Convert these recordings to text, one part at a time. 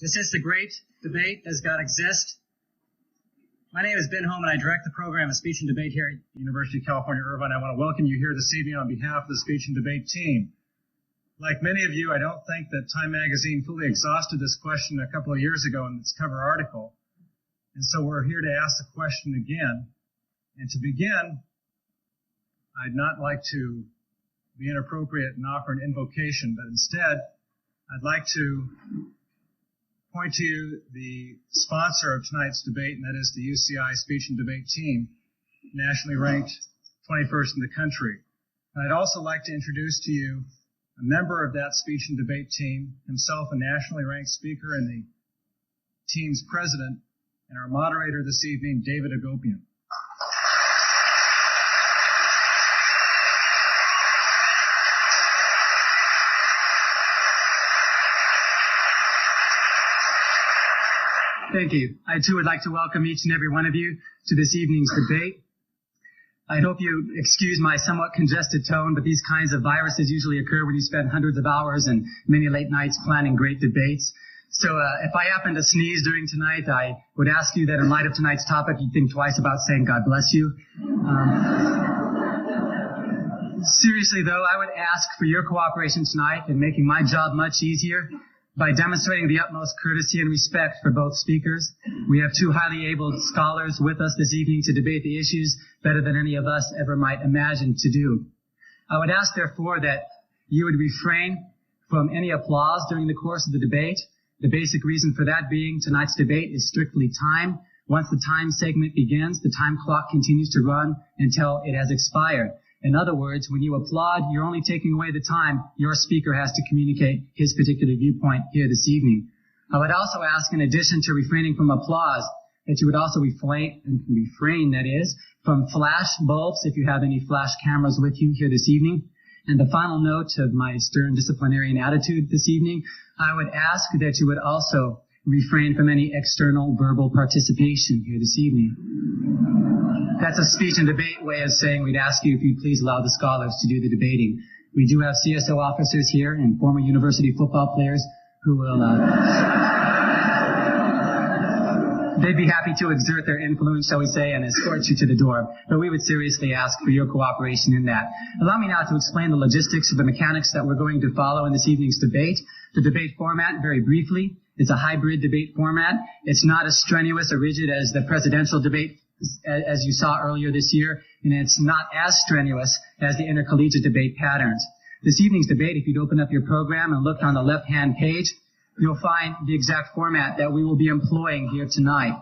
This is the great debate Does God Exist? My name is Ben Holm, and I direct the program of Speech and Debate here at the University of California, Irvine. I want to welcome you here this evening on behalf of the Speech and Debate team. Like many of you, I don't think that Time Magazine fully exhausted this question a couple of years ago in its cover article. And so we're here to ask the question again. And to begin, I'd not like to be inappropriate and offer an invocation, but instead, I'd like to point to you the sponsor of tonight's debate, and that is the UCI Speech and Debate team, nationally ranked 21st in the country. And I'd also like to introduce to you a member of that speech and debate team, himself a nationally ranked speaker and the team's president, and our moderator this evening, David Agopian. Thank you. I too would like to welcome each and every one of you to this evening's debate. I hope you excuse my somewhat congested tone, but these kinds of viruses usually occur when you spend hundreds of hours and many late nights planning great debates. So if I happen to sneeze during tonight, I would ask you that in light of tonight's topic, you think twice about saying God bless you. Seriously, though, I would ask for your cooperation tonight in making my job much easier by demonstrating the utmost courtesy and respect for both speakers. We have two highly able scholars with us this evening to debate the issues better than any of us ever might imagine to do. I would ask, therefore, that you would refrain from any applause during the course of the debate. The basic reason for that being tonight's debate is strictly time. Once the time segment begins, the time clock continues to run until it has expired. In other words, when you applaud, you're only taking away the time your speaker has to communicate his particular viewpoint here this evening. I would also ask, in addition to refraining from applause, that you would also refrain, that is, from flash bulbs if you have any flash cameras with you here this evening. And the final note of my stern disciplinarian attitude this evening, I would ask that you would also refrain from any external verbal participation here this evening. That's a speech and debate way of saying we'd ask you if you'd please allow the scholars to do the debating. We do have CSO officers here and former university football players who will, they'd be happy to exert their influence, shall we say, and escort you to the door. But we would seriously ask for your cooperation in that. Allow me now to explain the logistics of the mechanics that we're going to follow in this evening's debate. The debate format, very briefly, is a hybrid debate format. It's not as strenuous or rigid as the presidential debate as you saw earlier this year, and it's not as strenuous as the intercollegiate debate patterns. This evening's debate, if you'd open up your program and look on the left-hand page, you'll find the exact format that we will be employing here tonight.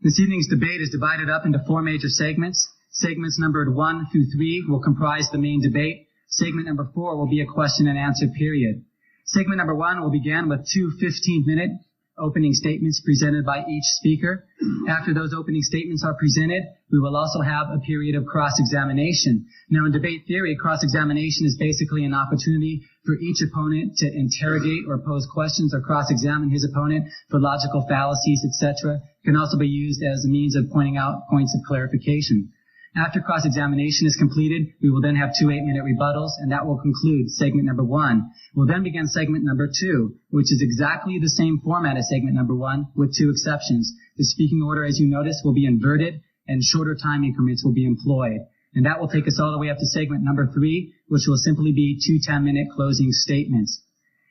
This evening's debate is divided up into four major segments. Segments numbered 1 through 3 will comprise the main debate. Segment number 4 will be a question and answer period. Segment number 1 will begin with two 15-minute opening statements presented by each speaker. After those opening statements are presented, we will also have a period of cross-examination. Now, in debate theory, cross-examination is basically an opportunity for each opponent to interrogate or pose questions or cross-examine his opponent for logical fallacies, etc. It can also be used as a means of pointing out points of clarification. After cross-examination is completed, we will then have two 8-minute rebuttals, and that will conclude segment number 1. We'll then begin segment number 2, which is exactly the same format as segment number 1, with two exceptions. The speaking order, as you notice, will be inverted, and shorter time increments will be employed. And that will take us all the way up to segment number 3, which will simply be two 10-minute closing statements.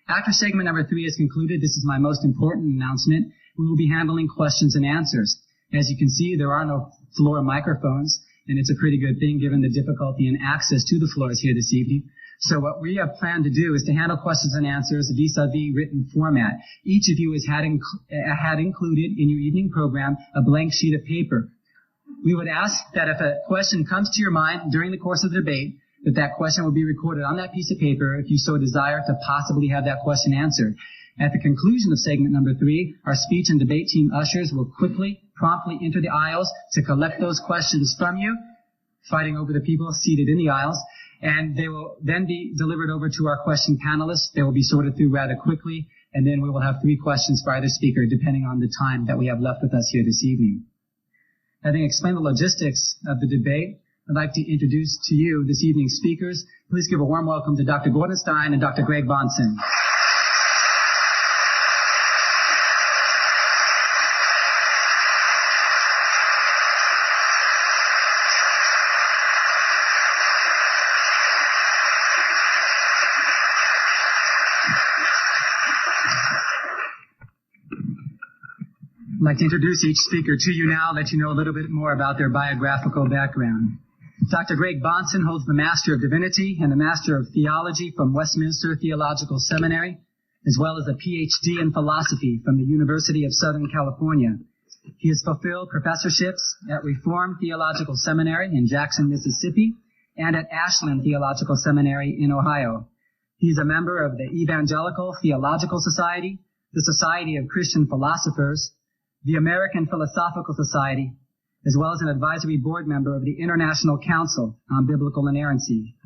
After segment number 3 is concluded, this is my most important announcement, we will be handling questions and answers. As you can see, there are no floor microphones, and it's a pretty good thing given the difficulty in access to the floors here this evening. So what we have planned to do is to handle questions and answers vis-a-vis written format. Each of you has had included in your evening program a blank sheet of paper. We would ask that if a question comes to your mind during the course of the debate, that question will be recorded on that piece of paper if you so desire to possibly have that question answered. At the conclusion of segment number 3, our speech and debate team ushers will promptly enter the aisles to collect those questions from you, fighting over the people seated in the aisles, and they will then be delivered over to our question panelists. They will be sorted through rather quickly, and then we will have 3 questions for either speaker, depending on the time that we have left with us here this evening. Having explained the logistics of the debate, I'd like to introduce to you this evening's speakers. Please give a warm welcome to Dr. Gordon Stein and Dr. Greg Bahnsen. I'd like to introduce each speaker to you now, let you know a little bit more about their biographical background. Dr. Greg Bahnsen holds the Master of Divinity and the Master of Theology from Westminster Theological Seminary, as well as a PhD in Philosophy from the University of Southern California. He has fulfilled professorships at Reformed Theological Seminary in Jackson, Mississippi, and at Ashland Theological Seminary in Ohio. He is a member of the Evangelical Theological Society, the Society of Christian Philosophers, the American Philosophical Society, as well as an advisory board member of the International Council on Biblical Inerrancy.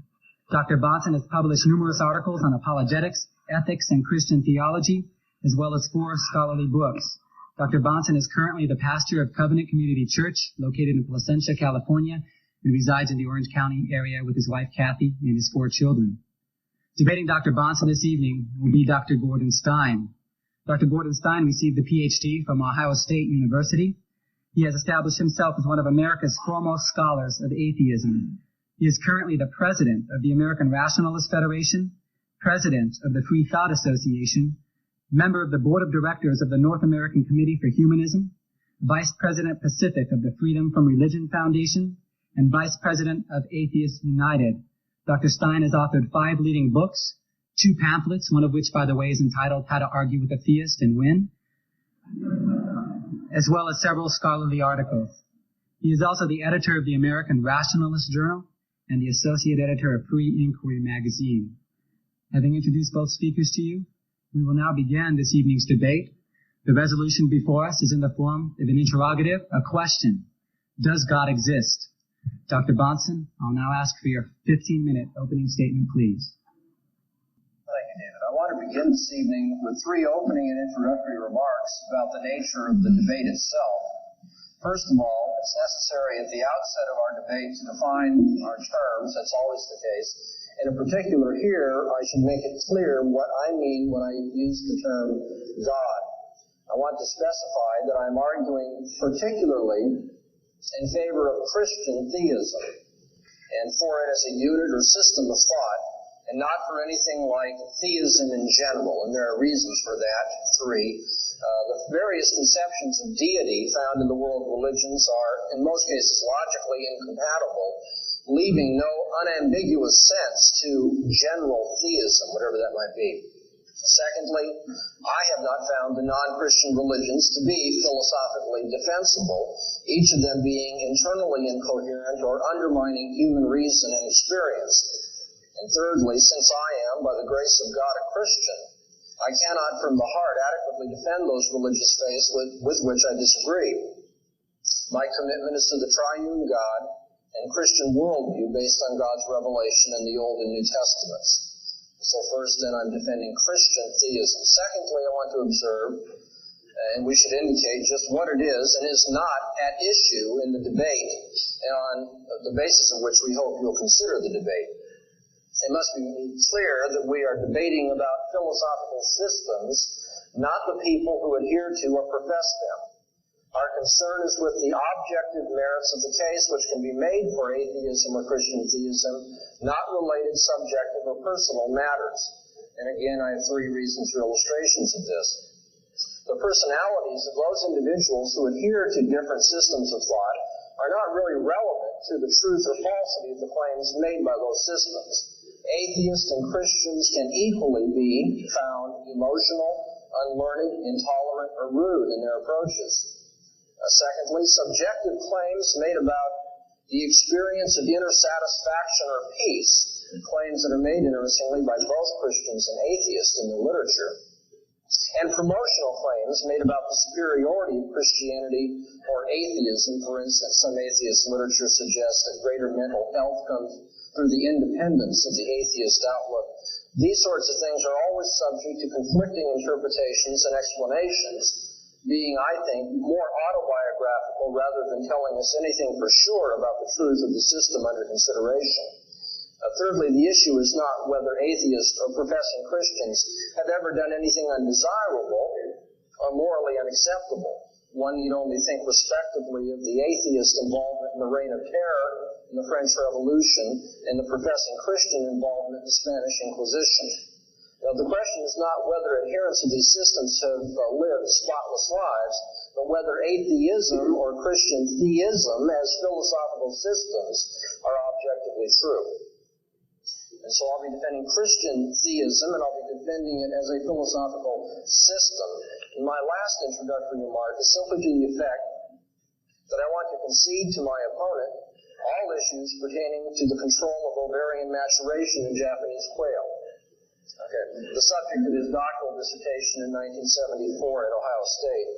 Dr. Bahnsen has published numerous articles on apologetics, ethics, and Christian theology, as well as 4 scholarly books. Dr. Bahnsen is currently the pastor of Covenant Community Church, located in Placentia, California, and resides in the Orange County area with his wife, Kathy, and his 4 children. Debating Dr. Bahnsen this evening will be Dr. Gordon Stein. Dr. Gordon Stein received a PhD from Ohio State University. He has established himself as one of America's foremost scholars of atheism. He is currently the president of the American Rationalist Federation, president of the Free Thought Association, member of the board of directors of the North American Committee for Humanism, vice president Pacific of the Freedom from Religion Foundation, and vice president of Atheists United. Dr. Stein has authored 5 leading books, 2 pamphlets, one of which, by the way, is entitled How to Argue with a Theist and Win, as well as several scholarly articles. He is also the editor of the American Rationalist Journal and the associate editor of Free Inquiry magazine. Having introduced both speakers to you, we will now begin this evening's debate. The resolution before us is in the form of an interrogative, a question. Does God exist? Dr. Bahnsen, I'll now ask for your 15-minute opening statement, please. Thank you, David. I want to begin this evening with 3 opening and introductory remarks about the nature of the debate itself. First of all, it's necessary at the outset of our debate to define our terms. That's always the case. And in particular here, I should make it clear what I mean when I use the term God. I want to specify that I'm arguing particularly in favor of Christian theism and for it as a unit or system of thought, and not for anything like theism in general. And there are reasons for that. 3. The various conceptions of deity found in the world religions are, in most cases, logically incompatible, leaving no unambiguous sense to general theism, whatever that might be. Secondly, I have not found the non-Christian religions to be philosophically defensible, each of them being internally incoherent or undermining human reason and experience. And thirdly, since I am, by the grace of God, a Christian, I cannot from the heart adequately defend those religious faiths with which I disagree. My commitment is to the triune God and Christian worldview based on God's revelation in the Old and New Testaments. So first, then, I'm defending Christian theism. Secondly, I want to observe, and we should indicate just what it is and is not at issue in the debate, and on the basis of which we hope you'll consider the debate. It must be clear that we are debating about philosophical systems, not the people who adhere to or profess them. Our concern is with the objective merits of the case which can be made for atheism or Christian theism, not related subjective or personal matters. And again, I have 3 reasons or illustrations of this. The personalities of those individuals who adhere to different systems of thought are not really relevant to the truth or falsity of the claims made by those systems. Atheists and Christians can equally be found emotional, unlearned, intolerant, or rude in their approaches. Secondly, subjective claims made about the experience of inner satisfaction or peace, claims that are made, interestingly, by both Christians and atheists in the literature, and promotional claims made about the superiority of Christianity or atheism. For instance, some atheist literature suggests that greater mental health comes through the independence of the atheist outlook. These sorts of things are always subject to conflicting interpretations and explanations, being, I think, more autobiographical rather than telling us anything for sure about the truth of the system under consideration. Thirdly, the issue is not whether atheists or professing Christians have ever done anything undesirable or morally unacceptable. One need only think respectively of the atheist involvement in the Reign of Terror in the French Revolution and the professing Christian involvement in the Spanish Inquisition. Now, the question is not whether adherents of these systems have lived spotless lives, but whether atheism or Christian theism as philosophical systems are objectively true. And so I'll be defending Christian theism, and I'll be defending it as a philosophical system. And my last introductory remark is simply to the effect that I want to concede to my opponent all issues pertaining to the control of ovarian maturation in Japanese quail. Okay. The subject of his doctoral dissertation in 1974 at Ohio State.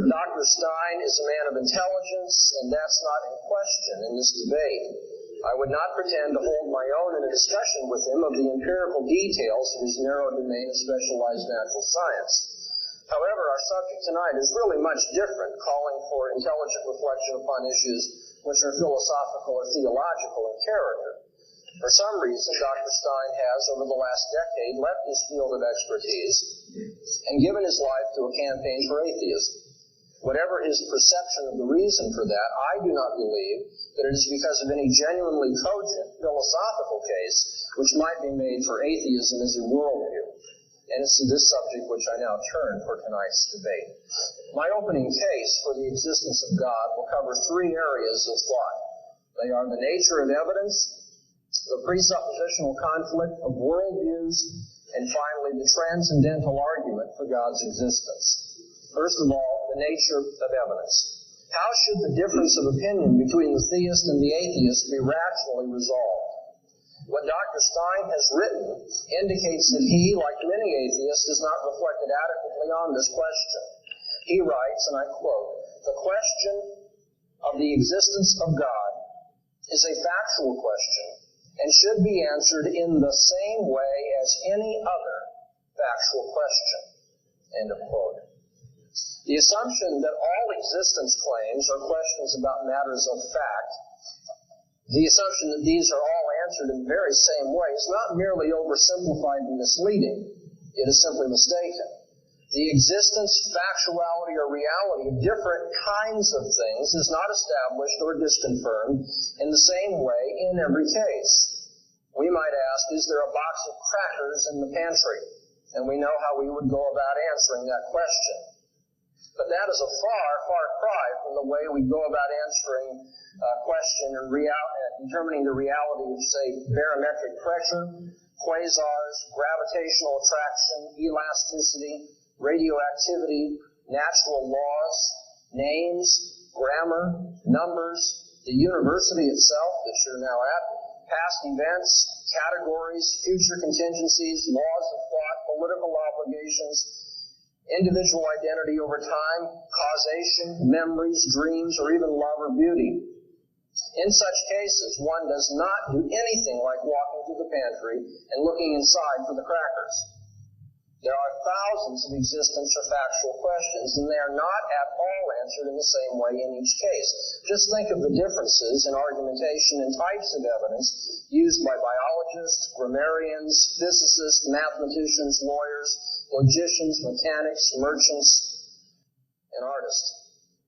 Dr. Stein is a man of intelligence, and that's not in question in this debate. I would not pretend to hold my own in a discussion with him of the empirical details of his narrow domain of specialized natural science. However, our subject tonight is really much different, calling for intelligent reflection upon issues which are philosophical or theological in character. For some reason, Dr. Stein has, over the last decade, left his field of expertise and given his life to a campaign for atheism. Whatever his perception of the reason for that, I do not believe that it is because of any genuinely cogent philosophical case which might be made for atheism as a worldview. And it's to this subject which I now turn for tonight's debate. My opening case for the existence of God will cover three areas of thought. They are the nature of evidence, the presuppositional conflict of worldviews, and finally the transcendental argument for God's existence. First of all, the nature of evidence. How should the difference of opinion between the theist and the atheist be rationally resolved? What Dr. Stein has written indicates that he, like many atheists, has not reflected adequately on this question. He writes, and I quote, "The question of the existence of God is a factual question and should be answered in the same way as any other factual question." End of quote. The assumption that all existence claims are questions about matters of fact, the assumption that these are all answered in the very same way is not merely oversimplified and misleading. It is simply mistaken. The existence, factuality, or reality of different kinds of things is not established or disconfirmed in the same way in every case. We might ask, is there a box of crackers in the pantry? And we know how we would go about answering that question. But that is a far, far cry from the way we go about answering a question and determining the reality of, say, barometric pressure, quasars, gravitational attraction, elasticity, radioactivity, natural laws, names, grammar, numbers, the university itself that you're now at, past events, categories, future contingencies, laws of thought, political obligations, individual identity over time, causation, memories, dreams, or even love or beauty. In such cases, one does not do anything like walking to the pantry and looking inside for the crackers. There are thousands of existence or factual questions, and they are not at all answered in the same way in each case. Just think of the differences in argumentation and types of evidence used by biologists, grammarians, physicists, mathematicians, lawyers, logicians, mechanics, merchants, and artists.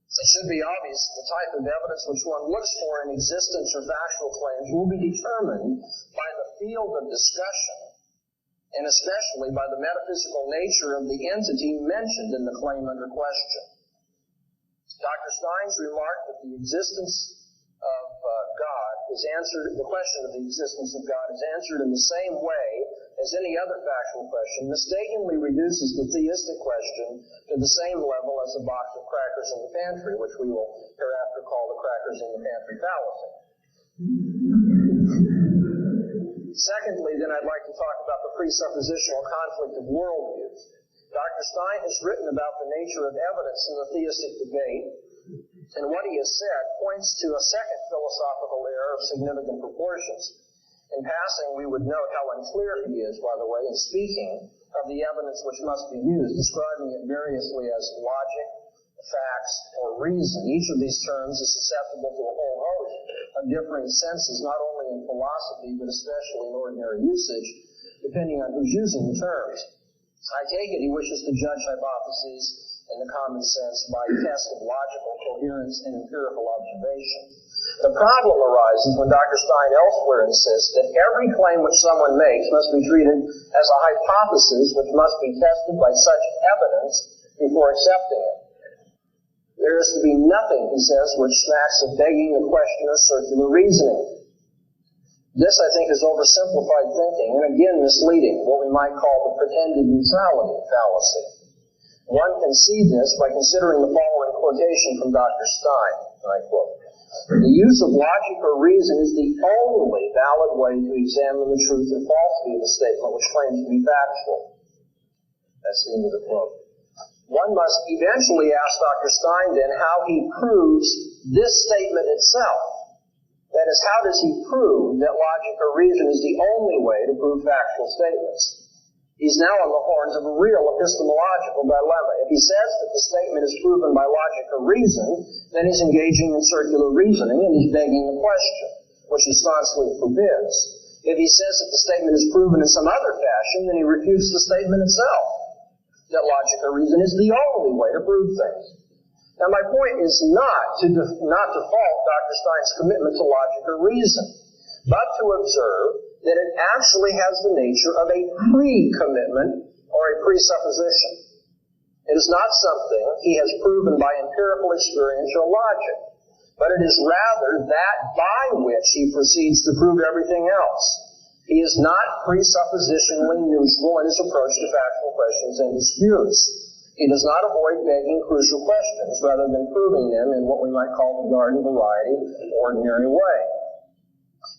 It should be obvious that the type of evidence which one looks for in existence or factual claims will be determined by the field of discussion, and especially by the metaphysical nature of the entity mentioned in the claim under question. Dr. Stein's remark that the existence of God is answered, the question of the existence of God is answered in the same way as any other factual question, mistakenly reduces the theistic question to the same level as a box of crackers in the pantry, which we will hereafter call the crackers in the pantry fallacy. Secondly, then, I'd like to talk about the presuppositional conflict of worldviews. Dr. Stein has written about the nature of evidence in the theistic debate, and what he has said points to a second philosophical error of significant proportions. In passing, we would note how unclear he is, by the way, in speaking of the evidence which must be used, describing it variously as logic, facts, or reason. Each of these terms is susceptible to a whole host of differing senses, not only in philosophy, but especially in ordinary usage, depending on who's using the terms. I take it he wishes to judge hypotheses in the common sense by a test of logical coherence and empirical observation. The problem arises when Dr. Stein elsewhere insists that every claim which someone makes must be treated as a hypothesis which must be tested by such evidence before accepting it. There is to be nothing, he says, which smacks of begging the question or circular reasoning. This, I think, is oversimplified thinking and again misleading, what we might call the pretended neutrality fallacy. One can see this by considering the following quotation from Dr. Stein, and I quote, "The use of logic or reason is the only valid way to examine the truth or falsity of a statement which claims to be factual." That's the end of the quote. One must eventually ask Dr. Stein then how he proves this statement itself. That is, how does he prove that logic or reason is the only way to prove factual statements? He's now on the horns of a real epistemological dilemma. If he says that the statement is proven by logic or reason, then he's engaging in circular reasoning and he's begging the question, which he staunchly forbids. If he says that the statement is proven in some other fashion, then he refutes the statement itself, that logic or reason is the only way to prove things. Now, my point is not to fault Dr. Stein's commitment to logic or reason, but to observe that it actually has the nature of a pre-commitment or a presupposition. It is not something he has proven by empirical experience or logic, but it is rather that by which he proceeds to prove everything else. He is not presuppositionally neutral in his approach to factual questions and disputes. He does not avoid begging crucial questions rather than proving them in what we might call the garden variety, ordinary way.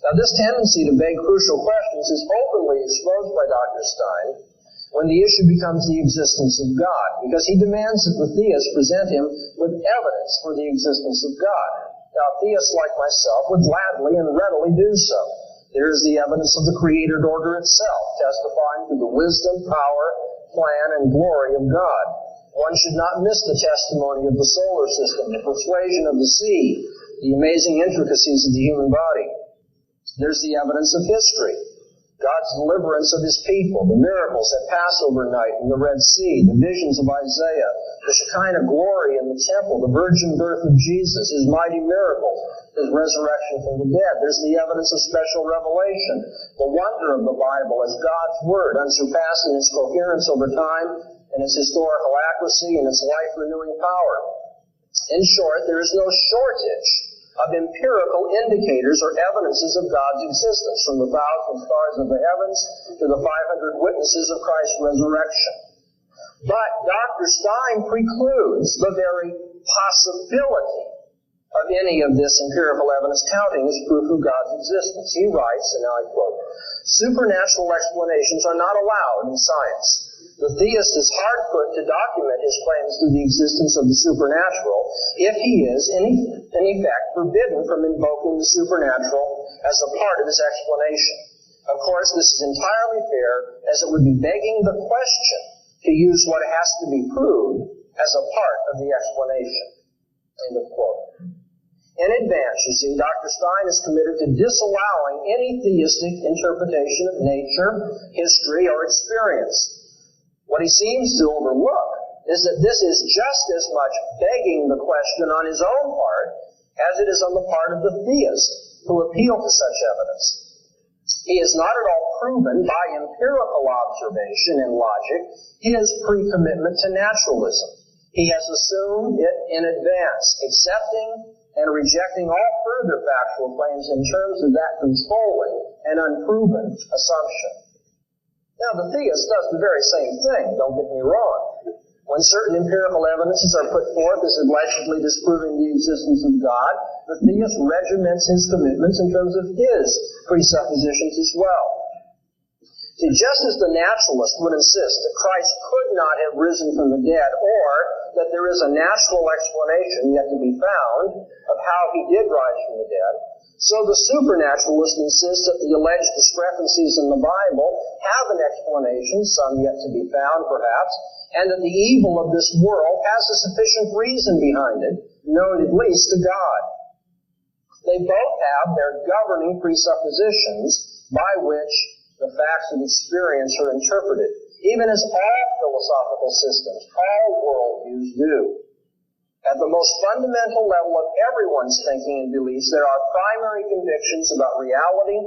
Now, this tendency to beg crucial questions is openly exposed by Dr. Stein when the issue becomes the existence of God, because he demands that the theists present him with evidence for the existence of God. Now, theists like myself would gladly and readily do so. There is the evidence of the created order itself, testifying to the wisdom, power, plan, and glory of God. One should not miss the testimony of the solar system, the persuasion of the sea, the amazing intricacies of the human body. There's the evidence of history, God's deliverance of his people, the miracles at Passover night in the Red Sea, the visions of Isaiah, the Shekinah glory in the temple, the virgin birth of Jesus, his mighty miracles, his resurrection from the dead. There's the evidence of special revelation, the wonder of the Bible as God's Word, unsurpassed in its coherence over time, and its historical accuracy, and its life-renewing power. In short, there is no shortage of empirical indicators or evidences of God's existence, from the 1,000 stars of the heavens to the 500 witnesses of Christ's resurrection. But Dr. Stein precludes the very possibility of any of this empirical evidence counting as proof of God's existence. He writes, and now I quote, "Supernatural explanations are not allowed in science. The theist is hard put to document his claims to the existence of the supernatural if he is, in effect, forbidden from invoking the supernatural as a part of his explanation. Of course, this is entirely fair, as it would be begging the question to use what has to be proved as a part of the explanation." End of quote. In advance, you see, Dr. Stein is committed to disallowing any theistic interpretation of nature, history, or experience. What he seems to overlook is that this is just as much begging the question on his own part as it is on the part of the theists who appeal to such evidence. He has not at all proven by empirical observation and logic his pre-commitment to naturalism. He has assumed it in advance, accepting and rejecting all further factual claims in terms of that controlling and unproven assumption. Now, the theist does the very same thing, don't get me wrong. When certain empirical evidences are put forth as allegedly disproving the existence of God, the theist regiments his commitments in terms of his presuppositions as well. See, just as the naturalist would insist that Christ could not have risen from the dead, or that there is a natural explanation yet to be found of how he did rise from the dead, so the supernaturalist insists that the alleged discrepancies in the Bible have an explanation, some yet to be found perhaps, and that the evil of this world has a sufficient reason behind it, known at least to God. They both have their governing presuppositions by which the facts of experience are interpreted, even as all philosophical systems, all worldviews do. At the most fundamental level of everyone's thinking and beliefs, there are primary convictions about reality,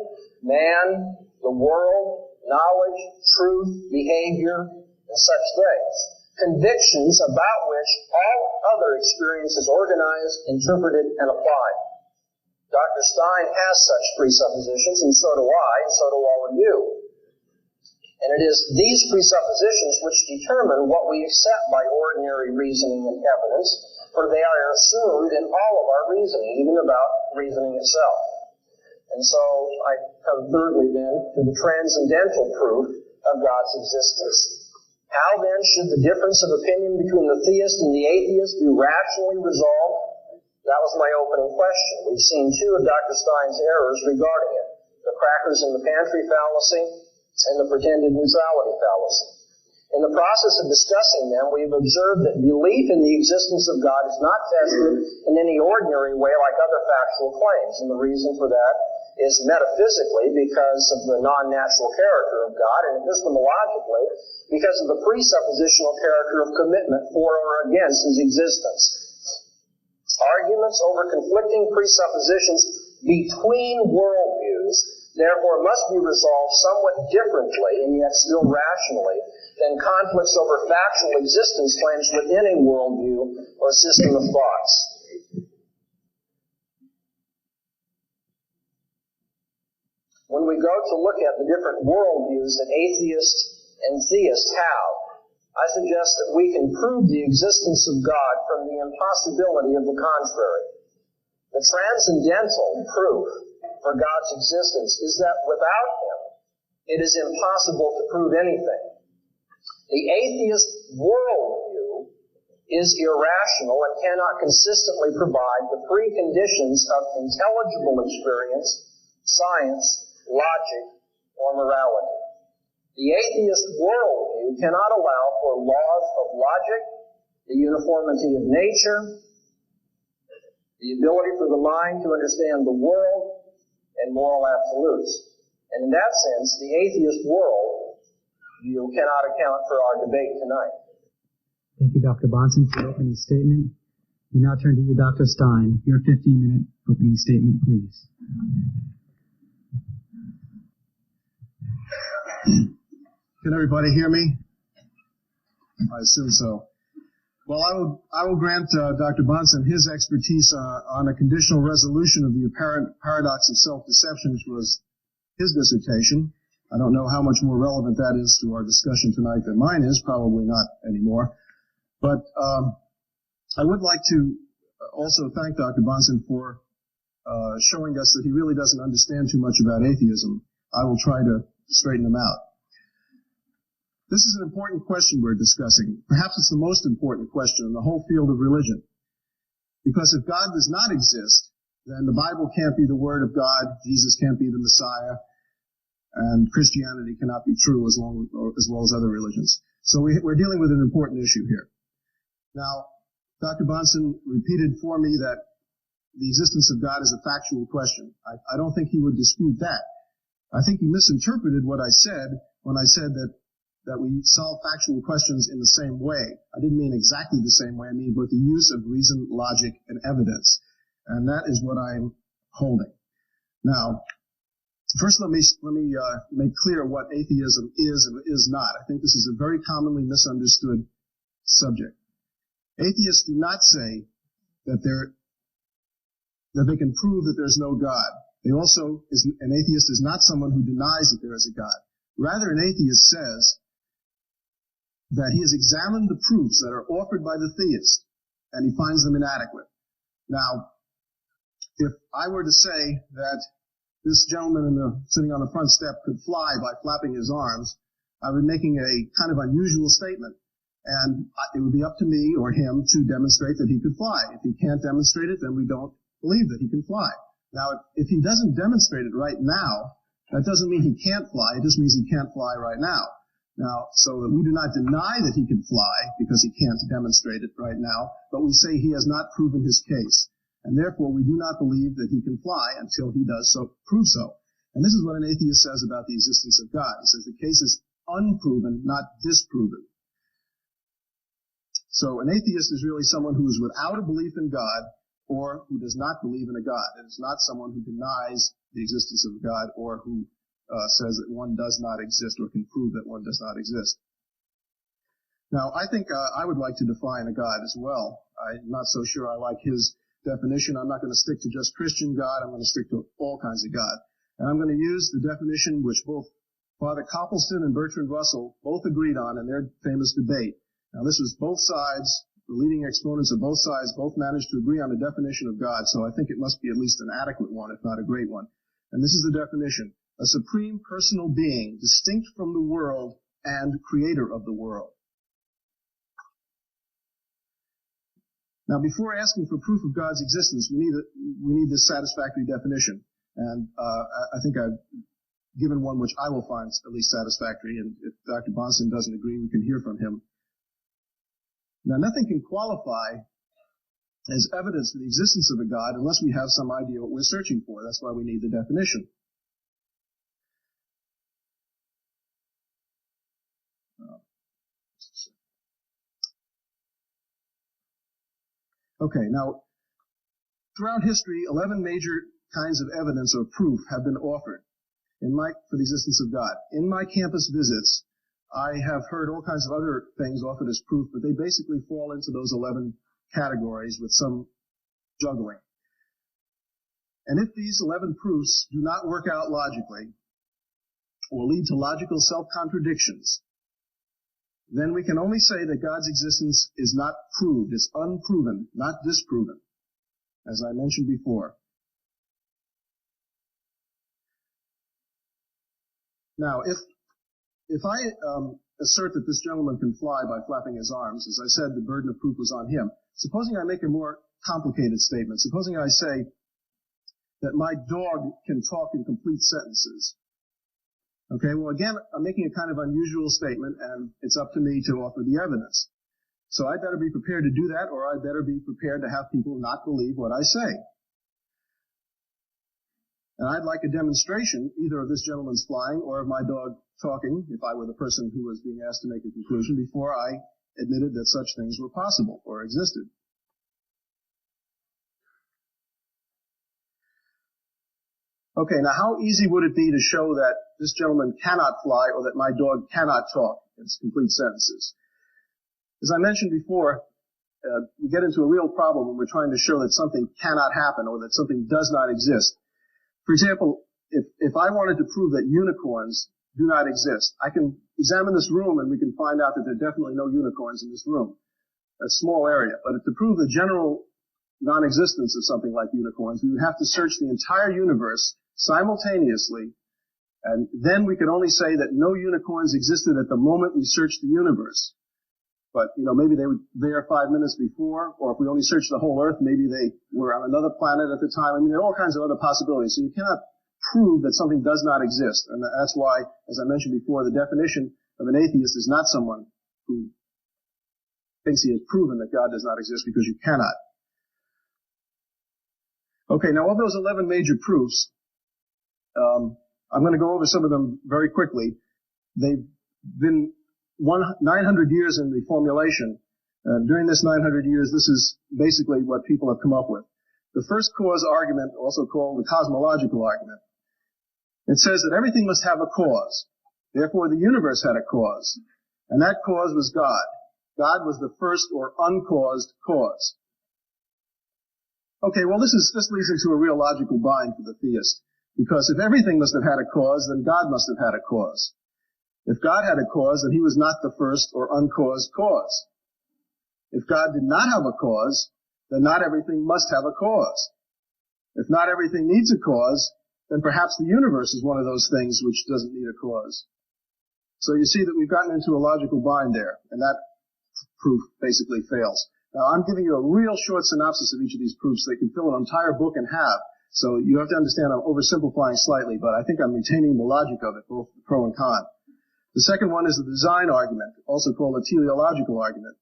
man, the world, knowledge, truth, behavior, and such things. Convictions about which all other experience is organized, interpreted, and applied. Dr. Stein has such presuppositions, and so do I, and so do all of you. And it is these presuppositions which determine what we accept by ordinary reasoning and evidence, for they are assumed in all of our reasoning, even about reasoning itself. And so I come thirdly then to the transcendental proof of God's existence. How then should the difference of opinion between the theist and the atheist be rationally resolved? That was my opening question. We've seen two of Dr. Stein's errors regarding it: the crackers in the pantry fallacy and the pretended neutrality fallacy. In the process of discussing them, we've observed that belief in the existence of God is not tested in any ordinary way like other factual claims. And the reason for that is metaphysically because of the non-natural character of God, and epistemologically because of the presuppositional character of commitment for or against His existence. Arguments over conflicting presuppositions between worldviews, therefore, must be resolved somewhat differently, and yet still rationally, than conflicts over factual existence claims within a worldview or system of thoughts. When we go to look at the different worldviews that atheists and theists have, I suggest that we can prove the existence of God from the impossibility of the contrary. The transcendental proof for God's existence is that without Him, it is impossible to prove anything. The atheist worldview is irrational and cannot consistently provide the preconditions of intelligible experience, science, logic, or morality. The atheist worldview cannot allow for laws of logic, the uniformity of nature, the ability for the mind to understand the world, and moral absolutes. And in that sense, the atheist worldview cannot account for our debate tonight. Thank you, Dr. Bahnsen, for your opening statement. We now turn to you, Dr. Stein. Your 15-minute opening statement, please. Can everybody hear me? I assume so. Well, I will grant Dr. Bahnsen his expertise on a conditional resolution of the apparent paradox of self-deception, which was his dissertation. I don't know how much more relevant that is to our discussion tonight than mine is, probably not anymore. But I would like to also thank Dr. Bahnsen for showing us that he really doesn't understand too much about atheism. I will try to straighten him out. This is an important question we're discussing. Perhaps it's the most important question in the whole field of religion. Because if God does not exist, then the Bible can't be the Word of God, Jesus can't be the Messiah, and Christianity cannot be true as well as other religions. So we're dealing with an important issue here. Now, Dr. Bahnsen repeated for me that the existence of God is a factual question. I don't think he would dispute that. I think he misinterpreted what I said when I said that we solve factual questions in the same way. I didn't mean exactly the same way. I mean with the use of reason, logic, and evidence. And that is what I'm holding. Now, first let me make clear what atheism is and is not. I think this is a very commonly misunderstood subject. Atheists do not say that they can prove that there's no God. An atheist is not someone who denies that there is a God. Rather, an atheist says that he has examined the proofs that are offered by the theist, and he finds them inadequate. Now, if I were to say that this gentleman sitting on the front step could fly by flapping his arms, I would be making a kind of unusual statement, and it would be up to me or him to demonstrate that he could fly. If he can't demonstrate it, then we don't believe that he can fly. Now, if he doesn't demonstrate it right now, that doesn't mean he can't fly. It just means he can't fly right now. Now, so that we do not deny that he can fly because he can't demonstrate it right now, but we say he has not proven his case. And therefore, we do not believe that he can fly until he does so, prove so. And this is what an atheist says about the existence of God. He says the case is unproven, not disproven. So an atheist is really someone who is without a belief in God or who does not believe in a God. It is not someone who denies the existence of God or who says that one does not exist or can prove that one does not exist. Now, I think I would like to define a God as well. I'm not so sure I like his definition. I'm not going to stick to just Christian God. I'm going to stick to all kinds of God. And I'm going to use the definition which both Father Copleston and Bertrand Russell both agreed on in their famous debate. Now, this was both sides, the leading exponents of both sides, both managed to agree on the definition of God, so I think it must be at least an adequate one, if not a great one. And this is the definition: a supreme personal being, distinct from the world and creator of the world. Now, before asking for proof of God's existence, we need this satisfactory definition. And I think I've given one which I will find at least satisfactory, and if Dr. Bahnsen doesn't agree, we can hear from him. Now, nothing can qualify as evidence for the existence of a God unless we have some idea what we're searching for. That's why we need the definition. Okay, now, throughout history, 11 major kinds of evidence or proof have been offered for the existence of God. In my campus visits, I have heard all kinds of other things offered as proof, but they basically fall into those 11 categories with some juggling. And if these 11 proofs do not work out logically or lead to logical self-contradictions, then we can only say that God's existence is not proved. It's unproven, not disproven, as I mentioned before. Now, if I assert that this gentleman can fly by flapping his arms, as I said, the burden of proof was on him. Supposing I make a more complicated statement. Supposing I say that my dog can talk in complete sentences. Okay, well, again, I'm making a kind of unusual statement, and it's up to me to offer the evidence. So I'd better be prepared to do that, or I'd better be prepared to have people not believe what I say. And I'd like a demonstration, either of this gentleman's flying or of my dog talking, if I were the person who was being asked to make a conclusion, before I admitted that such things were possible or existed. Okay, now how easy would it be to show that this gentleman cannot fly or that my dog cannot talk in complete sentences? As I mentioned before, we get into a real problem when we're trying to show that something cannot happen or that something does not exist. For example, if I wanted to prove that unicorns do not exist, I can examine this room and we can find out that there are definitely no unicorns in this room. A small area. But to prove the general non-existence of something like unicorns, we would have to search the entire universe simultaneously, and then we could only say that no unicorns existed at the moment we searched the universe. But, maybe they were there 5 minutes before, or if we only searched the whole Earth, maybe they were on another planet at the time. I mean, there are all kinds of other possibilities. So you cannot prove that something does not exist. And that's why, as I mentioned before, the definition of an atheist is not someone who thinks he has proven that God does not exist, because you cannot. Okay, now of those 11 major proofs, I'm going to go over some of them very quickly. They've been 900 years in the formulation. During this 900 years, this is basically what people have come up with. The first cause argument, also called the cosmological argument, it says that everything must have a cause. Therefore, the universe had a cause, and that cause was God. God was the first or uncaused cause. Okay, well, this leads into a real logical bind for the theist, because if everything must have had a cause, then God must have had a cause. If God had a cause, then he was not the first or uncaused cause. If God did not have a cause, then not everything must have a cause. If not everything needs a cause, then perhaps the universe is one of those things which doesn't need a cause. So you see that we've gotten into a logical bind there, and that proof basically fails. Now, I'm giving you a real short synopsis of each of these proofs. They can fill an entire book in half. So you have to understand I'm oversimplifying slightly, but I think I'm retaining the logic of it, both pro and con. The second one is the design argument, also called the teleological argument.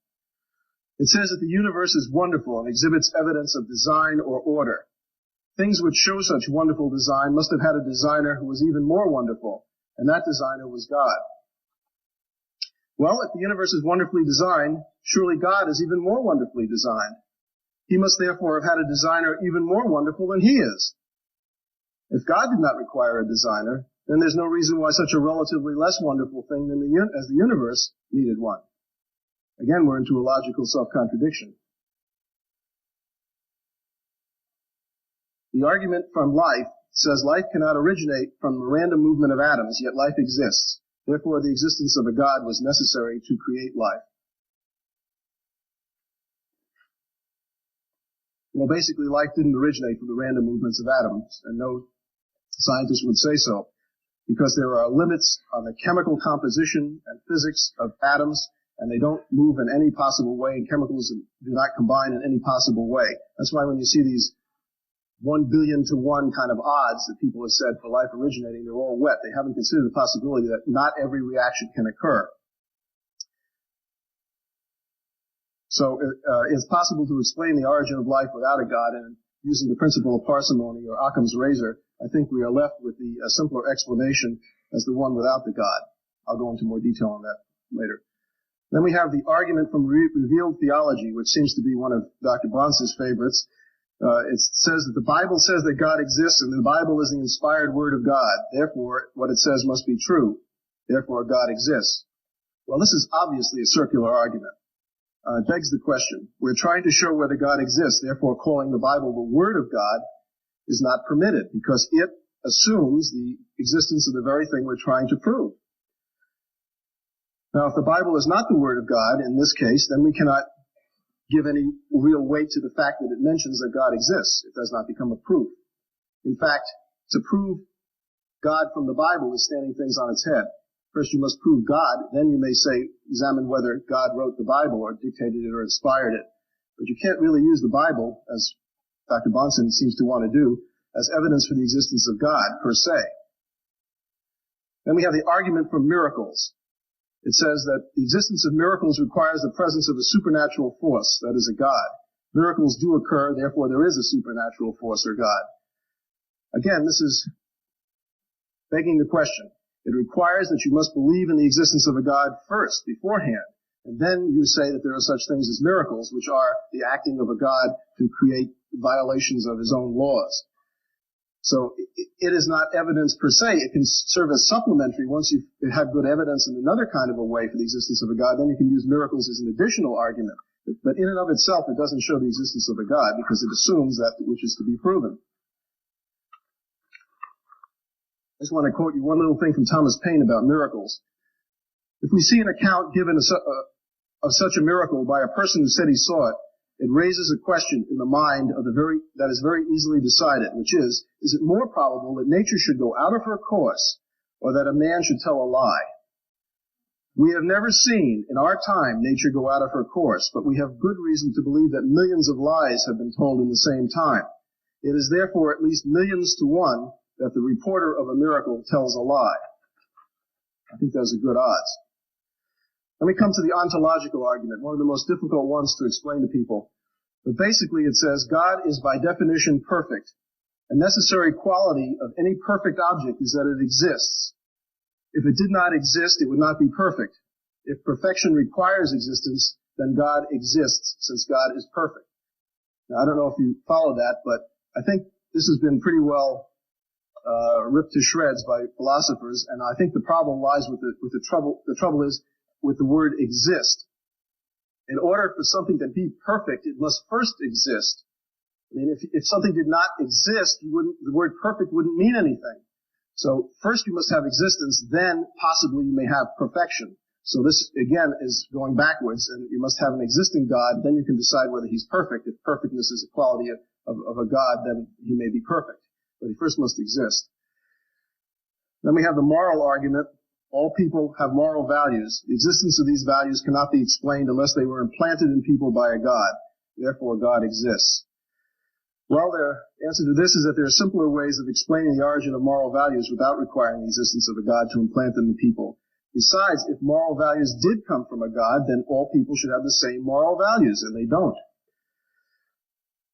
It says that the universe is wonderful and exhibits evidence of design or order. Things which show such wonderful design must have had a designer who was even more wonderful, and that designer was God. Well, if the universe is wonderfully designed, surely God is even more wonderfully designed. He must therefore have had a designer even more wonderful than he is. If God did not require a designer, then there's no reason why such a relatively less wonderful thing as the universe needed one. Again, we're into a logical self-contradiction. The argument from life says life cannot originate from the random movement of atoms, yet life exists. Therefore, the existence of a God was necessary to create life. Well, basically, life didn't originate from the random movements of atoms, and no scientist would say so, because there are limits on the chemical composition and physics of atoms, and they don't move in any possible way, and chemicals do not combine in any possible way. That's why when you see these 1 billion to 1 kind of odds that people have said for life originating, they're all wet. They haven't considered the possibility that not every reaction can occur. So it's possible to explain the origin of life without a God, and using the principle of parsimony or Occam's razor, I think we are left with the simpler explanation as the one without the God. I'll go into more detail on that later. Then we have the argument from revealed theology, which seems to be one of Dr. Bahnsen's favorites. It says that the Bible says that God exists, and the Bible is the inspired word of God. Therefore, what it says must be true. Therefore, God exists. Well, this is obviously a circular argument. It begs the question. We're trying to show whether God exists. Therefore, calling the Bible the Word of God is not permitted, because it assumes the existence of the very thing we're trying to prove. Now, if the Bible is not the Word of God, in this case, then we cannot give any real weight to the fact that it mentions that God exists. It does not become a proof. In fact, to prove God from the Bible is standing things on its head. First, you must prove God. Then you may say, examine whether God wrote the Bible or dictated it or inspired it. But you can't really use the Bible, as Dr. Bahnsen seems to want to do, as evidence for the existence of God, per se. Then we have the argument from miracles. It says that the existence of miracles requires the presence of a supernatural force, that is, a God. Miracles do occur, therefore there is a supernatural force or God. Again, this is begging the question. It requires that you must believe in the existence of a God first, beforehand, and then you say that there are such things as miracles, which are the acting of a God to create violations of his own laws. So it is not evidence per se. It can serve as supplementary. Once you have good evidence in another kind of a way for the existence of a God, then you can use miracles as an additional argument. But in and of itself, it doesn't show the existence of a God, because it assumes that which is to be proven. I just want to quote you one little thing from Thomas Paine about miracles. If we see an account given of such a miracle by a person who said he saw it, it raises a question in the mind that is very easily decided, which is it more probable that nature should go out of her course, or that a man should tell a lie? We have never seen, in our time, nature go out of her course, but we have good reason to believe that millions of lies have been told in the same time. It is therefore at least millions to one that the reporter of a miracle tells a lie. I think those are good odds. Let me come to the ontological argument, one of the most difficult ones to explain to people. But basically it says God is by definition perfect. A necessary quality of any perfect object is that it exists. If it did not exist, it would not be perfect. If perfection requires existence, then God exists, since God is perfect. Now, I don't know if you follow that, but I think this has been pretty well ripped to shreds by philosophers, and I think the problem lies with the trouble is with the word exist. In order for something to be perfect, it must first exist. I mean, if something did not exist, the word perfect wouldn't mean anything. So first you must have existence, then possibly you may have perfection. So this, again, is going backwards, and you must have an existing God, then you can decide whether he's perfect. If perfectness is a quality of a God, then he may be perfect. But he first must exist. Then we have the moral argument. All people have moral values. The existence of these values cannot be explained unless they were implanted in people by a God. Therefore, God exists. Well, the answer to this is that there are simpler ways of explaining the origin of moral values without requiring the existence of a God to implant them in people. Besides, if moral values did come from a God, then all people should have the same moral values, and they don't.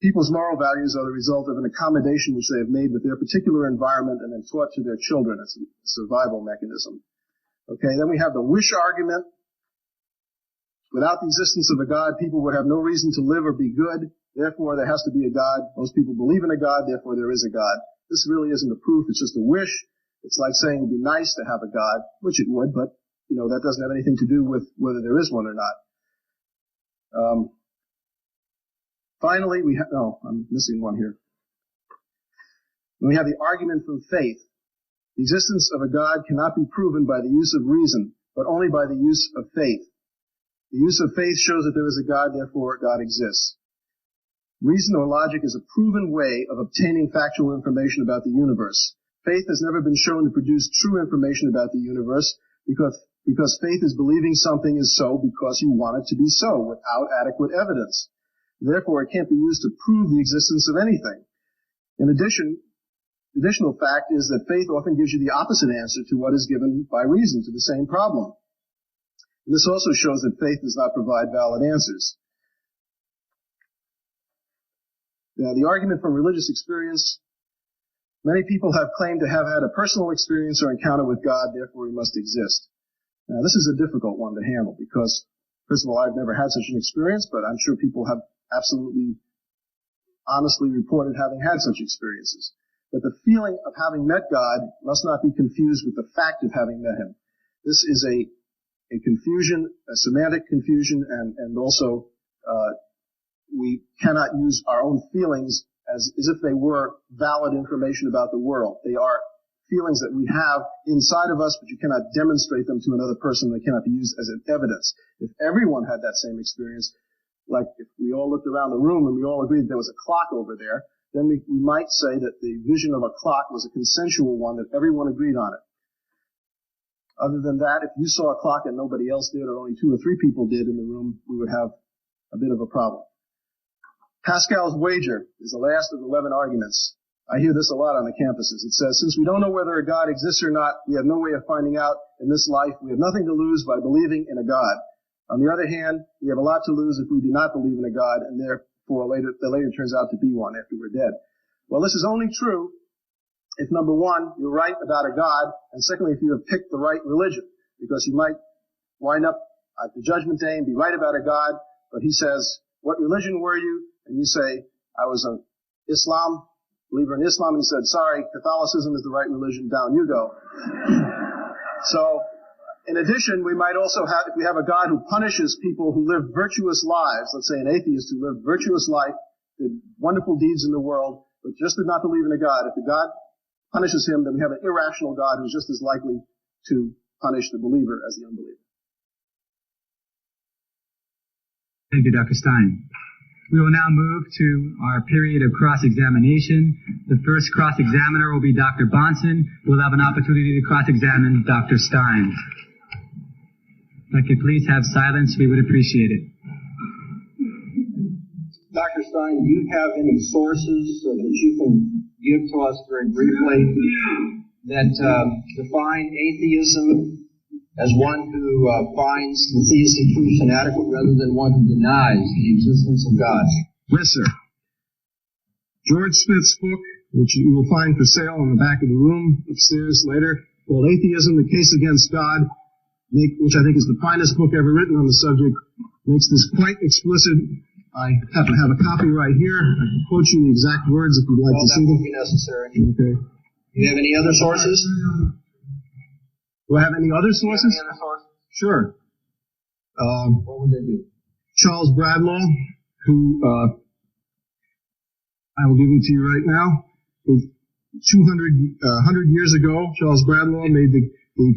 People's moral values are the result of an accommodation which they have made with their particular environment and then taught to their children. It's a survival mechanism. Okay, then we have the wish argument. Without the existence of a God, people would have no reason to live or be good. Therefore, there has to be a God. Most people believe in a God, therefore there is a God. This really isn't a proof, it's just a wish. It's like saying it would be nice to have a God, which it would, but, that doesn't have anything to do with whether there is one or not. Finally, I'm missing one here. We have the argument from faith. The existence of a God cannot be proven by the use of reason, but only by the use of faith. The use of faith shows that there is a God, therefore God exists. Reason or logic is a proven way of obtaining factual information about the universe. Faith has never been shown to produce true information about the universe because faith is believing something is so because you want it to be so without adequate evidence. Therefore, it can't be used to prove the existence of anything. In addition, the additional fact is that faith often gives you the opposite answer to what is given by reason to the same problem. And this also shows that faith does not provide valid answers. Now, the argument from religious experience, many people have claimed to have had a personal experience or encounter with God, therefore he must exist. Now, this is a difficult one to handle because, first of all, I've never had such an experience, but I'm sure people have absolutely honestly reported having had such experiences. But the feeling of having met God must not be confused with the fact of having met him. This is a confusion, a semantic confusion, and also we cannot use our own feelings as if they were valid information about the world. They are feelings that we have inside of us, but you cannot demonstrate them to another person. They cannot be used as an evidence. If everyone had that same experience, like if we all looked around the room and we all agreed there was a clock over there, then we might say that the vision of a clock was a consensual one, that everyone agreed on it. Other than that, if you saw a clock and nobody else did, or only 2 or 3 people did in the room, we would have a bit of a problem. Pascal's wager is the last of 11 arguments. I hear this a lot on the campuses. It says, since we don't know whether a God exists or not, we have no way of finding out in this life. We have nothing to lose by believing in a God. On the other hand, we have a lot to lose if we do not believe in a God, and therefore the later turns out to be one after we're dead. Well, this is only true if, number one, you're right about a God, and secondly, if you have picked the right religion, because you might wind up at the judgment day and be right about a God, but he says, what religion were you? And you say, I was an Islam, believer in Islam, and he said, sorry, Catholicism is the right religion, down you go. So, in addition, we might also have, if we have a God who punishes people who live virtuous lives, let's say an atheist who lived virtuous life, did wonderful deeds in the world, but just did not believe in a God. If the God punishes him, then we have an irrational God who's just as likely to punish the believer as the unbeliever. Thank you, Dr. Stein. We will now move to our period of cross-examination. The first cross-examiner will be Dr. Bahnsen. We'll have an opportunity to cross-examine Dr. Stein. If I could please have silence, we would appreciate it. Dr. Stein, do you have any sources that you can give to us very briefly that define atheism as one who finds the theistic proofs inadequate rather than one who denies the existence of God? Yes, sir. George Smith's book, which you will find for sale in the back of the room upstairs later, called Atheism, The Case Against God, which I think is the finest book ever written on the subject, makes this quite explicit. I happen to have a copy right here. I can quote you the exact words if you'd like to see them. That won't be necessary. Okay. Do you have any other sources? Do I have any other sources? Any other sources? Sure. What would they be? Charles Bradlaugh, who I will give them to you right now. 100 years ago, Charles Bradlaugh made the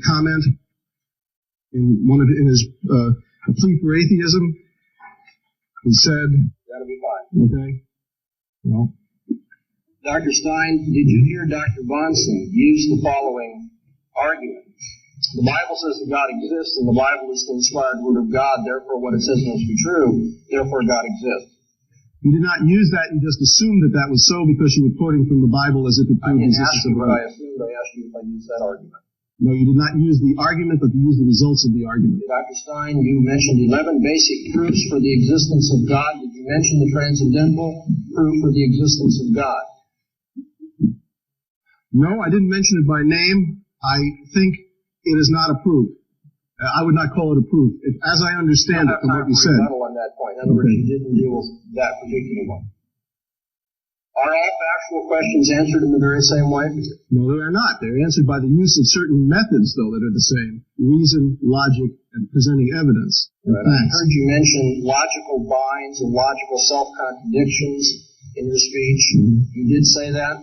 comment in his a plea for atheism. He said, That'll be fine. Okay. Well, Dr. Stein, did you hear Dr. Bahnsen use the following argument? The Bible says that God exists, and the Bible is the inspired word of God, therefore what it says must be true, therefore God exists. You did not use that, you just assumed that was so because you were quoting from the Bible as if it proved the existence of God. I assumed. I asked you if I used that argument. No, you did not use the argument, but you used the results of the argument. Dr. Stein, you mentioned 11 basic proofs for the existence of God. Did you mention the transcendental proof for the existence of God? No, I didn't mention it by name. I think it is not a proof. I would not call it a proof. As I understand it from what you said. On that point. In other words, you didn't deal with that particular one. Are all factual questions answered in the very same way? No, they are not. They're answered by the use of certain methods, though, that are the same. Reason, logic, and presenting evidence. Right. I heard you mention logical binds and logical self-contradictions in your speech. Mm-hmm. You did say that?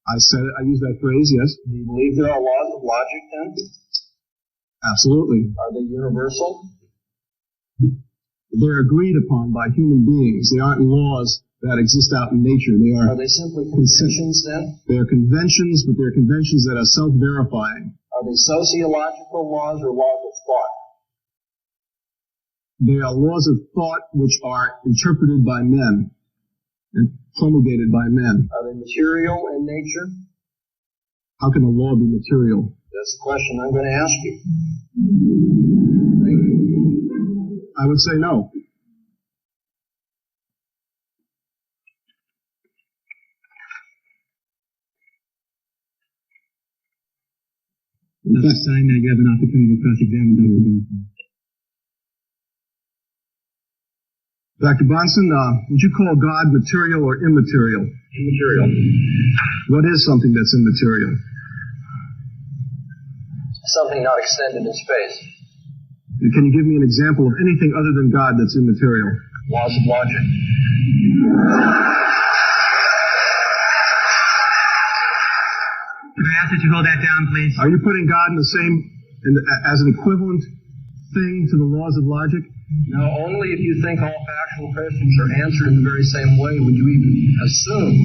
I used that phrase, yes. Do you believe there are laws of logic, then? Absolutely. Are they universal? They're agreed upon by human beings. They aren't laws that exist out in nature. Are they simply conventions, then? They are conventions, but they're conventions that are self-verifying. Are they sociological laws or laws of thought? They are laws of thought which are interpreted by men and promulgated by men. Are they material in nature? How can a law be material? That's the question I'm going to ask you. I would say no. At this time, you have an opportunity to cross-examine Dr. Bahnsen. Dr. Bahnsen, would you call God material or immaterial? Immaterial. What is something that's immaterial? Something not extended in space. Can you give me an example of anything other than God that's immaterial? Laws of logic. Can I ask that you hold that down, please? Are you putting God in the same, as an equivalent thing to the laws of logic? No, only if you think all factual questions are answered in the very same way would you even assume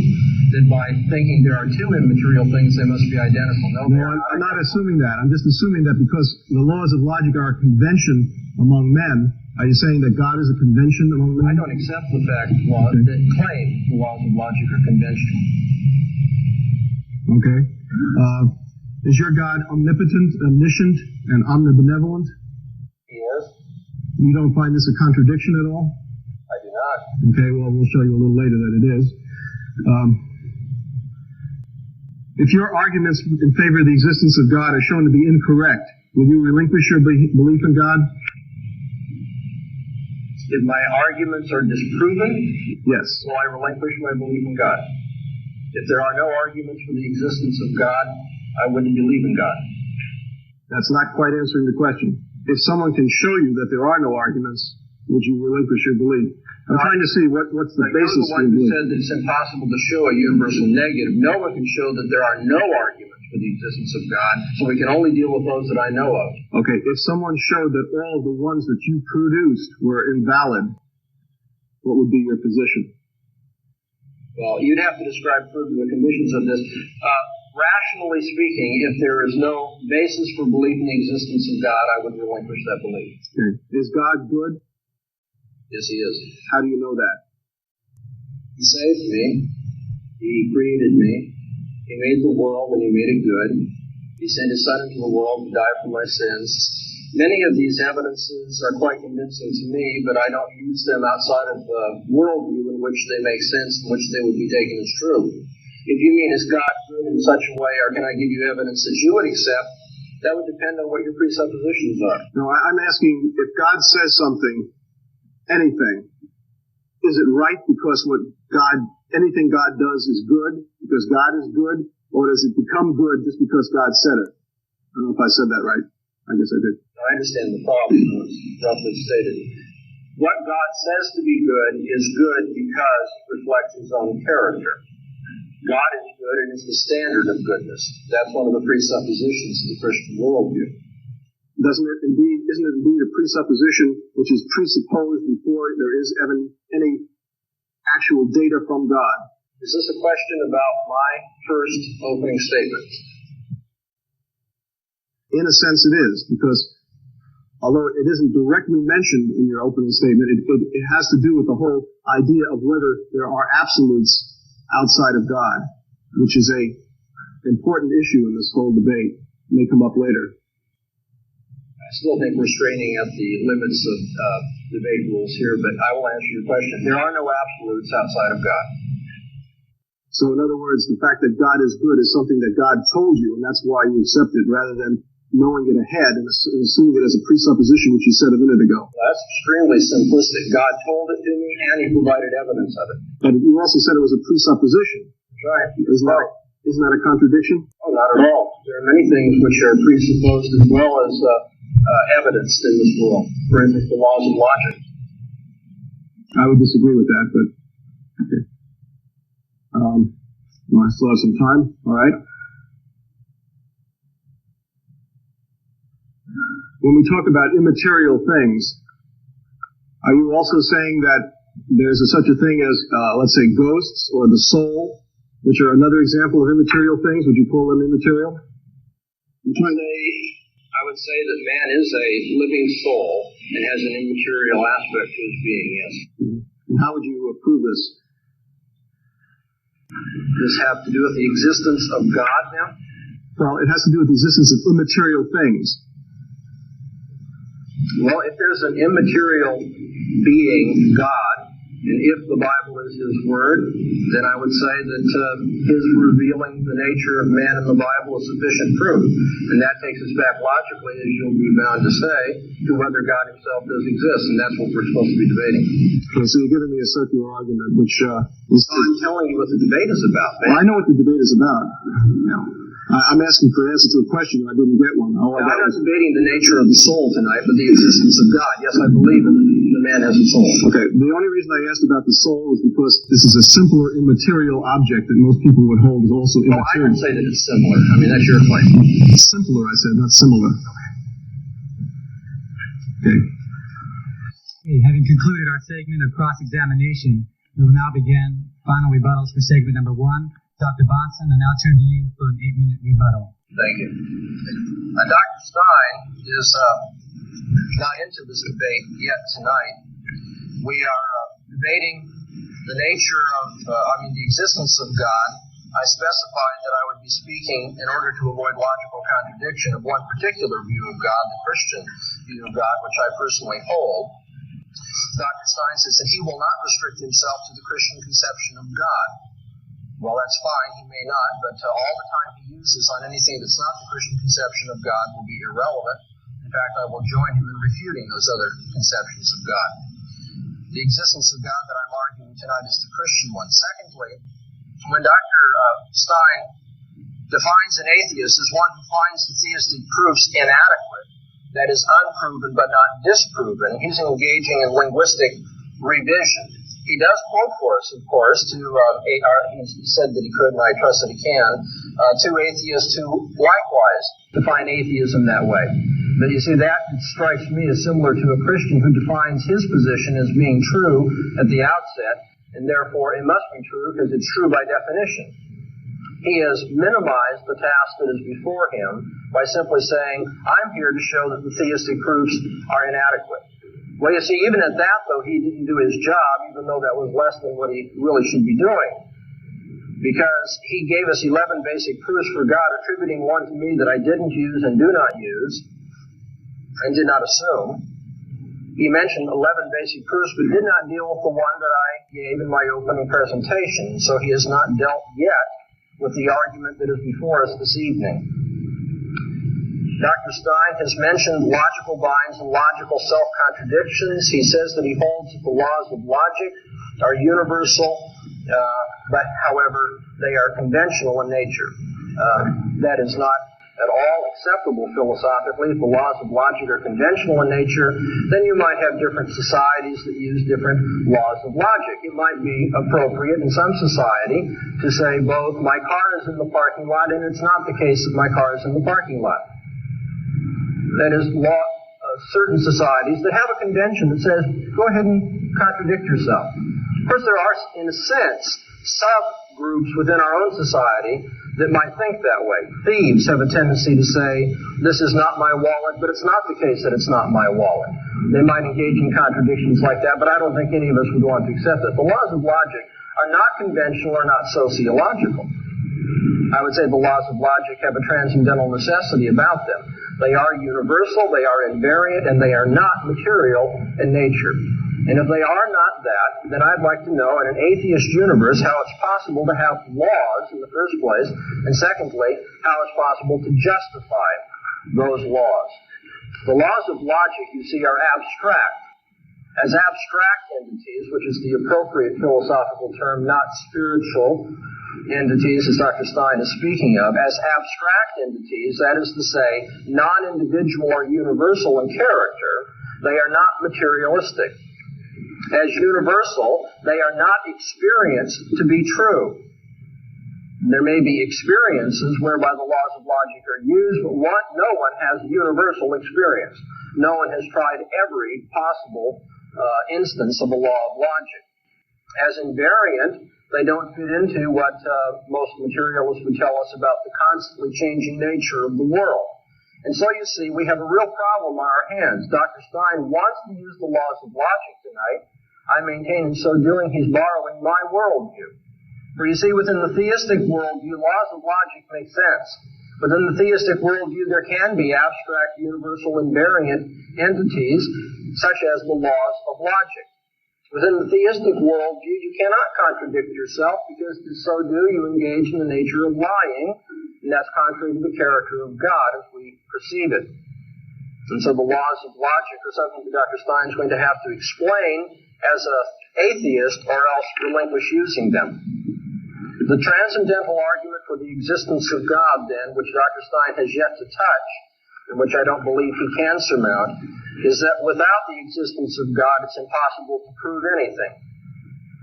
that by thinking there are two immaterial things, they must be identical. No, I'm not assuming that. I'm just assuming that because the laws of logic are a convention among men, are you saying that God is a convention among men? I don't accept the fact that claim the laws of logic are conventional. Okay. Is your God omnipotent, omniscient, and omnibenevolent? He is. You don't find this a contradiction at all? I do not. Okay, well, we'll show you a little later that it is. If your arguments in favor of the existence of God are shown to be incorrect, will you relinquish your belief in God? If my arguments are disproven, yes. Will I relinquish my belief in God? If there are no arguments for the existence of God, I wouldn't believe in God. That's not quite answering the question. If someone can show you that there are no arguments, would you relinquish your belief? I'm trying to see what's the basis for your belief. You're the one who said that it's impossible to show a universal negative. No one can show that there are no arguments for the existence of God, so we can only deal with those that I know of. Okay, if someone showed that all of the ones that you produced were invalid, what would be your position? Well, you'd have to describe further the conditions of this. Rationally speaking, if there is no basis for belief in the existence of God, I would relinquish that belief. Okay. Is God good? Yes, He is. How do you know that? He saved me. He created me. He made the world and He made it good. He sent His Son into the world to die for my sins. Many of these evidences are quite convincing to me, but I don't use them outside of the worldview in which they make sense, in which they would be taken as true. If you mean, is God good in such a way, or can I give you evidence that you would accept, that would depend on what your presuppositions are. No, I'm asking, if God says something, anything, is it right because anything God does is good, because God is good, or does it become good just because God said it? I don't know if I said that right. I guess I did. I understand the problem, roughly stated. What God says to be good is good because it reflects His own character. God is good and is the standard of goodness. That's one of the presuppositions of the Christian worldview. Isn't it indeed a presupposition which is presupposed before there is any actual data from God? Is this a question about my first opening statement? In a sense it is, because although it isn't directly mentioned in your opening statement, it has to do with the whole idea of whether there are absolutes outside of God, which is a important issue in this whole debate. It may come up later. I still think we're straining at the limits of debate rules here, but I will answer your question. There are no absolutes outside of God. So in other words, the fact that God is good is something that God told you, and that's why you accept it, rather than knowing it ahead and assuming it as a presupposition, which you said a minute ago. That's extremely simplistic. God told it to me, and He provided evidence of it. But you also said it was a presupposition. That's right. Isn't that a contradiction? Oh, not at all. There are many things which are presupposed as well as evidenced in this world. For instance, the laws of logic. I would disagree with that, but okay. I still have some time. All right. When we talk about immaterial things, are you also saying that there's such a thing as, let's say, ghosts or the soul, which are another example of immaterial things? Would you call them immaterial? I would say that man is a living soul and has an immaterial aspect to his being, yes. And how would you prove this? Does this have to do with the existence of God now? Well, it has to do with the existence of immaterial things. Well, if there's an immaterial being, God, and if the Bible is His Word, then I would say that His revealing the nature of man in the Bible is sufficient proof. And that takes us back logically, as you'll be bound to say, to whether God Himself does exist, and that's what we're supposed to be debating. Okay, so you're giving me a circular argument, which is... I'm telling you what the debate is about, man. Well, I know what the debate is about. I'm asking for an answer to a question, and I didn't get one. I'm not debating the nature of the soul tonight, but the existence of God. Yes, I believe that the man has a soul. Okay, the only reason I asked about the soul is because this is a simpler immaterial object that most people would hold is also immaterial. Oh, I would say that it's similar. I mean, that's your claim. Simpler, I said, not similar. Okay. Okay, having concluded our segment of cross-examination, we will now begin final rebuttals for segment number 1. Dr. Bahnsen, I now turn to you for an 8-minute rebuttal. Thank you. Dr. Stein is not into this debate yet tonight. We are debating the nature of, the existence of God. I specified that I would be speaking in order to avoid logical contradiction of one particular view of God, the Christian view of God, which I personally hold. Dr. Stein says that he will not restrict himself to the Christian conception of God. Well, that's fine, he may not, but all the time he uses on anything that's not the Christian conception of God will be irrelevant. In fact, I will join him in refuting those other conceptions of God. The existence of God that I'm arguing tonight is the Christian one. Secondly, when Dr. Stein defines an atheist as one who finds the theistic proofs inadequate, that is unproven but not disproven, he's engaging in linguistic revision. He does quote for us, of course, he said that he could, and I trust that he can, two atheists who likewise define atheism that way. But you see, that strikes me as similar to a Christian who defines his position as being true at the outset, and therefore it must be true because it's true by definition. He has minimized the task that is before him by simply saying, I'm here to show that the theistic proofs are inadequate. Well, you see, even at that, though, he didn't do his job, even though that was less than what he really should be doing. Because he gave us 11 basic proofs for God, attributing one to me that I didn't use and do not use, and did not assume. He mentioned 11 basic proofs, but did not deal with the one that I gave in my opening presentation. So he has not dealt yet with the argument that is before us this evening. Dr. Stein has mentioned logical binds and logical self-contradictions. He says that he holds that the laws of logic are universal, but, however, they are conventional in nature. That is not at all acceptable philosophically. If the laws of logic are conventional in nature, then you might have different societies that use different laws of logic. It might be appropriate in some society to say both, my car is in the parking lot, and it's not the case that my car is in the parking lot. That is, certain societies that have a convention that says, go ahead and contradict yourself. Of course, there are, in a sense, subgroups within our own society that might think that way. Thieves have a tendency to say, this is not my wallet, but it's not the case that it's not my wallet. They might engage in contradictions like that, but I don't think any of us would want to accept that. The laws of logic are not conventional or not sociological. I would say the laws of logic have a transcendental necessity about them. They are universal, they are invariant, and they are not material in nature. And if they are not that, then I'd like to know in an atheist universe how it's possible to have laws in the first place, and secondly, how it's possible to justify those laws. The laws of logic, you see, are abstract. As abstract entities, which is the appropriate philosophical term, not spiritual entities, as Dr. Stein is speaking of, as abstract entities, that is to say, non-individual or universal in character, they are not materialistic. As universal, they are not experienced to be true. There may be experiences whereby the laws of logic are used, but no one has universal experience. No one has tried every possible instance of a law of logic. As invariant, they don't fit into what most materialists would tell us about the constantly changing nature of the world. And so you see, we have a real problem on our hands. Dr. Stein wants to use the laws of logic tonight. I maintain in so doing he's borrowing my worldview. For you see, within the theistic worldview, laws of logic make sense. Within the theistic worldview, there can be abstract, universal, invariant entities, such as the laws of logic. Within the theistic worldview, you cannot contradict yourself, because to so do, you engage in the nature of lying, and that's contrary to the character of God as we perceive it. And so the laws of logic are something that Dr. Stein is going to have to explain as an atheist, or else relinquish using them. The transcendental argument for the existence of God, then, which Dr. Stein has yet to touch, and which I don't believe he can surmount, is that without the existence of God, it's impossible to prove anything.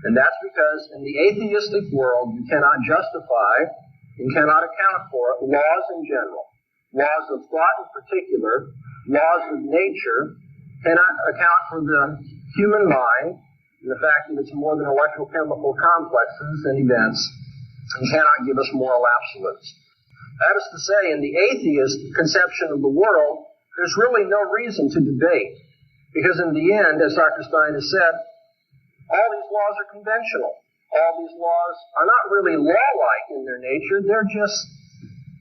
And that's because in the atheistic world, you cannot justify and cannot account for laws in general. Laws of thought in particular, laws of nature, cannot account for the human mind and the fact that it's more than electrochemical complexes and events, and cannot give us moral absolutes. That is to say, in the atheist conception of the world, there's really no reason to debate. Because in the end, as Dr. Stein has said, all these laws are conventional. All these laws are not really law-like in their nature. They're just,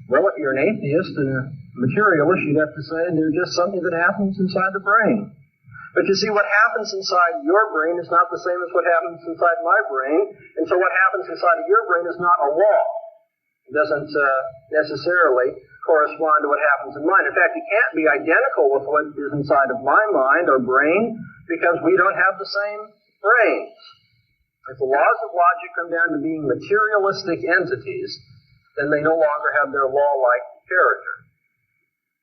well, if you're an atheist and a materialist, you'd have to say they're just something that happens inside the brain. But you see, what happens inside your brain is not the same as what happens inside my brain, and so what happens inside of your brain is not a law. It doesn't necessarily correspond to what happens in mine. In fact, it can't be identical with what is inside of my mind or brain, because we don't have the same brains. If the laws of logic come down to being materialistic entities, then they no longer have their law-like character.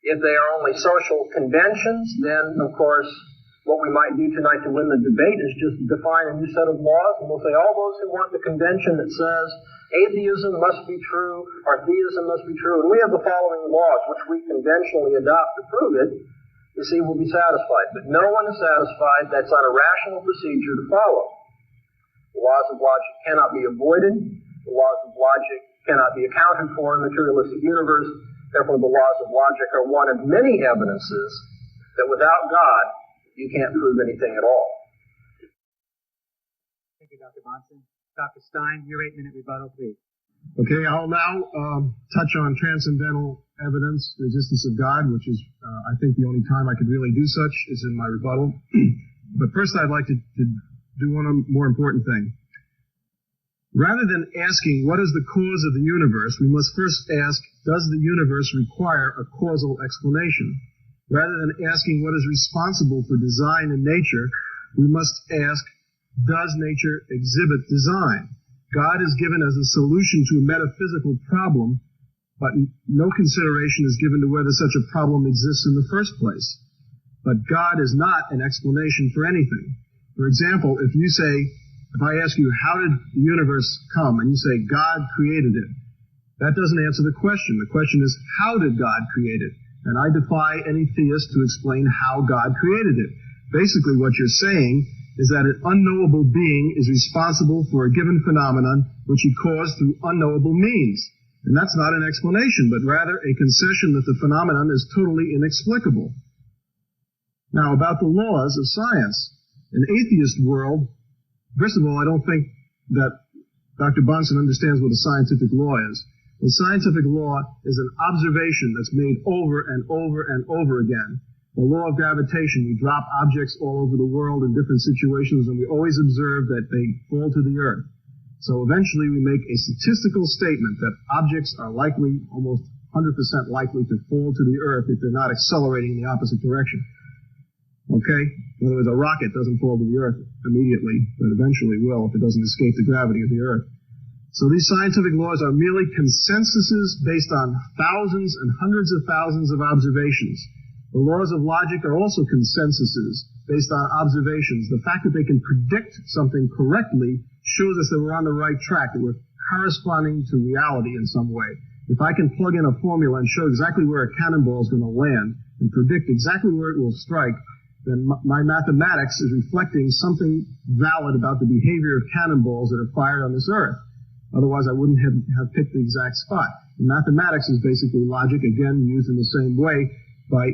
If they are only social conventions, then, of course, what we might do tonight to win the debate is just define a new set of laws, and we'll say all those who want the convention that says atheism must be true or theism must be true, and we have the following laws which we conventionally adopt to prove it, you see, we'll be satisfied. But no one is satisfied. That's not a rational procedure to follow. The laws of logic cannot be avoided. The laws of logic cannot be accounted for in a materialistic universe. Therefore, the laws of logic are one of many evidences that without God, you can't prove anything at all. Thank you, Dr. Bahnsen. Dr. Stein, your 8-minute rebuttal, please. Okay, I'll now touch on transcendental evidence, the existence of God, which is, I think, the only time I could really do such is in my rebuttal. But first, I'd like to do one more important thing. Rather than asking what is the cause of the universe, we must first ask, does the universe require a causal explanation? Rather than asking what is responsible for design in nature, we must ask, does nature exhibit design? God is given as a solution to a metaphysical problem, but no consideration is given to whether such a problem exists in the first place. But God is not an explanation for anything. For example, if I ask you, how did the universe come? And you say, God created it. That doesn't answer the question. The question is, how did God create it? And I defy any theist to explain how God created it. Basically, what you're saying is that an unknowable being is responsible for a given phenomenon which he caused through unknowable means. And that's not an explanation, but rather a concession that the phenomenon is totally inexplicable. Now, about the laws of science. In an atheist world, first of all, I don't think that Dr. Bahnsen understands what a scientific law is. A scientific law is an observation that's made over and over and over again. The law of gravitation, we drop objects all over the world in different situations, and we always observe that they fall to the earth. So eventually we make a statistical statement that objects are likely almost 100% likely to fall to the earth if they're not accelerating in the opposite direction. Okay? In other words, a rocket doesn't fall to the earth immediately, but eventually will if it doesn't escape the gravity of the earth. So these scientific laws are merely consensuses based on thousands and hundreds of thousands of observations. The laws of logic are also consensuses based on observations. The fact that they can predict something correctly shows us that we're on the right track, that we're corresponding to reality in some way. If I can plug in a formula and show exactly where a cannonball is going to land and predict exactly where it will strike, then my mathematics is reflecting something valid about the behavior of cannonballs that are fired on this earth. Otherwise, I wouldn't have picked the exact spot. And mathematics is basically logic, again, used in the same way by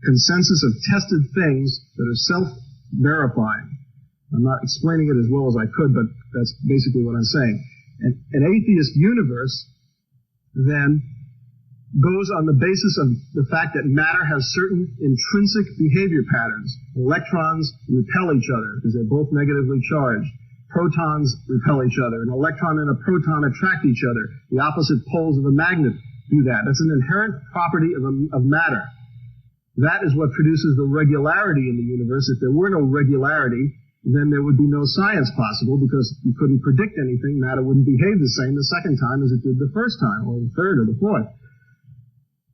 consensus of tested things that are self-verifying. I'm not explaining it as well as I could, but that's basically what I'm saying. And an atheist universe then goes on the basis of the fact that matter has certain intrinsic behavior patterns. Electrons repel each other because they're both negatively charged. Protons repel each other. An electron and a proton attract each other. The opposite poles of a magnet do that. That's an inherent property of matter. That is what produces the regularity in the universe. If there were no regularity, then there would be no science possible because you couldn't predict anything. Matter wouldn't behave the same the second time as it did the first time, or the third or the fourth.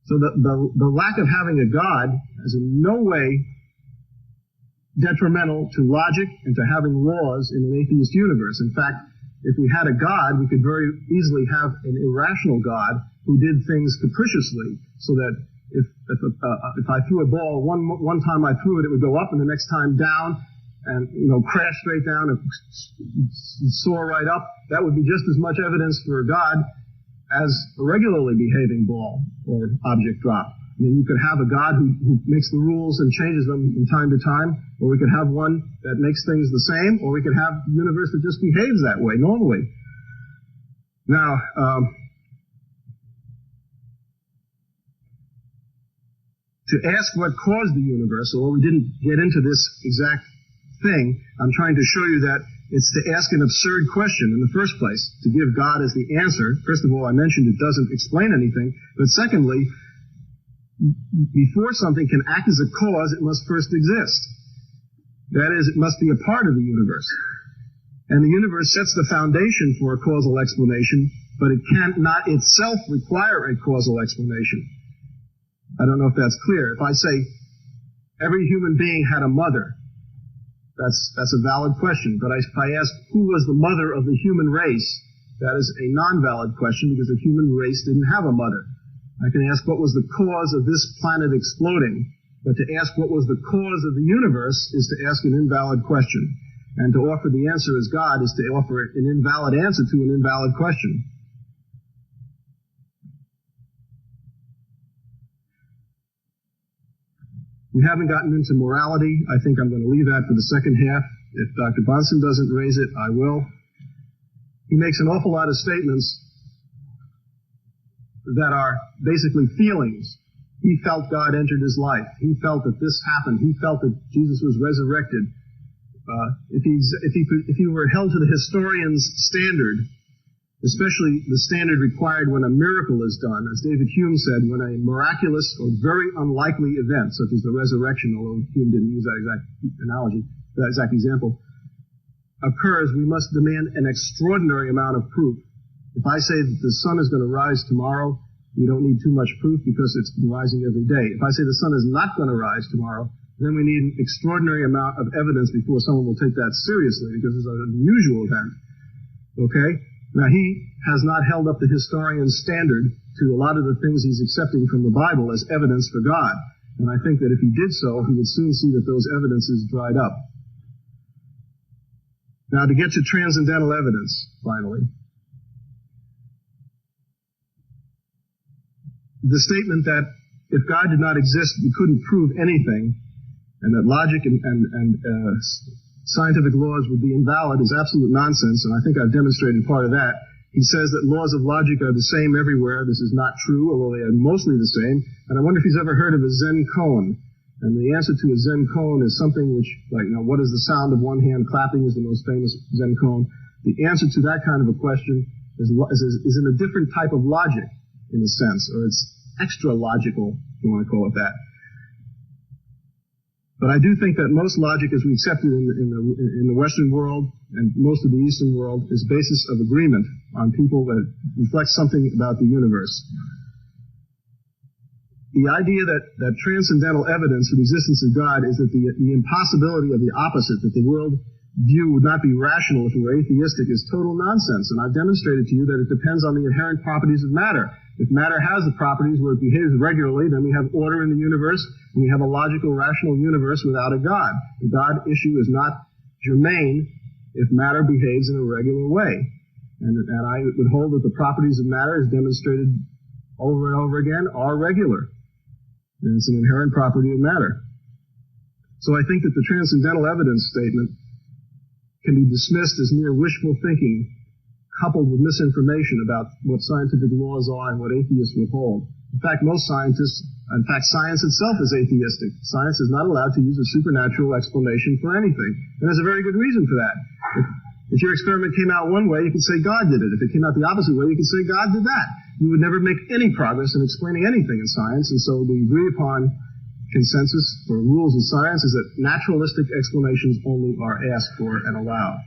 So the lack of having a God is in no way detrimental to logic and to having laws in an atheist universe. In fact, if we had a God, we could very easily have an irrational God who did things capriciously, so that if I threw a ball one time I threw it, it would go up, and the next time down, and crash straight down and soar right up. That would be just as much evidence for a God as a regularly behaving ball or object drop. I mean, you could have a God who makes the rules and changes them from time to time, or we could have one that makes things the same, or we could have a universe that just behaves that way normally. Now, to ask what caused the universe, although we didn't get into this exact thing, I'm trying to show you that it's to ask an absurd question in the first place, to give God as the answer. First of all, I mentioned it doesn't explain anything, but secondly, before something can act as a cause, it must first exist. That is, it must be a part of the universe. And the universe sets the foundation for a causal explanation, but it cannot itself require a causal explanation. I don't know if that's clear. If I say every human being had a mother, that's a valid question. But if I ask who was the mother of the human race, that is a non-valid question because the human race didn't have a mother. I can ask what was the cause of this planet exploding, but to ask what was the cause of the universe is to ask an invalid question. And to offer the answer as God is to offer an invalid answer to an invalid question. We haven't gotten into morality. I think I'm going to leave that for the second half. If Dr. Bahnsen doesn't raise it, I will. He makes an awful lot of statements that are basically feelings. He felt God entered his life. He felt that this happened. He felt that Jesus was resurrected. If he were held to the historian's standard, especially the standard required when a miracle is done, as David Hume said, when a miraculous or very unlikely event, such as the resurrection, although Hume didn't use that exact analogy, that exact example, occurs, we must demand an extraordinary amount of proof. If I say that the sun is going to rise tomorrow, we don't need too much proof because it's been rising every day. If I say the sun is not going to rise tomorrow, then we need an extraordinary amount of evidence before someone will take that seriously because it's an unusual event. Okay? Now, he has not held up the historian's standard to a lot of the things he's accepting from the Bible as evidence for God. And I think that if he did so, he would soon see that those evidences dried up. Now, to get to transcendental evidence, finally. The statement that if God did not exist, we couldn't prove anything, and that logic and scientific laws would be invalid is absolute nonsense, and I think I've demonstrated part of that. He says that laws of logic are the same everywhere. This is not true, although they are mostly the same. And I wonder if he's ever heard of a Zen koan. And the answer to a Zen koan is something which, like, what is the sound of one hand clapping is the most famous Zen koan. The answer to that kind of a question is in a different type of logic, in a sense, or it's extra logical, if you want to call it that. But I do think that most logic, as we accept it in the Western world and most of the Eastern world, is basis of agreement on people that reflects something about the universe. The idea that transcendental evidence for the existence of God is that the impossibility of the opposite, that the world view would not be rational if it were atheistic, is total nonsense. And I've demonstrated to you that it depends on the inherent properties of matter. If matter has the properties where it behaves regularly, then we have order in the universe, and we have a logical, rational universe without a God. The God issue is not germane if matter behaves in a regular way. And I would hold that the properties of matter, as demonstrated over and over again, are regular. And it's an inherent property of matter. So I think that the transcendental evidence statement can be dismissed as mere wishful thinking, coupled with misinformation about what scientific laws are and what atheists would hold. In fact, science itself is atheistic. Science is not allowed to use a supernatural explanation for anything. And there's a very good reason for that. If your experiment came out one way, you could say God did it. If it came out the opposite way, you could say God did that. You would never make any progress in explaining anything in science, and so the agreed upon consensus for rules of science is that naturalistic explanations only are asked for and allowed.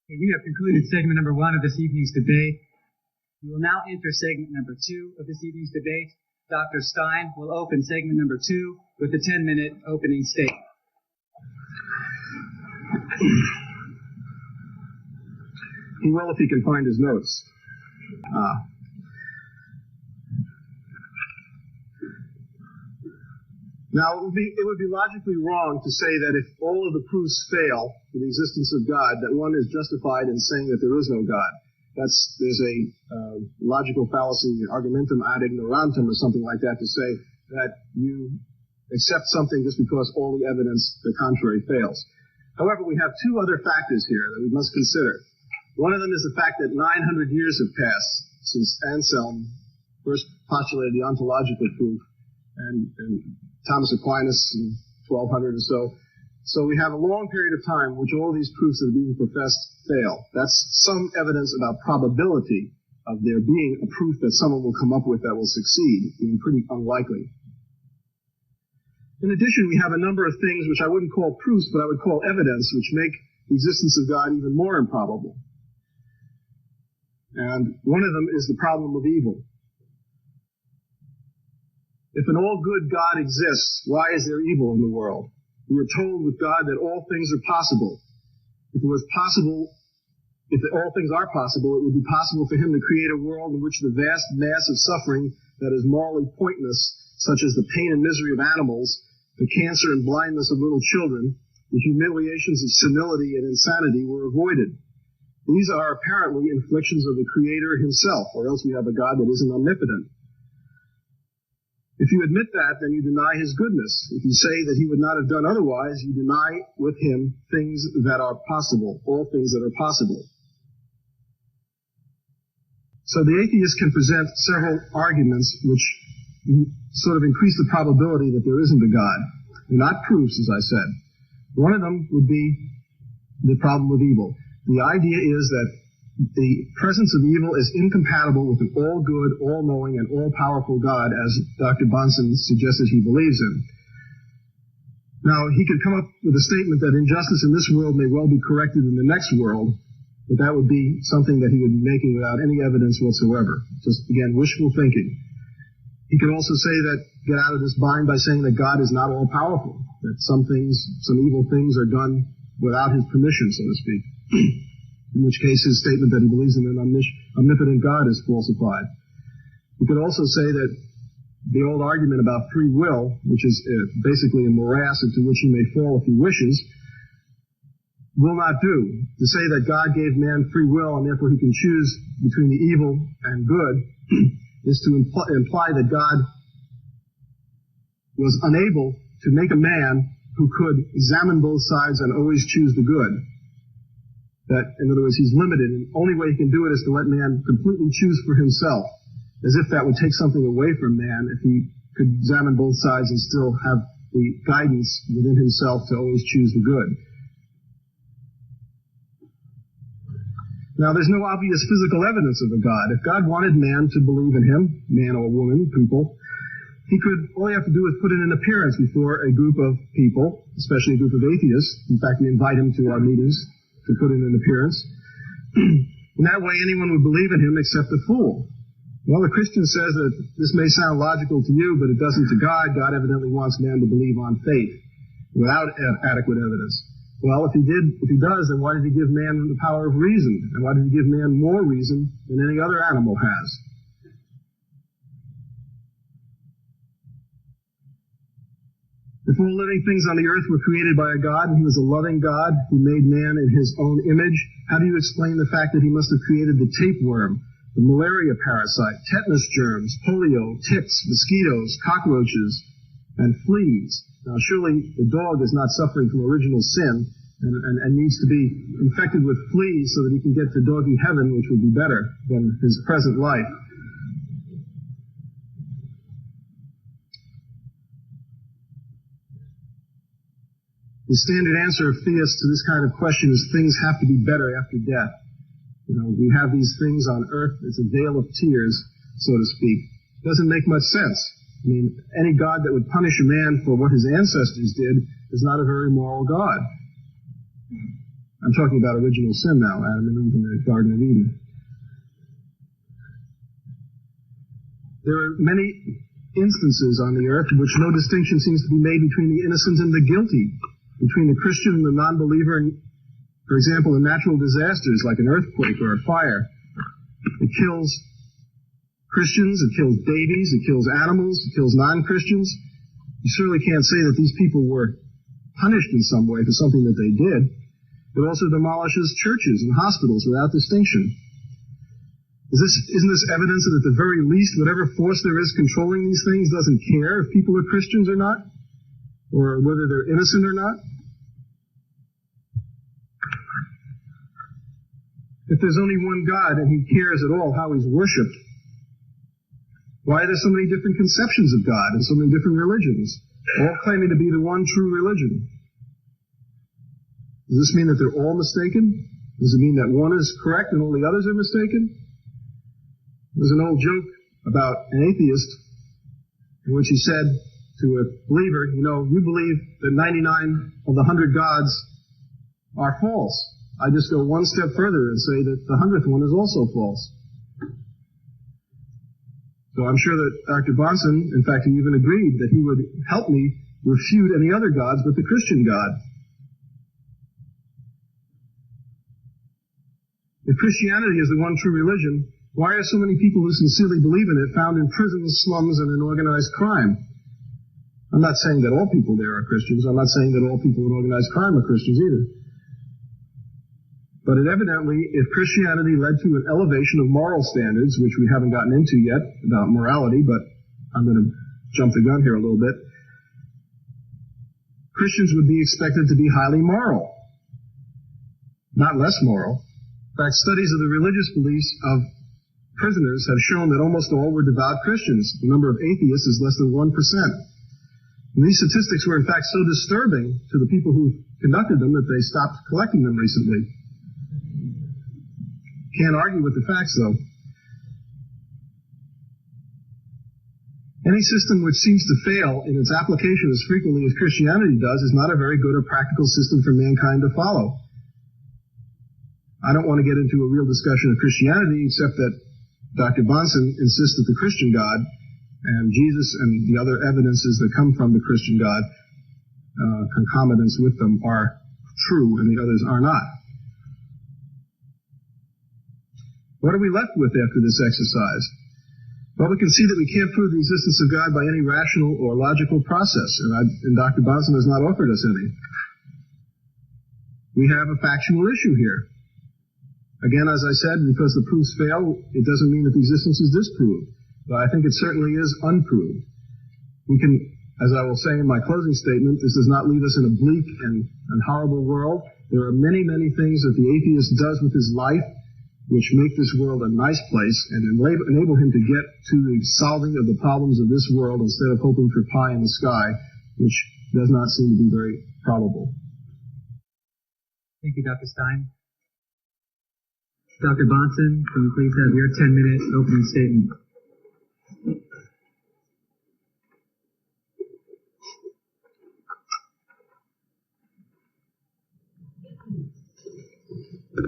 We have concluded segment number 1 of this evening's debate. We will now enter segment number 2 of this evening's debate. Dr. Stein will open segment number 2 with a 10-minute opening statement. He will if he can find his notes. Now, it would be logically wrong to say that if all of the proofs fail for the existence of God, that one is justified in saying that there is no God. There's a logical fallacy, argumentum ad ignorantum, or something like that, to say that you accept something just because all the evidence to the contrary fails. However, we have two other factors here that we must consider. One of them is the fact that 900 years have passed since Anselm first postulated the ontological proof, and Thomas Aquinas in 1200 or so. So we have a long period of time in which all these proofs that are being professed fail. That's some evidence about probability of there being a proof that someone will come up with that will succeed, being pretty unlikely. In addition, we have a number of things which I wouldn't call proofs, but I would call evidence, which make the existence of God even more improbable. And one of them is the problem of evil. If an all-good God exists, why is there evil in the world? We were told with God that all things are possible. If all things are possible, it would be possible for him to create a world in which the vast mass of suffering that is morally pointless, such as the pain and misery of animals, the cancer and blindness of little children, the humiliations of senility and insanity, were avoided. These are apparently inflictions of the Creator himself, or else we have a God that isn't omnipotent. If you admit that, then you deny his goodness. If you say that he would not have done otherwise, you deny with him things that are possible, all things that are possible. So the atheist can present several arguments which sort of increase the probability that there isn't a God. They're not proofs, as I said. One of them would be the problem of evil. The idea is that the presence of evil is incompatible with an all-good, all-knowing, and all-powerful God, as Dr. Bahnsen suggested he believes in. Now, he could come up with a statement that injustice in this world may well be corrected in the next world, but that would be something that he would be making without any evidence whatsoever. Just, again, wishful thinking. He could also say that, get out of this bind by saying that God is not all-powerful, that some evil things are done without his permission, so to speak. In which case his statement that he believes in an omnipotent God is falsified. You could also say that the old argument about free will, which is basically a morass into which he may fall if he wishes, will not do. To say that God gave man free will and therefore he can choose between the evil and good is to imply that God was unable to make a man who could examine both sides and always choose the good. That, in other words, he's limited, and the only way he can do it is to let man completely choose for himself, as if that would take something away from man if he could examine both sides and still have the guidance within himself to always choose the good. Now, there's no obvious physical evidence of a God. If God wanted man to believe in him, man or woman, people, all he have to do is put in an appearance before a group of people, especially a group of atheists. In fact, we invite him to our meetings to put in an appearance. And that way anyone would believe in him except a fool. Well, the Christian says that this may sound logical to you, but it doesn't to God. God evidently wants man to believe on faith without adequate evidence. Well, if he does, then why did he give man the power of reason? And why did he give man more reason than any other animal has? If all living things on the earth were created by a God, and he was a loving God who made man in his own image, how do you explain the fact that he must have created the tapeworm, the malaria parasite, tetanus germs, polio, ticks, mosquitoes, cockroaches, and fleas? Now, surely the dog is not suffering from original sin and needs to be infected with fleas so that he can get to doggy heaven, which would be better than his present life. The standard answer of theists to this kind of question is things have to be better after death. You know, we have these things on earth. It's a vale of tears, so to speak. It doesn't make much sense. I mean, any God that would punish a man for what his ancestors did is not a very moral God. I'm talking about original sin now, Adam and Eve in the Garden of Eden. There are many instances on the earth in which no distinction seems to be made between the innocent and the guilty, between the Christian and the non-believer. And, for example, in natural disasters like an earthquake or a fire, it kills Christians, it kills babies, it kills animals, it kills non-Christians. You certainly can't say that these people were punished in some way for something that they did. It also demolishes churches and hospitals without distinction. Isn't this evidence that at the very least whatever force there is controlling these things doesn't care if people are Christians or not, or whether they're innocent or not? If there's only one God and he cares at all how he's worshipped, why are there so many different conceptions of God and so many different religions, all claiming to be the one true religion? Does this mean that they're all mistaken? Does it mean that one is correct and all the others are mistaken? There's an old joke about an atheist in which he said to a believer, you know, you believe that 99 of the 100 gods are false. I just go one step further and say that the 100th one is also false. So I'm sure that Dr. Bahnsen, in fact, he even agreed that he would help me refute any other gods but the Christian God. If Christianity is the one true religion, why are so many people who sincerely believe in it found in prisons, slums, and in organized crime? I'm not saying that all people there are Christians. I'm not saying that all people in organized crime are Christians either. But it evidently, if Christianity led to an elevation of moral standards, which we haven't gotten into yet about morality, but I'm going to jump the gun here a little bit, Christians would be expected to be highly moral, not less moral. In fact, studies of the religious beliefs of prisoners have shown that almost all were devout Christians. The number of atheists is less than 1%. And these statistics were in fact so disturbing to the people who conducted them that they stopped collecting them recently. Can't argue with the facts, though. Any system which seems to fail in its application as frequently as Christianity does is not a very good or practical system for mankind to follow. I don't want to get into a real discussion of Christianity, except that Dr. Bahnsen insists that the Christian God and Jesus and the other evidences that come from the Christian God, concomitants with them, are true and the others are not. What are we left with after this exercise? Well, we can see that we can't prove the existence of God by any rational or logical process, and Dr. Bahnsen has not offered us any. We have a factual issue here. Again, as I said, because the proofs fail, it doesn't mean that the existence is disproved. But I think it certainly is unproved. We can, as I will say in my closing statement, this does not leave us in a bleak and horrible world. There are many, many things that the atheist does with his life which make this world a nice place and enable him to get to the solving of the problems of this world instead of hoping for pie in the sky, which does not seem to be very probable. Thank you, Dr. Stein. Dr. Bahnsen, can you please have your 10-minute opening statement?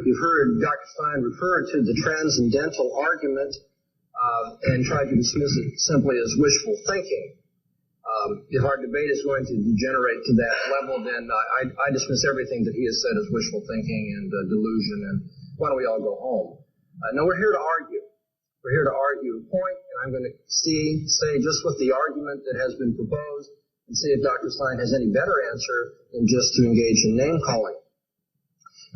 You've heard Dr. Stein refer to the transcendental argument and try to dismiss it simply as wishful thinking. If our debate is going to degenerate to that level, then I dismiss everything that he has said as wishful thinking and delusion, and why don't we all go home? No, we're here to argue. We're here to argue a point, and I'm going to say just what the argument that has been proposed and see if Dr. Stein has any better answer than just to engage in name-calling.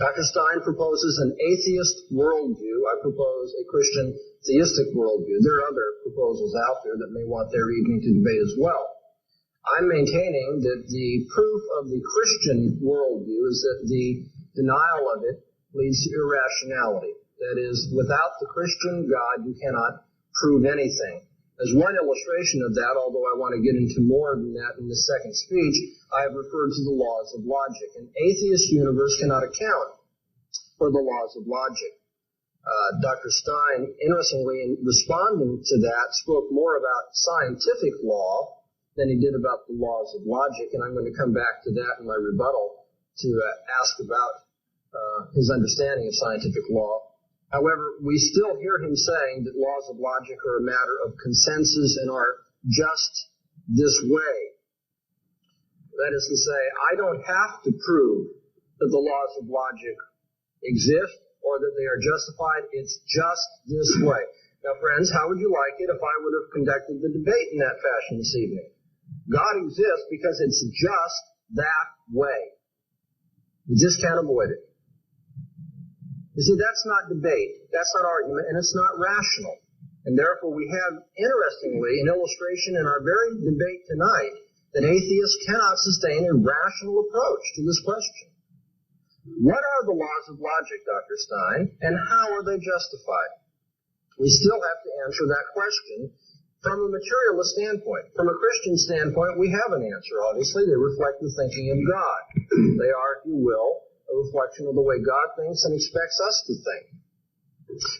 Dr. Stein proposes an atheist worldview. I propose a Christian theistic worldview. There are other proposals out there that may want their evening to debate as well. I'm maintaining that the proof of the Christian worldview is that the denial of it leads to irrationality. That is, without the Christian God, you cannot prove anything. As one illustration of that, although I want to get into more than that in the second speech, I have referred to the laws of logic. An atheist universe cannot account for the laws of logic. Dr. Stein, interestingly, in responding to that, spoke more about scientific law than he did about the laws of logic, and I'm going to come back to that in my rebuttal to ask about his understanding of scientific law. However, we still hear him saying that laws of logic are a matter of consensus and are just this way. That is to say, I don't have to prove that the laws of logic exist or that they are justified. It's just this way. Now, friends, how would you like it if I would have conducted the debate in that fashion this evening? God exists because it's just that way. You just can't avoid it. You see, that's not debate, that's not argument, and it's not rational. And therefore we have, interestingly, an illustration in our very debate tonight that atheists cannot sustain a rational approach to this question. What are the laws of logic, Dr. Stein, and how are they justified? We still have to answer that question from a materialist standpoint. From a Christian standpoint, we have an answer, obviously. They reflect the thinking of God. They are, if you will, a reflection of the way God thinks and expects us to think.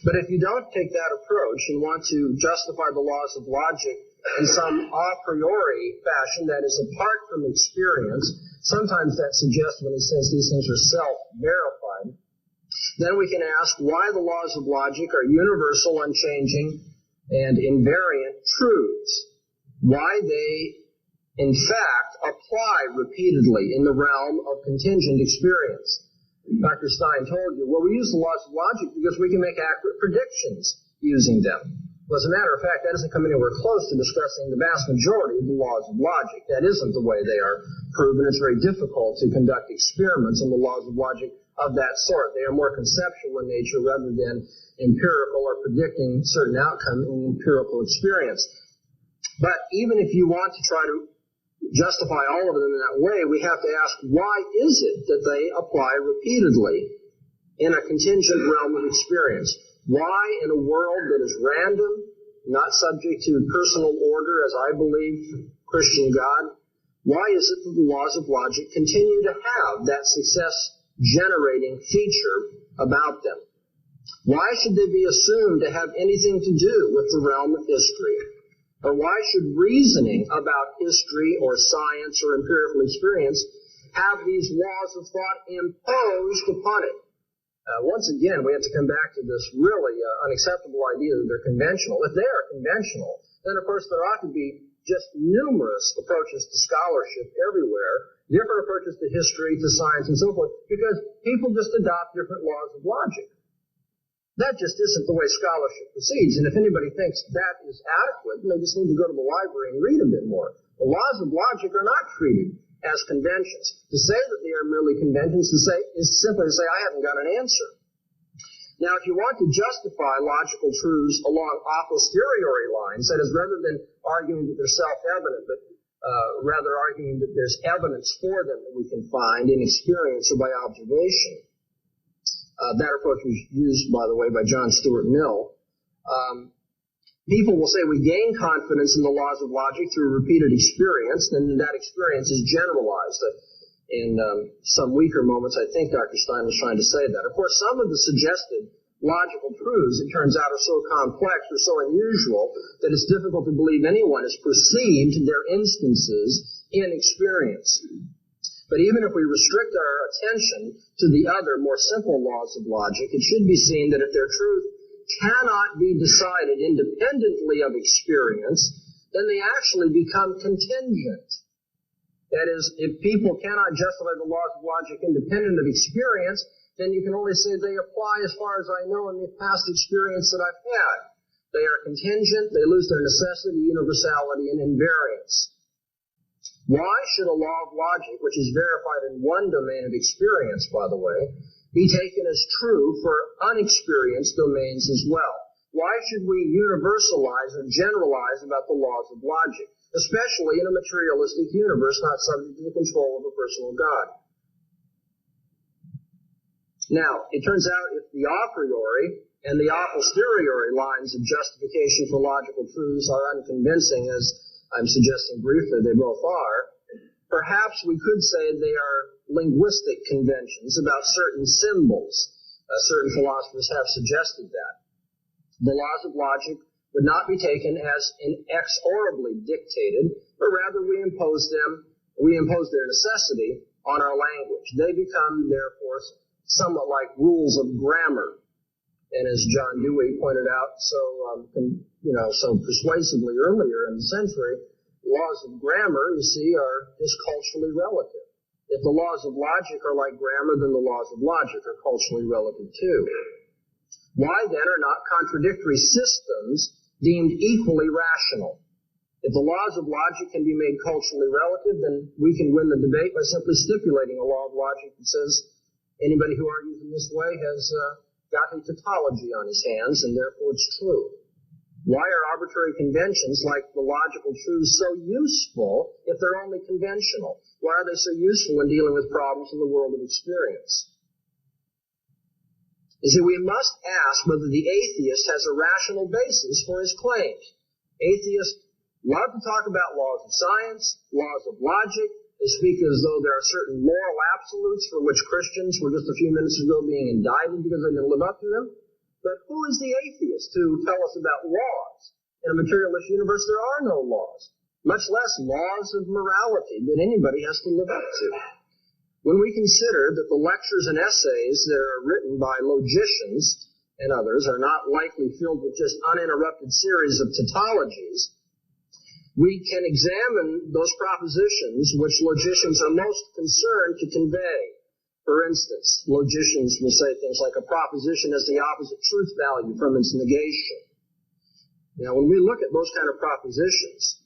But if you don't take that approach and want to justify the laws of logic in some a priori fashion that is apart from experience, sometimes that suggests when he says these things are self-verified, then we can ask why the laws of logic are universal, unchanging, and invariant truths. Why they in fact, apply repeatedly in the realm of contingent experience. Dr. Stein told you, well, we use the laws of logic because we can make accurate predictions using them. Well, as a matter of fact, that doesn't come anywhere close to discussing the vast majority of the laws of logic. That isn't the way they are proven. It's very difficult to conduct experiments on the laws of logic of that sort. They are more conceptual in nature rather than empirical or predicting certain outcome in empirical experience. But even if you want to try to justify all of them in that way, we have to ask, why is it that they apply repeatedly in a contingent realm of experience? Why, in a world that is random, not subject to personal order, as I believe Christian God, why is it that the laws of logic continue to have that success-generating feature about them? Why should they be assumed to have anything to do with the realm of history? Or why should reasoning about history or science or empirical experience have these laws of thought imposed upon it? Once again, we have to come back to this really unacceptable idea that they're conventional. If they are conventional, then of course there ought to be just numerous approaches to scholarship everywhere, different approaches to history, to science, and so forth, because people just adopt different laws of logic. That just isn't the way scholarship proceeds, and if anybody thinks that is adequate, then they just need to go to the library and read a bit more. The laws of logic are not treated as conventions. To say that they are merely conventions is simply to say, I haven't got an answer. Now, if you want to justify logical truths along a posteriori lines, that is, rather than arguing that they're self-evident, but rather arguing that there's evidence for them that we can find in experience or by observation, that approach was used, by the way, by John Stuart Mill. People will say we gain confidence in the laws of logic through repeated experience, and that experience is generalized. In some weaker moments, I think Dr. Stein was trying to say that. Of course, some of the suggested logical truths, it turns out, are so complex or so unusual that it's difficult to believe anyone has perceived their instances in experience. But even if we restrict our attention to the other, more simple laws of logic, it should be seen that if their truth cannot be decided independently of experience, then they actually become contingent. That is, if people cannot justify the laws of logic independent of experience, then you can only say they apply as far as I know in the past experience that I've had. They are contingent, they lose their necessity, universality, and invariance. Why should a law of logic, which is verified in one domain of experience, by the way, be taken as true for unexperienced domains as well? Why should we universalize or generalize about the laws of logic, especially in a materialistic universe not subject to the control of a personal God? Now, it turns out if the a priori and the a posteriori lines of justification for logical truths are unconvincing, as I'm suggesting briefly they both are, perhaps we could say they are linguistic conventions about certain symbols. Certain philosophers have suggested that. The laws of logic would not be taken as inexorably dictated, but rather we impose their necessity on our language. They become, therefore, somewhat like rules of grammar. And as John Dewey pointed out so persuasively earlier in the century, laws of grammar, you see, are just culturally relative. If the laws of logic are like grammar, then the laws of logic are culturally relative too. Why then are not contradictory systems deemed equally rational? If the laws of logic can be made culturally relative, then we can win the debate by simply stipulating a law of logic that says anybody who argues in this way has got a tautology on his hands, and therefore it's true. Why are arbitrary conventions like the logical truths so useful if they're only conventional? Why are they so useful in dealing with problems in the world of experience? You see, we must ask whether the atheist has a rational basis for his claims. Atheists love to talk about laws of science, laws of logic. They speak as though there are certain moral absolutes for which Christians were just a few minutes ago being indicted because they didn't live up to them. But who is the atheist to tell us about laws? In a materialist universe, there are no laws, much less laws of morality that anybody has to live up to. When we consider that the lectures and essays that are written by logicians and others are not likely filled with just uninterrupted series of tautologies, we can examine those propositions which logicians are most concerned to convey. For instance, logicians will say things like a proposition has the opposite truth value from its negation. Now, when we look at those kind of propositions,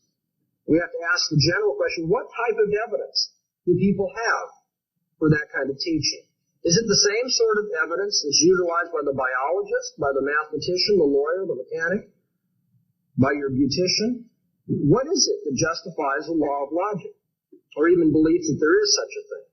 we have to ask the general question, what type of evidence do people have for that kind of teaching? Is it the same sort of evidence that's utilized by the biologist, by the mathematician, the lawyer, the mechanic, by your beautician? What is it that justifies a law of logic, or even believes that there is such a thing?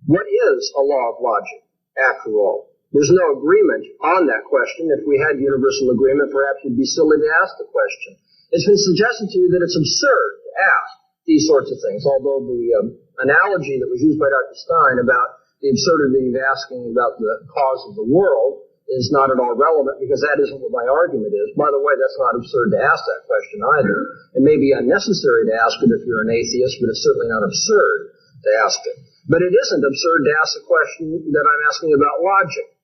What is a law of logic, after all? There's no agreement on that question. If we had universal agreement, perhaps you'd be silly to ask the question. It's been suggested to you that it's absurd to ask these sorts of things, although the analogy that was used by Dr. Stein about the absurdity of asking about the cause of the world is not at all relevant, because that isn't what my argument is. By the way, that's not absurd to ask that question either. It may be unnecessary to ask it if you're an atheist, but it's certainly not absurd to ask it. But it isn't absurd to ask the question that I'm asking about logic.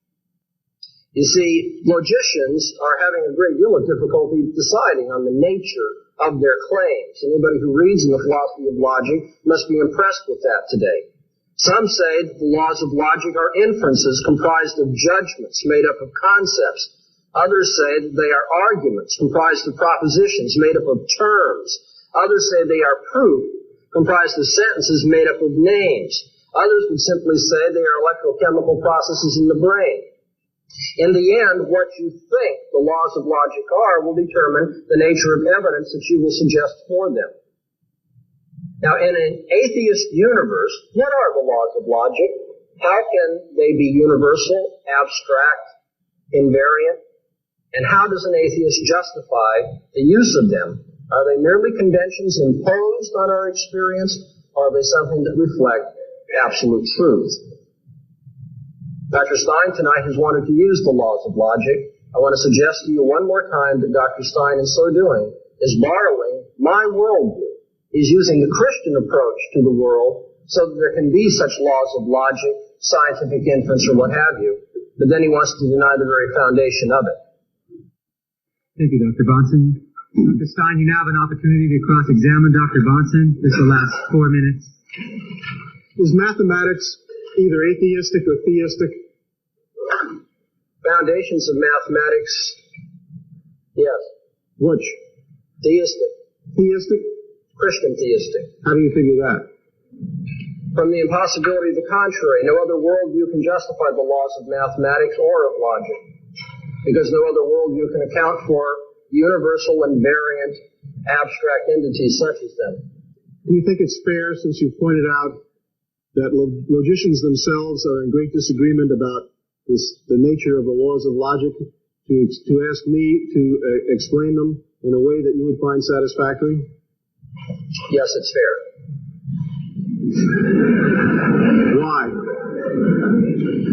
You see, logicians are having a great deal of difficulty deciding on the nature of their claims. Anybody who reads in the philosophy of logic must be impressed with that today. Some say that the laws of logic are inferences comprised of judgments made up of concepts. Others say that they are arguments comprised of propositions made up of terms. Others say they are proof comprised of sentences made up of names. Others would simply say they are electrochemical processes in the brain. In the end, what you think the laws of logic are will determine the nature of evidence that you will suggest for them. Now, in an atheist universe, what are the laws of logic? How can they be universal, abstract, invariant? And how does an atheist justify the use of them? Are they merely conventions imposed on our experience, or are they something that reflect absolute truth? Dr. Stein tonight has wanted to use the laws of logic. I want to suggest to you one more time that Dr. Stein, in so doing, is borrowing my worldview. He's using the Christian approach to the world so that there can be such laws of logic, scientific inference, or what have you. But then he wants to deny the very foundation of it. Thank you, Dr. Bahnsen. Dr. Stein, you now have an opportunity to cross-examine Dr. Bahnsen. This will last 4 minutes. Is mathematics either atheistic or theistic? Foundations of mathematics, yes. Which? Theistic. Theistic? Christian theistic. How do you figure that? From the impossibility of the contrary, no other worldview can justify the laws of mathematics or of logic, because no other worldview can account for universal and variant abstract entities such as them. Do you think it's fair, since you pointed out that logicians themselves are in great disagreement about the nature of the laws of logic, to ask me to explain them in a way that you would find satisfactory? Yes, it's fair. Why?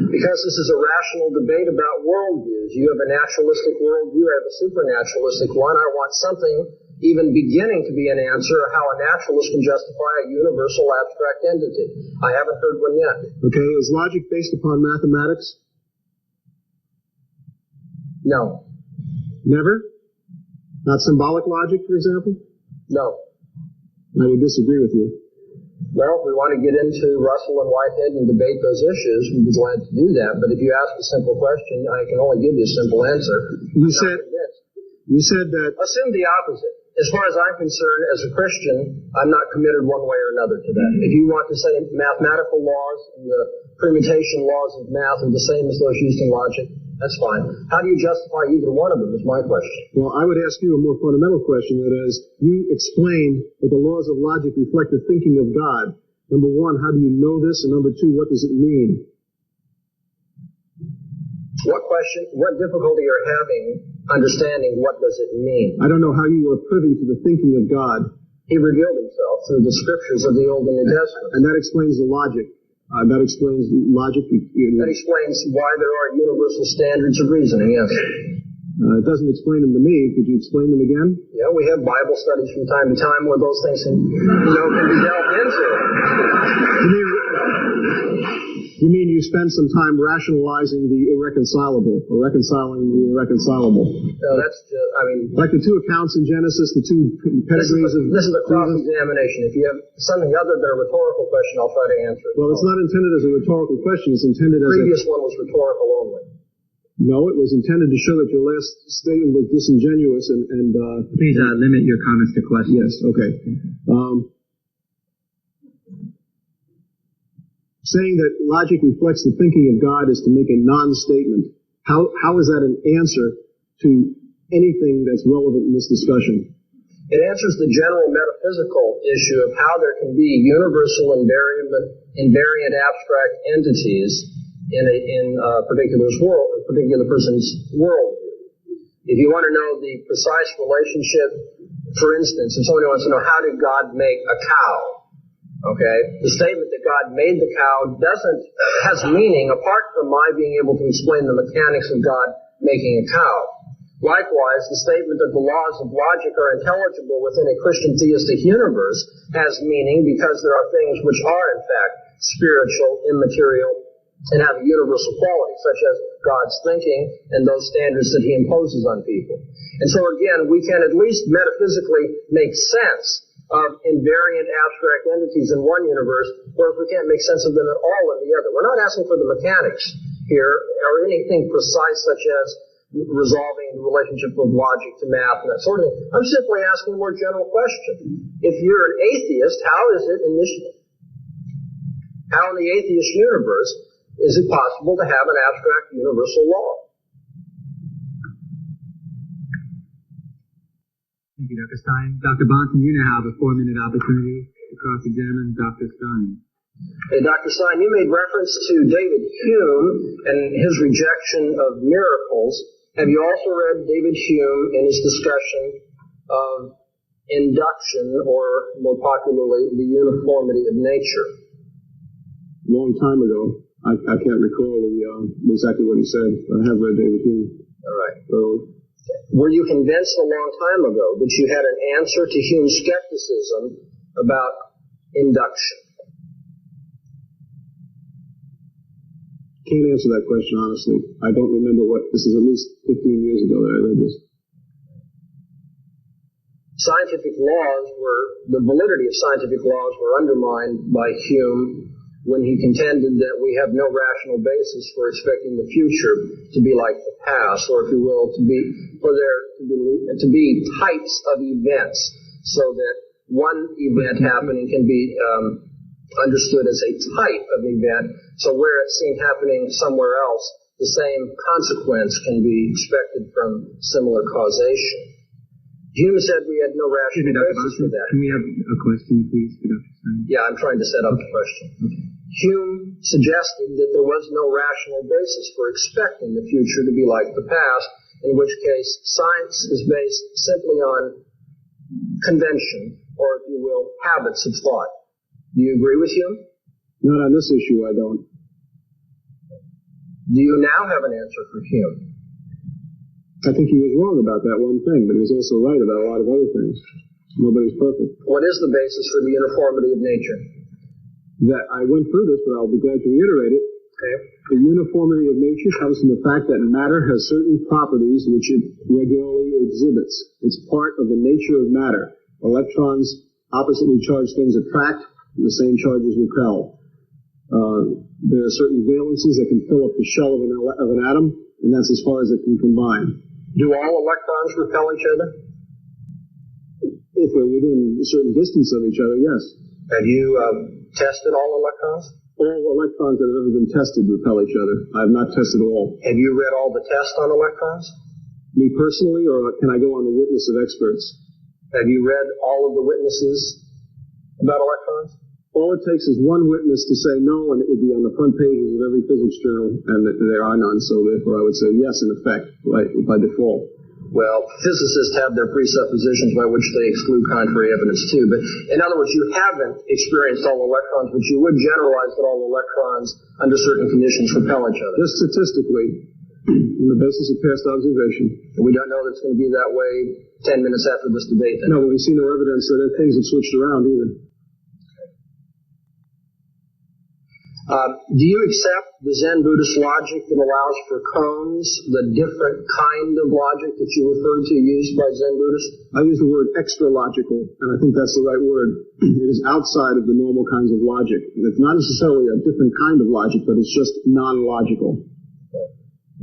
Because this is a rational debate about worldviews. You have a naturalistic worldview, I have a supernaturalistic one. I want something even beginning to be an answer of how a naturalist can justify a universal abstract entity. I haven't heard one yet. Okay, is logic based upon mathematics? No. Never? Not symbolic logic, for example? No. I would disagree with you. Well, if we want to get into Russell and Whitehead and debate those issues, we'd be glad to do that. But if you ask a simple question, I can only give you a simple answer. You said that... Assume the opposite. As far as I'm concerned, as a Christian, I'm not committed one way or another to that. If you want to say mathematical laws and the permutation laws of math are the same as those used in logic, that's fine. How do you justify either one of them is my question. Well, I would ask you a more fundamental question, that is, you explained that the laws of logic reflect the thinking of God. Number one, how do you know this? And number two, what does it mean? What difficulty are you having understanding what does it mean? I don't know how you are privy to the thinking of God. He revealed himself through the scriptures of the Old and New Testament. And that explains the logic. That explains logic. That explains why there are universal standards of reasoning, yes. It doesn't explain them to me. Could you explain them again? Yeah, we have Bible studies from time to time where those things can be delved into. You mean you spend some time rationalizing the irreconcilable, or reconciling the irreconcilable? No, that's just, like the two accounts in Genesis, the two pedigrees of... This is a cross-examination. If you have something other than a rhetorical question, I'll try to answer it. Well, it's not intended as a rhetorical question. It's intended as The previous one was rhetorical only. No, it was intended to show that your last statement was disingenuous and Please limit your comments to questions. Yes, okay. Saying that logic reflects the thinking of God is to make a non-statement. How is that an answer to anything that's relevant in this discussion? It answers the general metaphysical issue of how there can be universal invariant abstract entities in a particular person's worldview. If you want to know the precise relationship, for instance, if somebody wants to know how did God make a cow, okay, the statement that God made the cow has meaning apart from my being able to explain the mechanics of God making a cow. Likewise, the statement that the laws of logic are intelligible within a Christian theistic universe has meaning because there are things which are, in fact, spiritual, immaterial, and have a universal quality, such as God's thinking and those standards that He imposes on people. And so, again, we can at least metaphysically make sense of invariant abstract entities in one universe, whereas we can't make sense of them at all in the other. We're not asking for the mechanics here, or anything precise such as resolving the relationship of logic to math and that sort of thing. I'm simply asking a more general question. If you're an atheist, how in the atheist universe is it possible to have an abstract universal law? Thank you, Dr. Stein. Dr. Bahnsen, you now have a 4-minute opportunity to cross-examine Dr. Stein. Hey, Dr. Stein, you made reference to David Hume and his rejection of miracles. Have you also read David Hume in his discussion of induction, or more popularly, the uniformity of nature? A long time ago. I can't recall exactly what he said. I have read David Hume. All right. Early. Were you convinced a long time ago that you had an answer to Hume's skepticism about induction? Can't answer that question honestly. I don't remember this is at least 15 years ago that I read this. The validity of scientific laws were undermined by Hume when he contended that we have no rational basis for expecting the future to be like the past, or if you will, to be types of events, so that one event happening can be understood as a type of event. So where it's seen happening somewhere else, the same consequence can be expected from similar causation. Hume said we had no rational basis for that. Can we have a question, please, for Dr. Stein? Yeah, I'm trying to set up the question. Okay. Hume suggested that there was no rational basis for expecting the future to be like the past, in which case science is based simply on convention, or if you will, habits of thought. Do you agree with Hume? Not on this issue, I don't. Do you now have an answer for Hume? I think he was wrong about that one thing, but he was also right about a lot of other things. Nobody's perfect. What is the basis for the uniformity of nature? That I went through this, but I'll be glad to reiterate it. Okay. The uniformity of nature comes from the fact that matter has certain properties which it regularly exhibits. It's part of the nature of matter. Electrons, oppositely charged things attract, and the same charges repel. There are certain valencies that can fill up the shell of an atom, and that's as far as it can combine. Do all electrons repel each other? If they're within a certain distance of each other, yes. Have you tested all electrons? All electrons that have ever been tested repel each other. I have not tested all. Have you read all the tests on electrons? Me personally, or can I go on the witness of experts? Have you read all of the witnesses about electrons? All it takes is one witness to say no, and it would be on the front pages of every physics journal, and there are none, so therefore I would say yes, in effect, by default. Well, physicists have their presuppositions by which they exclude contrary evidence too, but in other words, you haven't experienced all electrons, but you would generalize that all electrons, under certain conditions, repel each other. Just statistically, on the basis of past observation. And we don't know that it's going to be that way 10 minutes after this debate, then? No, but we see no evidence that things have switched around either. Do you accept the Zen Buddhist logic that allows for koans, the different kind of logic that you referred to used by Zen Buddhists? I use the word extra-logical, and I think that's the right word. It is outside of the normal kinds of logic. It's not necessarily a different kind of logic, but it's just non-logical,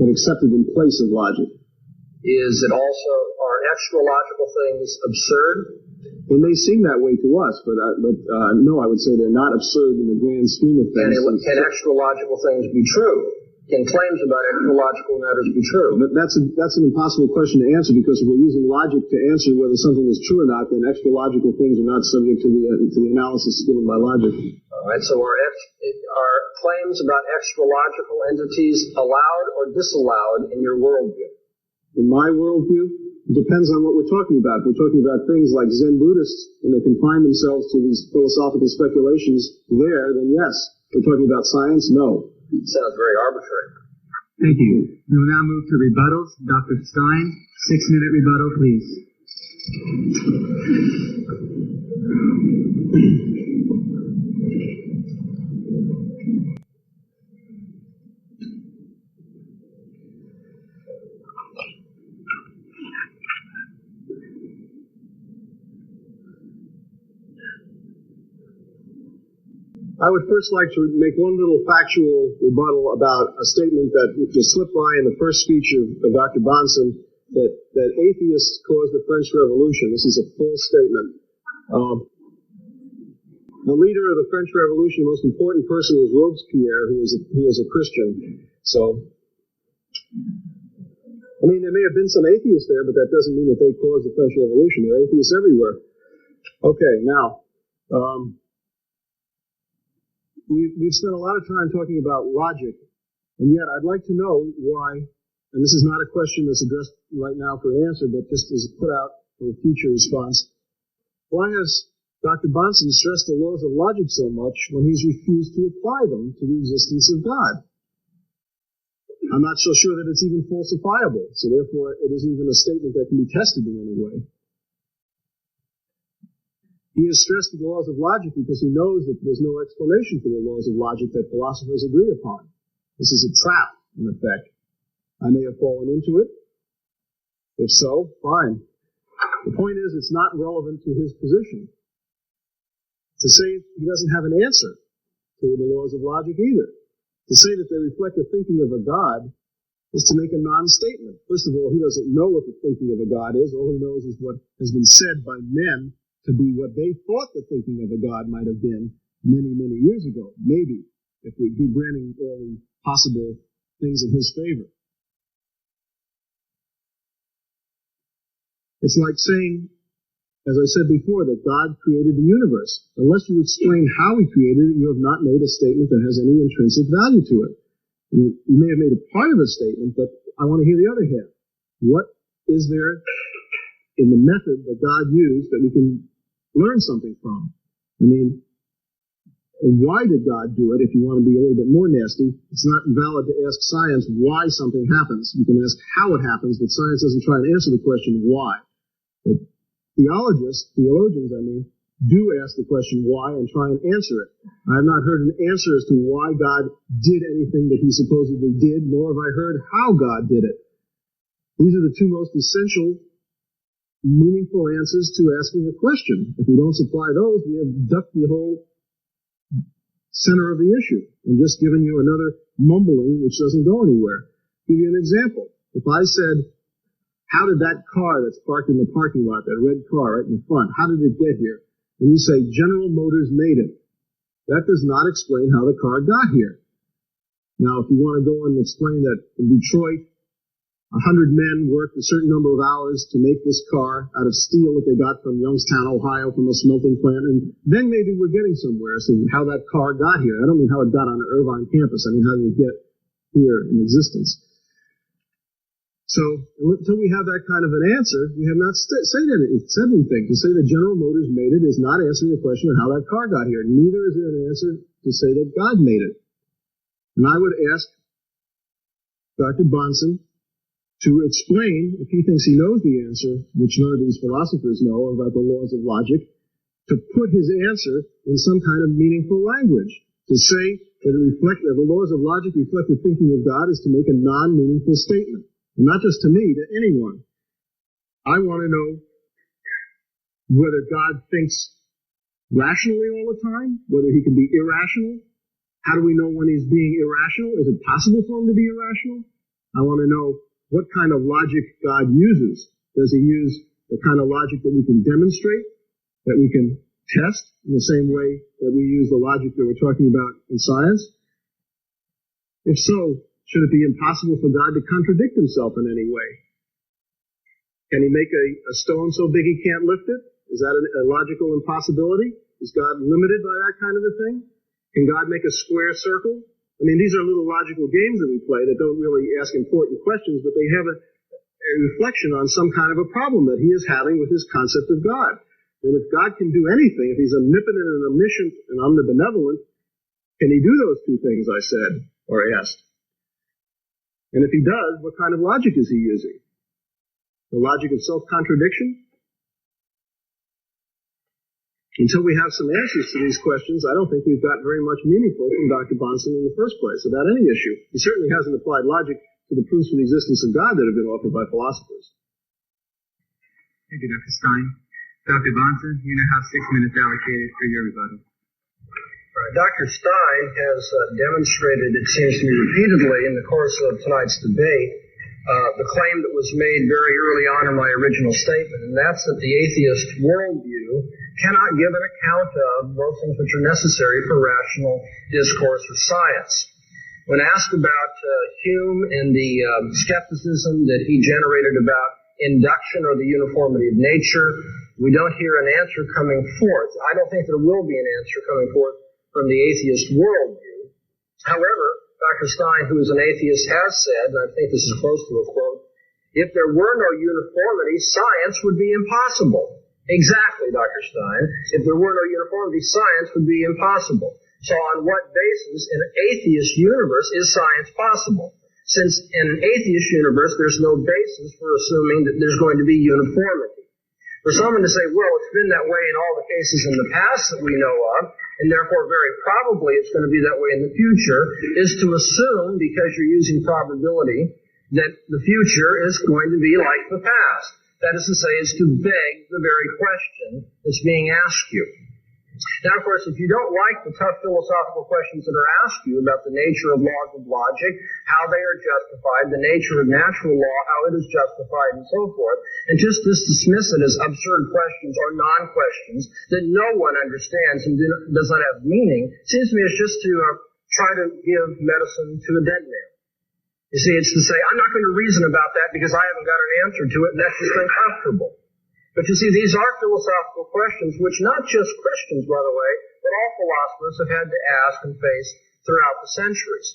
but accepted in place of logic. Is it also, are extra-logical things absurd? They may seem that way to us, but no, I would say they're not absurd in the grand scheme of things. Can extra-logical things be true? Can claims about extra-logical matters be true? But that's an impossible question to answer, because if we're using logic to answer whether something is true or not, then extra-logical things are not subject to the analysis given by logic. All right, so are claims about extra-logical entities allowed or disallowed in your worldview? In my worldview, it depends on what we're talking about. If we're talking about things like Zen Buddhists, and they confine themselves to these philosophical speculations there, then yes. If we're talking about science, no. It sounds very arbitrary. Thank you. We will now move to rebuttals. Dr. Stein, 6-minute rebuttal, please. I would first like to make one little factual rebuttal about a statement that just slipped by in the first speech of Dr. Bahnsen, that atheists caused the French Revolution. This is a false statement. The leader of the French Revolution, the most important person, was Robespierre, who was a Christian. So, I mean, there may have been some atheists there, but that doesn't mean that they caused the French Revolution. There are atheists everywhere. Okay, now, we've spent a lot of time talking about logic, and yet I'd like to know why, and this is not a question that's addressed right now for an answer, but just as put out for a future response, why has Dr. Bahnsen stressed the laws of logic so much when he's refused to apply them to the existence of God. I'm not so sure that it's even falsifiable, so therefore it isn't even a statement that can be tested in any way. He has stressed the laws of logic because he knows that there's no explanation for the laws of logic that philosophers agree upon. This is a trap, in effect. I may have fallen into it. If so, fine. The point is, it's not relevant to his position. To say he doesn't have an answer to the laws of logic either. To say that they reflect the thinking of a God is to make a non-statement. First of all, he doesn't know what the thinking of a God is. All he knows is what has been said by men to be what they thought the thinking of a God might have been many, many years ago. Maybe, if we be granting all the possible things in his favor. It's like saying, as I said before, that God created the universe. Unless you explain how he created it, you have not made a statement that has any intrinsic value to it. I mean, you may have made a part of a statement, but I want to hear the other half. What is there in the method that God used that we can learn something from? I mean, and why did God do it? If you want to be a little bit more nasty, it's not valid to ask science why something happens. You can ask how it happens, but science doesn't try to answer the question why. But theologians, do ask the question why and try and answer it. I have not heard an answer as to why God did anything that he supposedly did, nor have I heard how God did it. These are the two most essential, meaningful answers to asking a question. If we don't supply those, we have ducked the whole center of the issue and just given you another mumbling which doesn't go anywhere. I'll give you an example. If I said, how did that car that's parked in the parking lot, that red car right in front, how did it get here? And you say, General Motors made it. That does not explain how the car got here. Now, if you want to go and explain that in Detroit, 100 men worked a certain number of hours to make this car out of steel that they got from Youngstown, Ohio, from a smelting plant, and then maybe we're getting somewhere. So how that car got here. I don't mean how it got on the Irvine campus. I mean how did it get here in existence. So until we have that kind of an answer, we have not said anything. To say that General Motors made it is not answering the question of how that car got here. Neither is there an answer to say that God made it. And I would ask Dr. Bahnsen to explain, if he thinks he knows the answer, which none of these philosophers know about the laws of logic, to put his answer in some kind of meaningful language. To say that the laws of logic reflect the thinking of God is to make a non-meaningful statement. And not just to me, to anyone. I want to know whether God thinks rationally all the time, whether he can be irrational. How do we know when he's being irrational? Is it possible for him to be irrational? I want to know what kind of logic God uses. Does he use the kind of logic that we can demonstrate, that we can test in the same way that we use the logic that we're talking about in science? If so, should it be impossible for God to contradict himself in any way? Can he make a stone so big he can't lift it? Is that a logical impossibility? Is God limited by that kind of a thing? Can God make a square circle? I mean, these are little logical games that we play that don't really ask important questions, but they have a reflection on some kind of a problem that he is having with his concept of God. And if God can do anything, if he's omnipotent and omniscient and omnibenevolent, can he do those two things I said or asked? And if he does, what kind of logic is he using? The logic of self-contradiction? Until we have some answers to these questions, I don't think we've got very much meaningful from Dr. Bahnsen in the first place about any issue. He certainly hasn't applied logic to the proofs of the existence of God that have been offered by philosophers. Thank you, Dr. Stein. Dr. Bahnsen, you now have 6 minutes allocated for your rebuttal. Dr. Stein has demonstrated, it seems to me repeatedly in the course of tonight's debate, the claim that was made very early on in my original statement, and that's that the atheist worldview cannot give an account of those things which are necessary for rational discourse or science. When asked about Hume and the skepticism that he generated about induction or the uniformity of nature, we don't hear an answer coming forth. I don't think there will be an answer coming forth from the atheist worldview. However, Dr. Stein, who is an atheist, has said, and I think this is close to a quote, if there were no uniformity, science would be impossible. Exactly, Dr. Stein. If there were no uniformity, science would be impossible. So on what basis in an atheist universe is science possible? Since in an atheist universe, there's no basis for assuming that there's going to be uniformity. For someone to say, well, it's been that way in all the cases in the past that we know of, and therefore very probably it's going to be that way in the future, is to assume, because you're using probability, that the future is going to be like the past. That is to say, is to beg the very question that's being asked you. Now, of course, if you don't like the tough philosophical questions that are asked you about the nature of laws of logic, how they are justified, the nature of natural law, how it is justified, and so forth, and just dismiss it as absurd questions or non-questions that no one understands and does not have meaning, seems to me it's just to try to give medicine to a dead man. You see, it's to say, I'm not going to reason about that because I haven't got an answer to it, and that's just uncomfortable. But you see, these are philosophical questions which not just Christians, by the way, but all philosophers have had to ask and face throughout the centuries.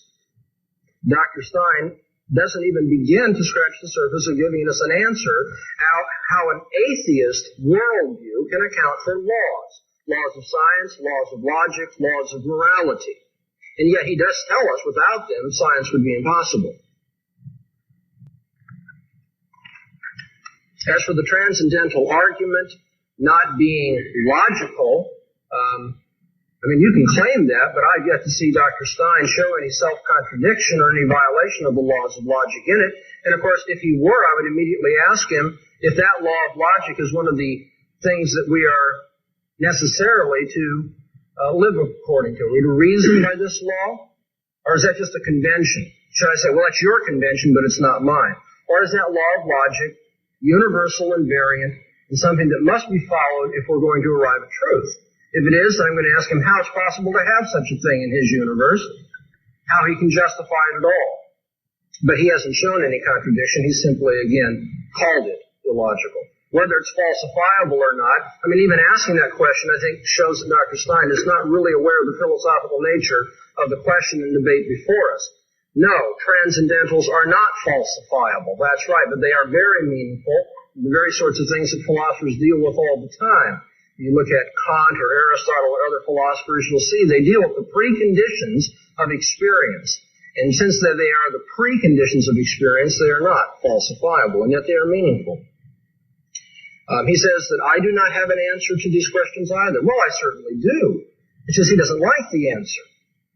Dr. Stein doesn't even begin to scratch the surface of giving us an answer how an atheist worldview can account for laws of science, laws of logic, laws of morality. And yet he does tell us without them, science would be impossible. As for the transcendental argument not being logical, you can claim that, but I've yet to see Dr. Stein show any self-contradiction or any violation of the laws of logic in it. And of course, if he were, I would immediately ask him if that law of logic is one of the things that we are necessarily to live according to. Are we to reason by this law? Or is that just a convention? Should I say, well, that's your convention, but it's not mine? Or is that law of logic universal, invariant, and something that must be followed if we're going to arrive at truth? If it is, then I'm going to ask him how it's possible to have such a thing in his universe, how he can justify it at all. But he hasn't shown any contradiction. He simply, again, called it illogical. Whether it's falsifiable or not, even asking that question, I think, shows that Dr. Stein is not really aware of the philosophical nature of the question and debate before us. No, transcendentals are not falsifiable. That's right, but they are very meaningful, the very sorts of things that philosophers deal with all the time. You look at Kant or Aristotle or other philosophers, you'll see they deal with the preconditions of experience. And since they are the preconditions of experience, they are not falsifiable, and yet they are meaningful. He says that I do not have an answer to these questions either. Well, I certainly do. It's just he doesn't like the answer.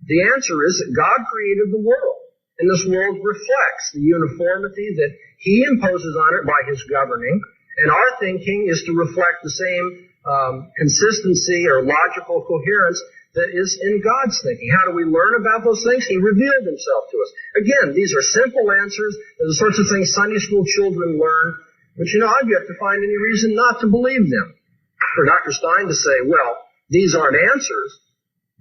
The answer is that God created the world. And this world reflects the uniformity that he imposes on it by his governing. And our thinking is to reflect the same consistency or logical coherence that is in God's thinking. How do we learn about those things? He revealed himself to us. Again, these are simple answers. They're the sorts of things Sunday school children learn. But I've yet to find any reason not to believe them. For Dr. Stein to say, well, these aren't answers,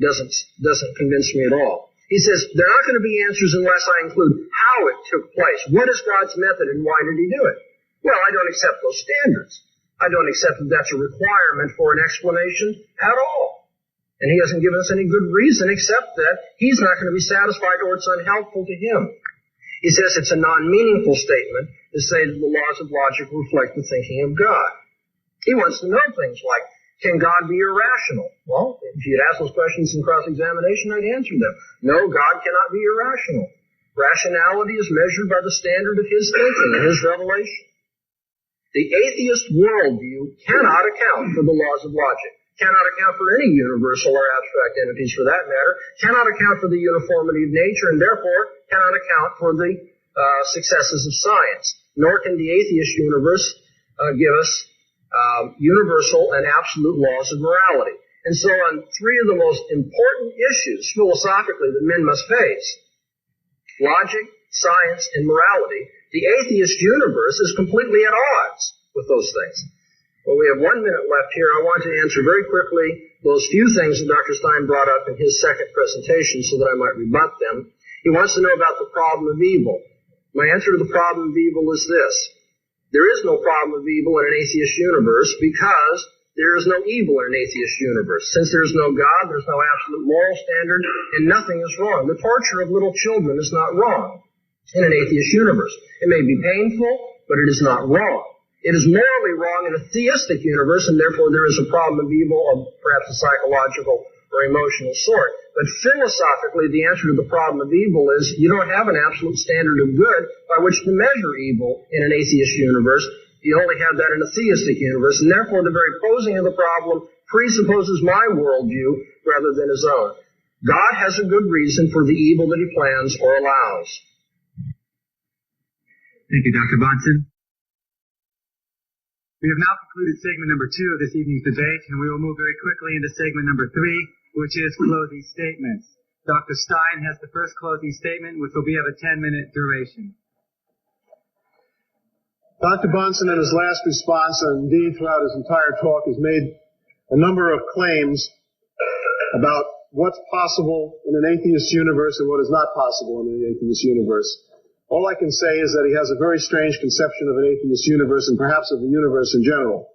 doesn't convince me at all. He says, they're not going to be answers unless I include how it took place. What is God's method and why did he do it? Well, I don't accept those standards. I don't accept that that's a requirement for an explanation at all. And he hasn't given us any good reason except that he's not going to be satisfied or it's unhelpful to him. He says it's a non-meaningful statement to say that the laws of logic reflect the thinking of God. He wants to know things like, can God be irrational? Well, if you'd ask those questions in cross-examination, I'd answer them. No, God cannot be irrational. Rationality is measured by the standard of his thinking and his revelation. The atheist worldview cannot account for the laws of logic, cannot account for any universal or abstract entities for that matter, cannot account for the uniformity of nature, and therefore cannot account for the successes of science. Nor can the atheist universe give us universal and absolute laws of morality. And so on three of the most important issues philosophically that men must face, logic, science, and morality, the atheist universe is completely at odds with those things. Well, we have 1 minute left here. I want to answer very quickly those few things that Dr. Stein brought up in his second presentation so that I might rebut them. He wants to know about the problem of evil. My answer to the problem of evil is this. There is no problem of evil in an atheist universe because there is no evil in an atheist universe. Since there is no God, there's no absolute moral standard, and nothing is wrong. The torture of little children is not wrong in an atheist universe. It may be painful, but it is not wrong. It is morally wrong in a theistic universe, and therefore there is a problem of evil of perhaps a psychological or emotional sort. But philosophically, the answer to the problem of evil is you don't have an absolute standard of good by which to measure evil in an atheist universe. You only have that in a theistic universe, and therefore the very posing of the problem presupposes my worldview rather than his own. God has a good reason for the evil that he plans or allows. Thank you, Dr. Bahnsen. We have now concluded segment number 2 of this evening's debate, and we will move very quickly into segment number 3, which is closing statements. Dr. Stein has the first closing statement, which will be of a 10-minute duration. Dr. Bahnsen, in his last response, and indeed throughout his entire talk, has made a number of claims about what's possible in an atheist universe and what is not possible in an atheist universe. All I can say is that he has a very strange conception of an atheist universe and perhaps of the universe in general.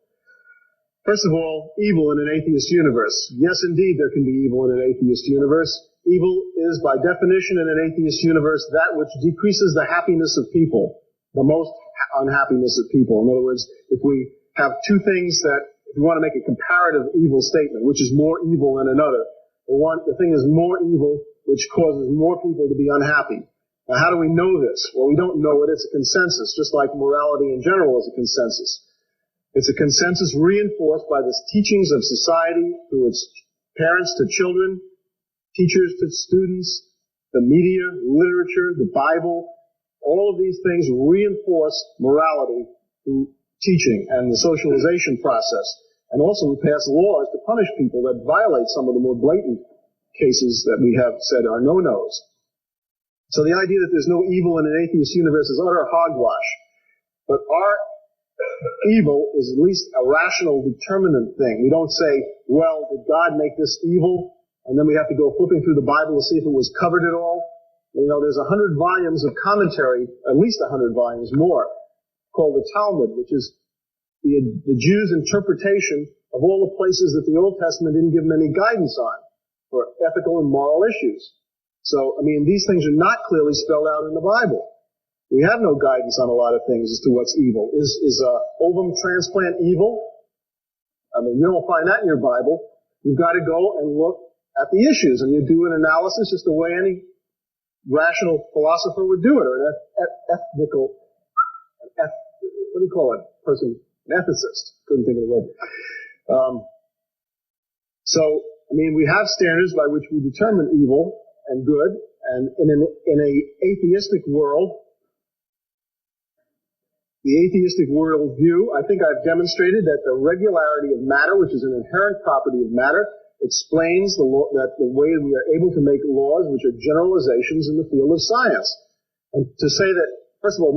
First of all, evil in an atheist universe. Yes, indeed, there can be evil in an atheist universe. Evil is, by definition, in an atheist universe, that which decreases the happiness of people, the most unhappiness of people. In other words, if we have two things that, if we want to make a comparative evil statement, which is more evil than another, the thing is more evil, which causes more people to be unhappy. Now, how do we know this? Well, we don't know it. It's a consensus, just like morality in general is a consensus. It's a consensus reinforced by the teachings of society through its parents to children, teachers to students, the media, literature, the Bible. All of these things reinforce morality through teaching and the socialization process. And also we pass laws to punish people that violate some of the more blatant cases that we have said are no-nos. So the idea that there's no evil in an atheist universe is utter hogwash. But our evil is at least a rational, determinate thing. We don't say, well, did God make this evil? And then we have to go flipping through the Bible to see if it was covered at all. You know, there's 100 volumes of commentary, at least 100 volumes more, called the Talmud, which is the Jews' interpretation of all the places that the Old Testament didn't give them any guidance on for ethical and moral issues. So, I mean, these things are not clearly spelled out in the Bible. We have no guidance on a lot of things as to what's evil. Is ovum transplant evil? I mean, you don't find that in your Bible. You've got to go and look at the issues, and you do an analysis just the way any rational philosopher would do it, or an what do you call it? An ethicist. Couldn't think of the word. So, I mean, we have standards by which we determine evil and good, and in a atheistic world, the atheistic worldview, I think I've demonstrated that the regularity of matter, which is an inherent property of matter, explains the way we are able to make laws which are generalizations in the field of science. And to say that, first of all,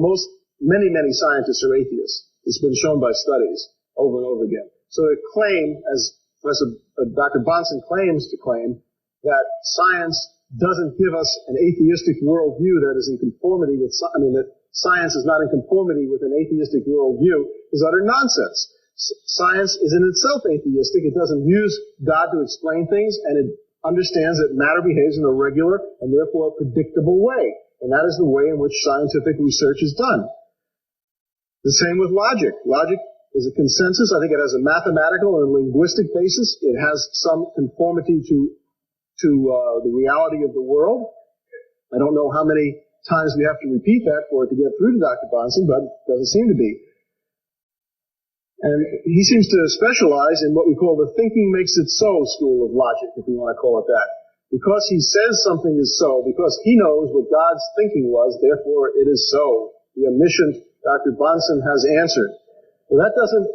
many scientists are atheists. It's been shown by studies over and over again. So to claim, as Professor Dr. Bahnsen claims to claim, that science doesn't give us an atheistic worldview that is in conformity with, that science is not in conformity with an atheistic worldview is utter nonsense. Science is in itself atheistic. It doesn't use God to explain things, and it understands that matter behaves in a regular and therefore predictable way. And that is the way in which scientific research is done. The same with logic. Logic is a consensus. I think it has a mathematical and linguistic basis. It has some conformity to the reality of the world. I don't know how many times we have to repeat that for it to get through to Dr. Bahnsen, but it doesn't seem to be. And he seems to specialize in what we call the thinking makes it so school of logic, if we want to call it that. Because he says something is so, because he knows what God's thinking was, therefore it is so. The omniscient Dr. Bahnsen has answered. Well, that doesn't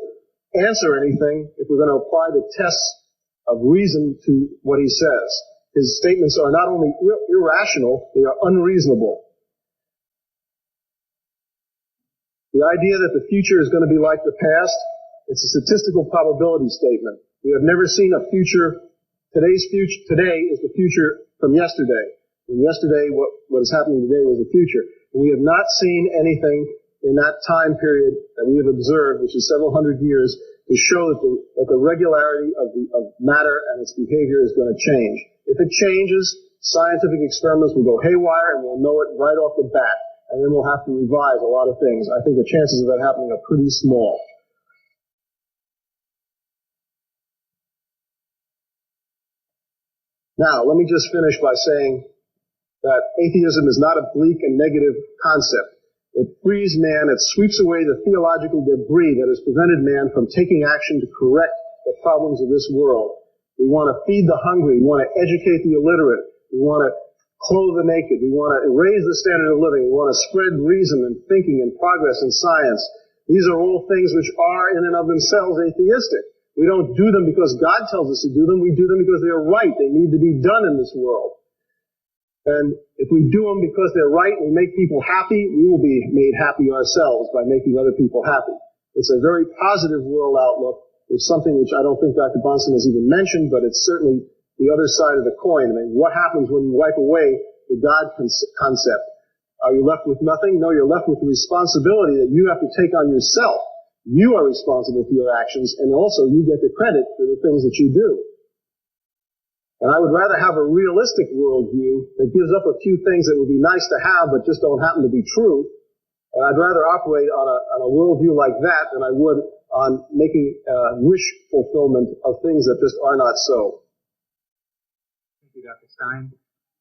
answer anything if we're going to apply the tests of reason to what he says. His statements are not only irrational, they are unreasonable. The idea that the future is going to be like the past, it's a statistical probability statement. We have never seen a future. Today is the future from yesterday. And yesterday, what is happening today was the future. And we have not seen anything in that time period that we have observed, which is several hundred years, to show that the regularity of matter and its behavior is going to change. If it changes, scientific experiments will go haywire, and we'll know it right off the bat. and then we'll have to revise a lot of things. I think the chances of that happening are pretty small. Now, let me just finish by saying that atheism is not a bleak and negative concept. It frees man, it sweeps away the theological debris that has prevented man from taking action to correct the problems of this world. We want to feed the hungry, we want to educate the illiterate, we want to clothe the naked. We want to raise the standard of living. We want to spread reason and thinking and progress and science. These are all things which are in and of themselves atheistic. We don't do them because God tells us to do them. We do them because they're right. They need to be done in this world. And if we do them because they're right and we make people happy, we will be made happy ourselves by making other people happy. It's a very positive world outlook. It's something which I don't think Dr. Bahnsen has even mentioned, but it's certainly the other side of the coin. I mean, what happens when you wipe away the God concept? Are you left with nothing? No, you're left with the responsibility that you have to take on yourself. You are responsible for your actions, and also you get the credit for the things that you do. And I would rather have a realistic worldview that gives up a few things that would be nice to have but just don't happen to be true. And I'd rather operate on a worldview like that than I would on making wish fulfillment of things that just are not so. Thank you, Dr. Stein.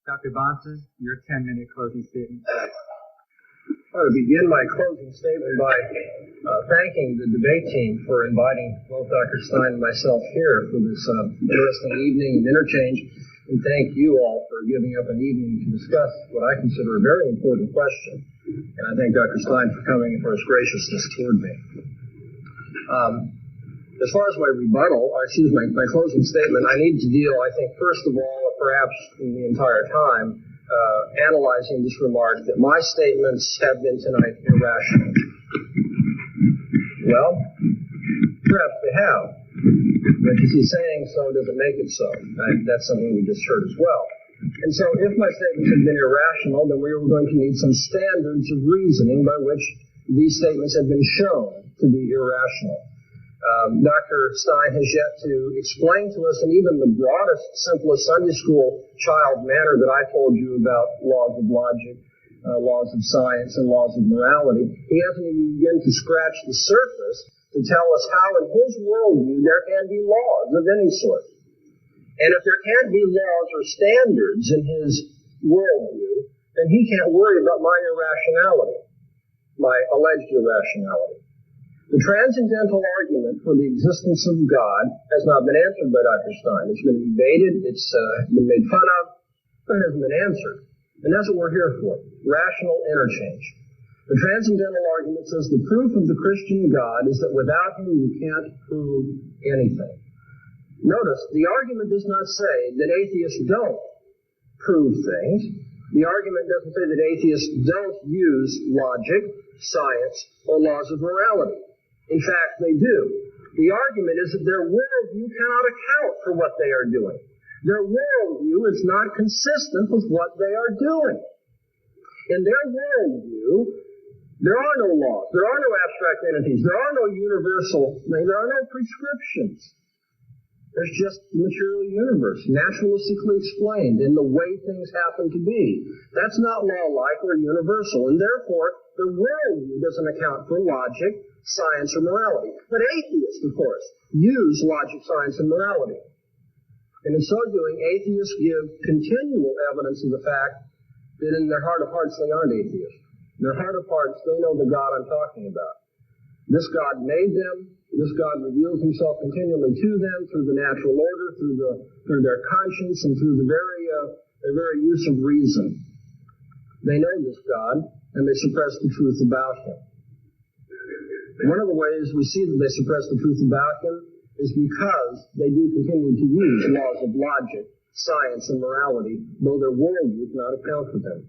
Dr. Bahnsen, your 10-minute closing statement. I want to begin my closing statement by thanking the debate team for inviting both Dr. Stein and myself here for this interesting evening and interchange, and thank you all for giving up an evening to discuss what I consider a very important question. And I thank Dr. Stein for coming and for his graciousness toward me. As far as my my closing statement, I need to deal, I think, first of all, perhaps in the entire time, analyzing this remark that my statements have been tonight irrational. Well, perhaps they have. But you see, saying so doesn't make it so. That's something we just heard as well. And so if my statements have been irrational, then we were going to need some standards of reasoning by which these statements have been shown to be irrational. Dr. Stein has yet to explain to us in even the broadest, simplest Sunday school child manner that I told you about laws of logic, laws of science, and laws of morality. He hasn't even begun to scratch the surface to tell us how in his worldview there can be laws of any sort. And if there can't be laws or standards in his worldview, then he can't worry about my irrationality, my alleged irrationality. The transcendental argument for the existence of God has not been answered by Dr. Stein. It's been debated, it's been made fun of, but it hasn't been answered. And that's what we're here for, rational interchange. The transcendental argument says the proof of the Christian God is that without him you can't prove anything. Notice, the argument does not say that atheists don't prove things. The argument doesn't say that atheists don't use logic, science, or laws of morality. In fact, they do. The argument is that their worldview cannot account for what they are doing. Their worldview is not consistent with what they are doing. In their worldview, there are no laws, there are no abstract entities, there are no universal things, there are no prescriptions. There's just the material universe, naturalistically explained in the way things happen to be. That's not law-like or universal, and therefore the worldview doesn't account for logic, science, or morality. But atheists, of course, use logic, science, and morality. And in so doing, atheists give continual evidence of the fact that in their heart of hearts they aren't atheists. In their heart of hearts, they know the God I'm talking about. This God made them. This God reveals himself continually to them through the natural order, through their conscience, and through the very use of reason. They know this God, and they suppress the truth about him. One of the ways we see that they suppress the truth about him is because they do continue to use laws of logic, science, and morality, though their worldview cannot account for them.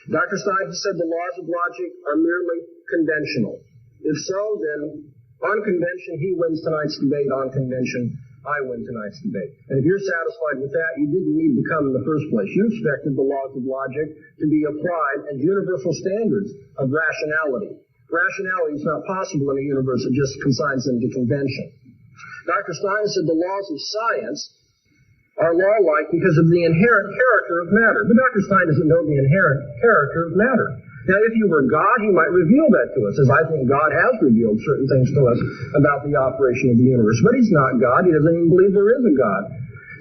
Dr. Stein has said the laws of logic are merely conventional. If so, then on convention, he wins tonight's debate. On convention, I win tonight's debate. And if you're satisfied with that, you didn't need to come in the first place. You expected the laws of logic to be applied as universal standards of rationality. Rationality is not possible in a universe that just consigns them to convention. Dr. Stein said the laws of science are law-like because of the inherent character of matter. But Dr. Stein doesn't know the inherent character of matter. Now, if he were God, he might reveal that to us, as I think God has revealed certain things to us about the operation of the universe. But he's not God. He doesn't even believe there is a God.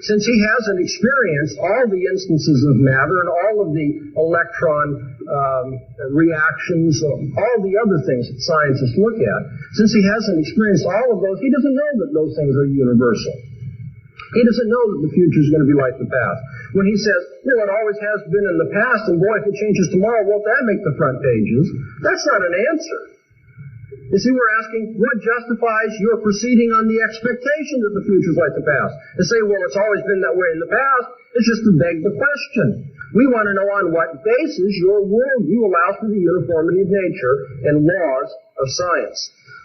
Since he hasn't experienced all the instances of matter and all of the electron reactions, all the other things that scientists look at, since he hasn't experienced all of those, he doesn't know that those things are universal. He doesn't know that the future is going to be like the past. When he says, well, it always has been in the past, and boy, if it changes tomorrow, won't that make the front pages? That's not an answer. You see, we're asking, what justifies your proceeding on the expectation that the future is like the past? And say, well, it's always been that way in the past. It's just to beg the question. We want to know on what basis your worldview allows for the uniformity of nature and laws of science.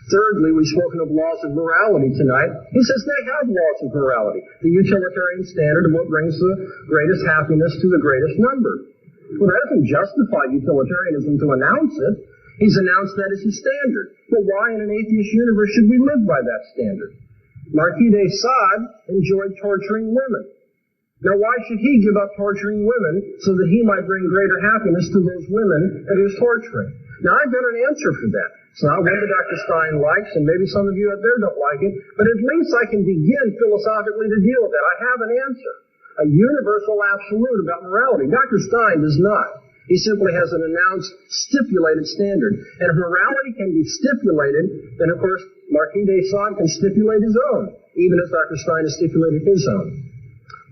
Thirdly, we've spoken of laws of morality tonight. He says they have laws of morality. The utilitarian standard of what brings the greatest happiness to the greatest number. Well, that doesn't justify utilitarianism to announce it. He's announced that as his standard. But why in an atheist universe should we live by that standard? Marquis de Sade enjoyed torturing women. Now, why should he give up torturing women so that he might bring greater happiness to those women that he was torturing? Now, I've got an answer for that. It's not one that Dr. Stein likes, and maybe some of you out there don't like it, but at least I can begin philosophically to deal with that. I have an answer. A universal absolute about morality. Dr. Stein does not. He simply has an announced, stipulated standard. And if morality can be stipulated, then, of course, Marquis de Sade can stipulate his own, even as Dr. Stein has stipulated his own.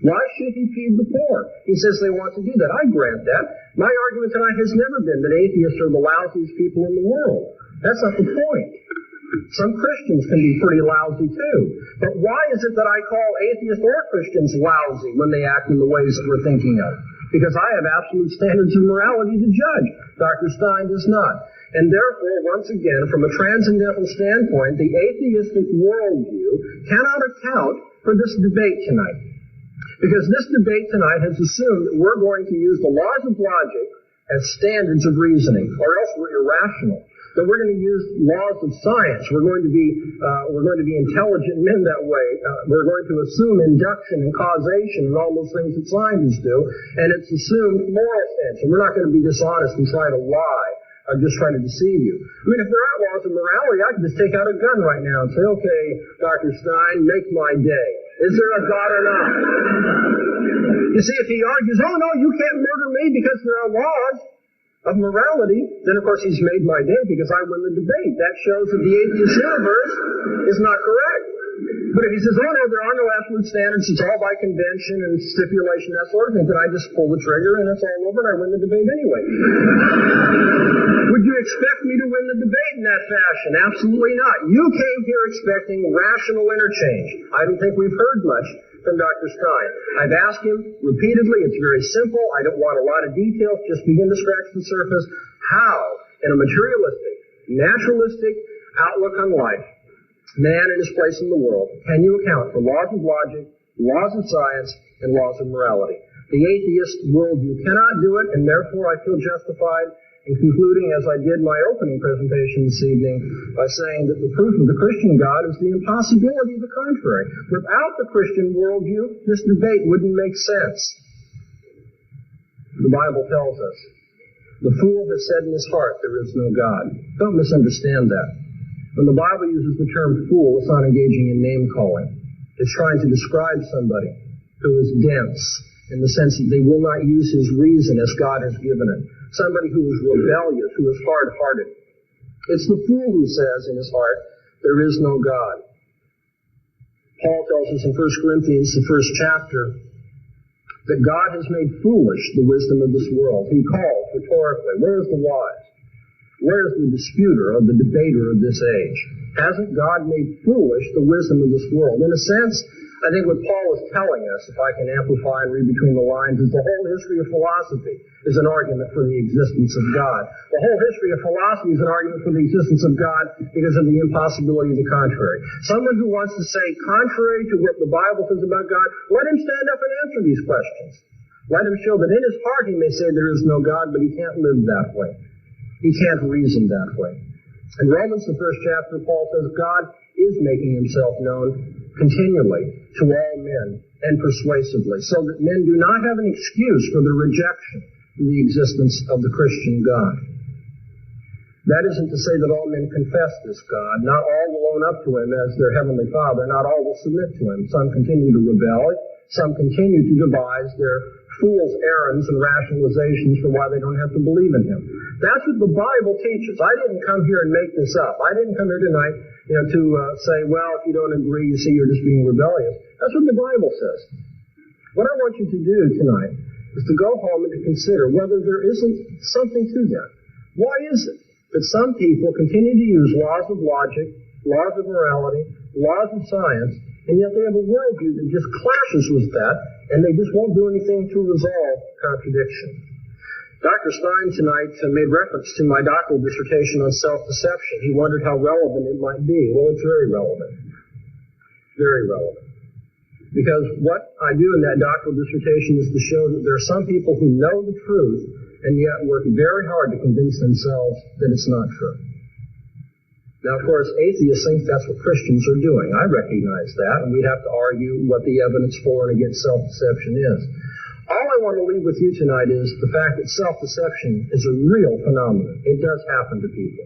Why should he feed the poor? He says they want to do that. I grant that. My argument tonight has never been that atheists are the lousiest people in the world. That's not the point. Some Christians can be pretty lousy too. But why is it that I call atheists or Christians lousy when they act in the ways that we're thinking of? Because I have absolute standards of morality to judge. Dr. Stein does not. And therefore, once again, from a transcendental standpoint, the atheistic worldview cannot account for this debate tonight. Because this debate tonight has assumed that we're going to use the laws of logic as standards of reasoning, or else we're irrational. That we're going to use laws of science. We're going to be intelligent men that way. We're going to assume induction and causation and all those things that scientists do, and it's assumed moral sense. And we're not going to be dishonest and try to lie or just try to deceive you. I mean, if there are laws of morality, I can just take out a gun right now and say, okay, Dr. Stein, make my day. Is there a God or not? You see, if he argues, oh no, you can't murder me because there are laws of morality, then of course he's made my day because I win the debate. That shows that the atheist universe is not correct. But if he says, oh no, there are no absolute standards, it's all by convention and stipulation, that sort of thing, then I just pull the trigger and it's all over and I win the debate anyway. Would you expect me to win the debate in that fashion? Absolutely not. You came here expecting rational interchange. I don't think we've heard much from Dr. Stein. I've asked him repeatedly, it's very simple, I don't want a lot of details, just begin to scratch the surface. How, in a materialistic, naturalistic outlook on life, man in his place in the world, can you account for laws of logic, laws of science, and laws of morality? The atheist worldview cannot do it, and therefore I feel justified in concluding, as I did my opening presentation this evening, by saying that the proof of the Christian God is the impossibility of the contrary. Without the Christian worldview, this debate wouldn't make sense. The Bible tells us, the fool has said in his heart, there is no God. Don't misunderstand that. When the Bible uses the term fool, it's not engaging in name-calling. It's trying to describe somebody who is dense, in the sense that they will not use his reason as God has given it. Somebody who is rebellious, who is hard-hearted. It's the fool who says in his heart, there is no God. Paul tells us in 1 Corinthians, the first chapter, that God has made foolish the wisdom of this world. He calls rhetorically, where is the wise? Where is the disputer or the debater of this age? Hasn't God made foolish the wisdom of this world? In a sense, I think what Paul is telling us, if I can amplify and read between the lines, is the whole history of philosophy is an argument for the existence of God. The whole history of philosophy is an argument for the existence of God because of the impossibility of the contrary. Someone who wants to say contrary to what the Bible says about God, let him stand up and answer these questions. Let him show that in his heart he may say there is no God, but he can't live that way. He can't reason that way. In Romans, the first chapter, Paul says God is making himself known continually to all men and persuasively, so that men do not have an excuse for the rejection of the existence of the Christian God. That isn't to say that all men confess this God. Not all will own up to him as their heavenly Father. Not all will submit to him. Some continue to rebel. Some continue to devise their fool's errands and rationalizations for why they don't have to believe in him. That's what the Bible teaches. I didn't come here and make this up. I didn't come here tonight to say, well, if you don't agree, you see, you're just being rebellious. That's what the Bible says. What I want you to do tonight is to go home and to consider whether there isn't something to that. Why is it that some people continue to use laws of logic, laws of morality, laws of science, and yet they have a worldview that just clashes with that, and they just won't do anything to resolve contradiction? Dr. Stein tonight made reference to my doctoral dissertation on self-deception. He wondered how relevant it might be. Well, it's very relevant. Very relevant. Because what I do in that doctoral dissertation is to show that there are some people who know the truth and yet work very hard to convince themselves that it's not true. Now, of course, atheists think that's what Christians are doing. I recognize that, and we'd have to argue what the evidence for and against self-deception is. All I want to leave with you tonight is the fact that self-deception is a real phenomenon. It does happen to people.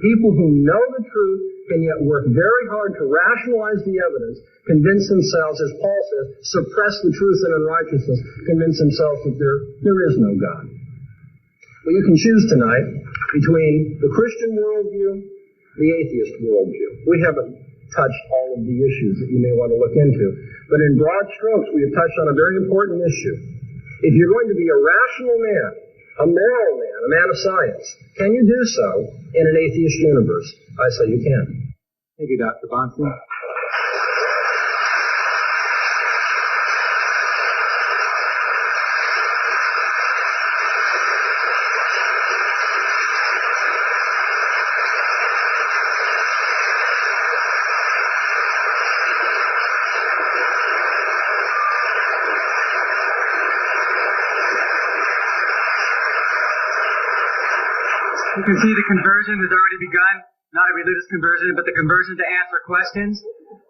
People who know the truth and yet work very hard to rationalize the evidence, convince themselves, as Paul says, suppress the truth in unrighteousness, convince themselves that there is no God. Well, you can choose tonight between the Christian worldview, the atheist worldview. We haven't touched all of the issues that you may want to look into, but in broad strokes, we have touched on a very important issue. If you're going to be a rational man, a moral man, a man of science, can you do so in an atheist universe? I say you can. Thank you, Dr. Bahnsen. You can see the conversion has already begun. Not a religious conversion, but the conversion to answer questions.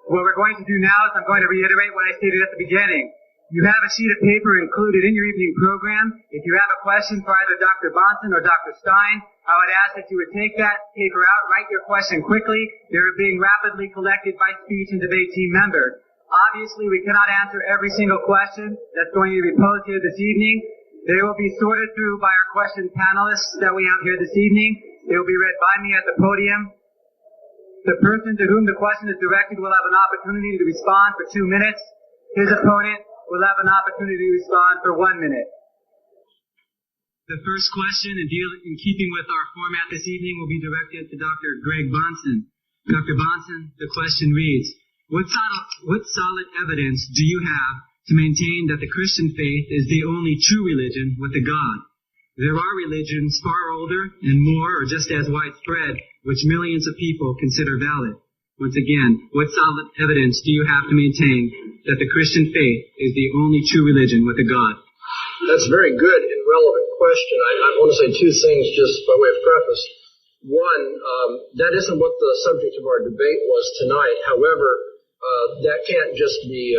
What we're going to do now is I'm going to reiterate what I stated at the beginning. You have a sheet of paper included in your evening program. If you have a question for either Dr. Bahnsen or Dr. Stein, I would ask that you would take that paper out, write your question quickly. They're being rapidly collected by speech and debate team members. Obviously, we cannot answer every single question that's going to be posed here this evening. They will be sorted through by our question panelists that we have here this evening. They will be read by me at the podium. The person to whom the question is directed will have an opportunity to respond for 2 minutes. His opponent will have an opportunity to respond for 1 minute. The first question, in keeping with our format this evening, will be directed to Dr. Greg Bahnsen. Dr. Bahnsen, the question reads, what solid evidence do you have to maintain that the Christian faith is the only true religion with a God? There are religions far older and more or just as widespread, which millions of people consider valid. Once again, what solid evidence do you have to maintain that the Christian faith is the only true religion with a God? That's a very good and relevant question. I want to say two things just by way of preface. One, that isn't what the subject of our debate was tonight. However, that can't just be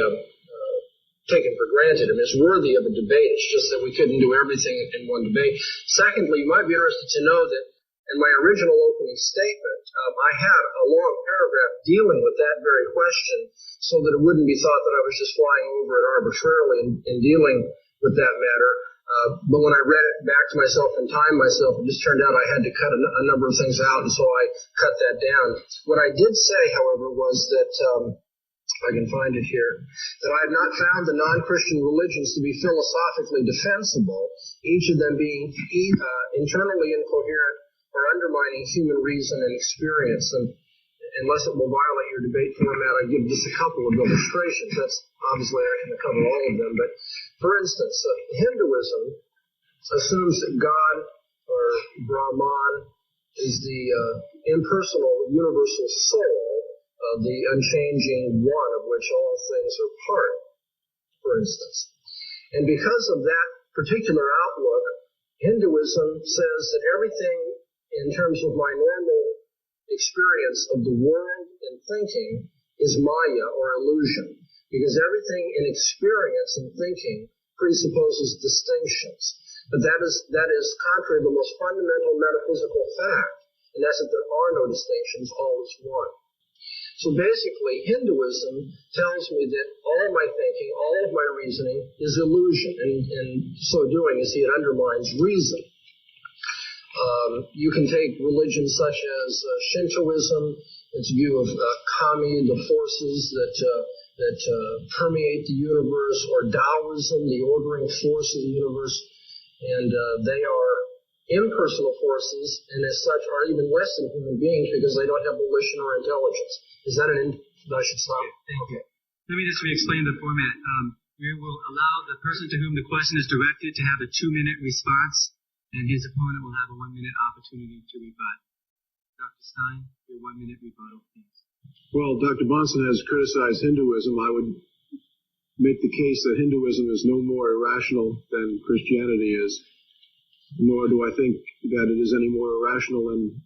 taken for granted. I mean, it's worthy of a debate. It's just that we couldn't do everything in one debate. Secondly, you might be interested to know that in my original opening statement, I had a long paragraph dealing with that very question so that it wouldn't be thought that I was just flying over it arbitrarily in dealing with that matter. But when I read it back to myself and timed myself, it just turned out I had to cut a number of things out, and so I cut that down. What I did say, however, was that if I can find it here, that I have not found the non-Christian religions to be philosophically defensible, each of them being internally incoherent or undermining human reason and experience. And unless it will violate your debate format, I give just a couple of illustrations. That's obviously I can cover all of them. But for instance, Hinduism assumes that God or Brahman is the impersonal universal soul, the unchanging one of which all things are part, for instance. And because of that particular outlook, Hinduism says that everything in terms of my normal experience of the world and thinking is maya or illusion, because everything in experience and thinking presupposes distinctions. But that is contrary to the most fundamental metaphysical fact, and that's that there are no distinctions, all is one. So basically, Hinduism tells me that all of my thinking, all of my reasoning is illusion, and so doing, you see, it undermines reason. You can take religions such as Shintoism, its view of kami, the forces that permeate the universe, or Taoism, the ordering force of the universe, and they are impersonal forces, and as such are even less than human beings because they don't have volition or intelligence. Is that I should stop? Thank you. Let me just re-explain the format. We will allow the person to whom the question is directed to have a 2-minute response, and his opponent will have a 1-minute opportunity to rebut. Dr. Stein, your 1-minute rebuttal, please. Well, Dr. Bahnsen has criticized Hinduism. I would make the case that Hinduism is no more irrational than Christianity is, nor do I think that it is any more irrational than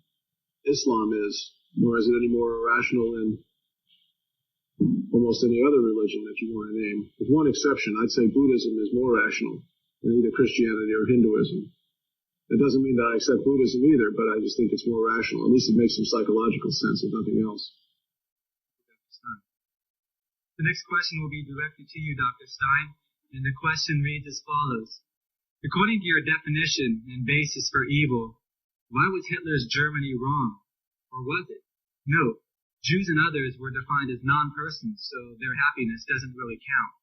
Islam is, nor is it any more irrational than almost any other religion that you want to name. With one exception, I'd say Buddhism is more rational than either Christianity or Hinduism. That doesn't mean that I accept Buddhism either, but I just think it's more rational. At least it makes some psychological sense, if nothing else. The next question will be directed to you, Dr. Stein, and the question reads as follows. According to your definition and basis for evil, why was Hitler's Germany wrong? Or was it? Note, Jews and others were defined as non-persons, so their happiness doesn't really count.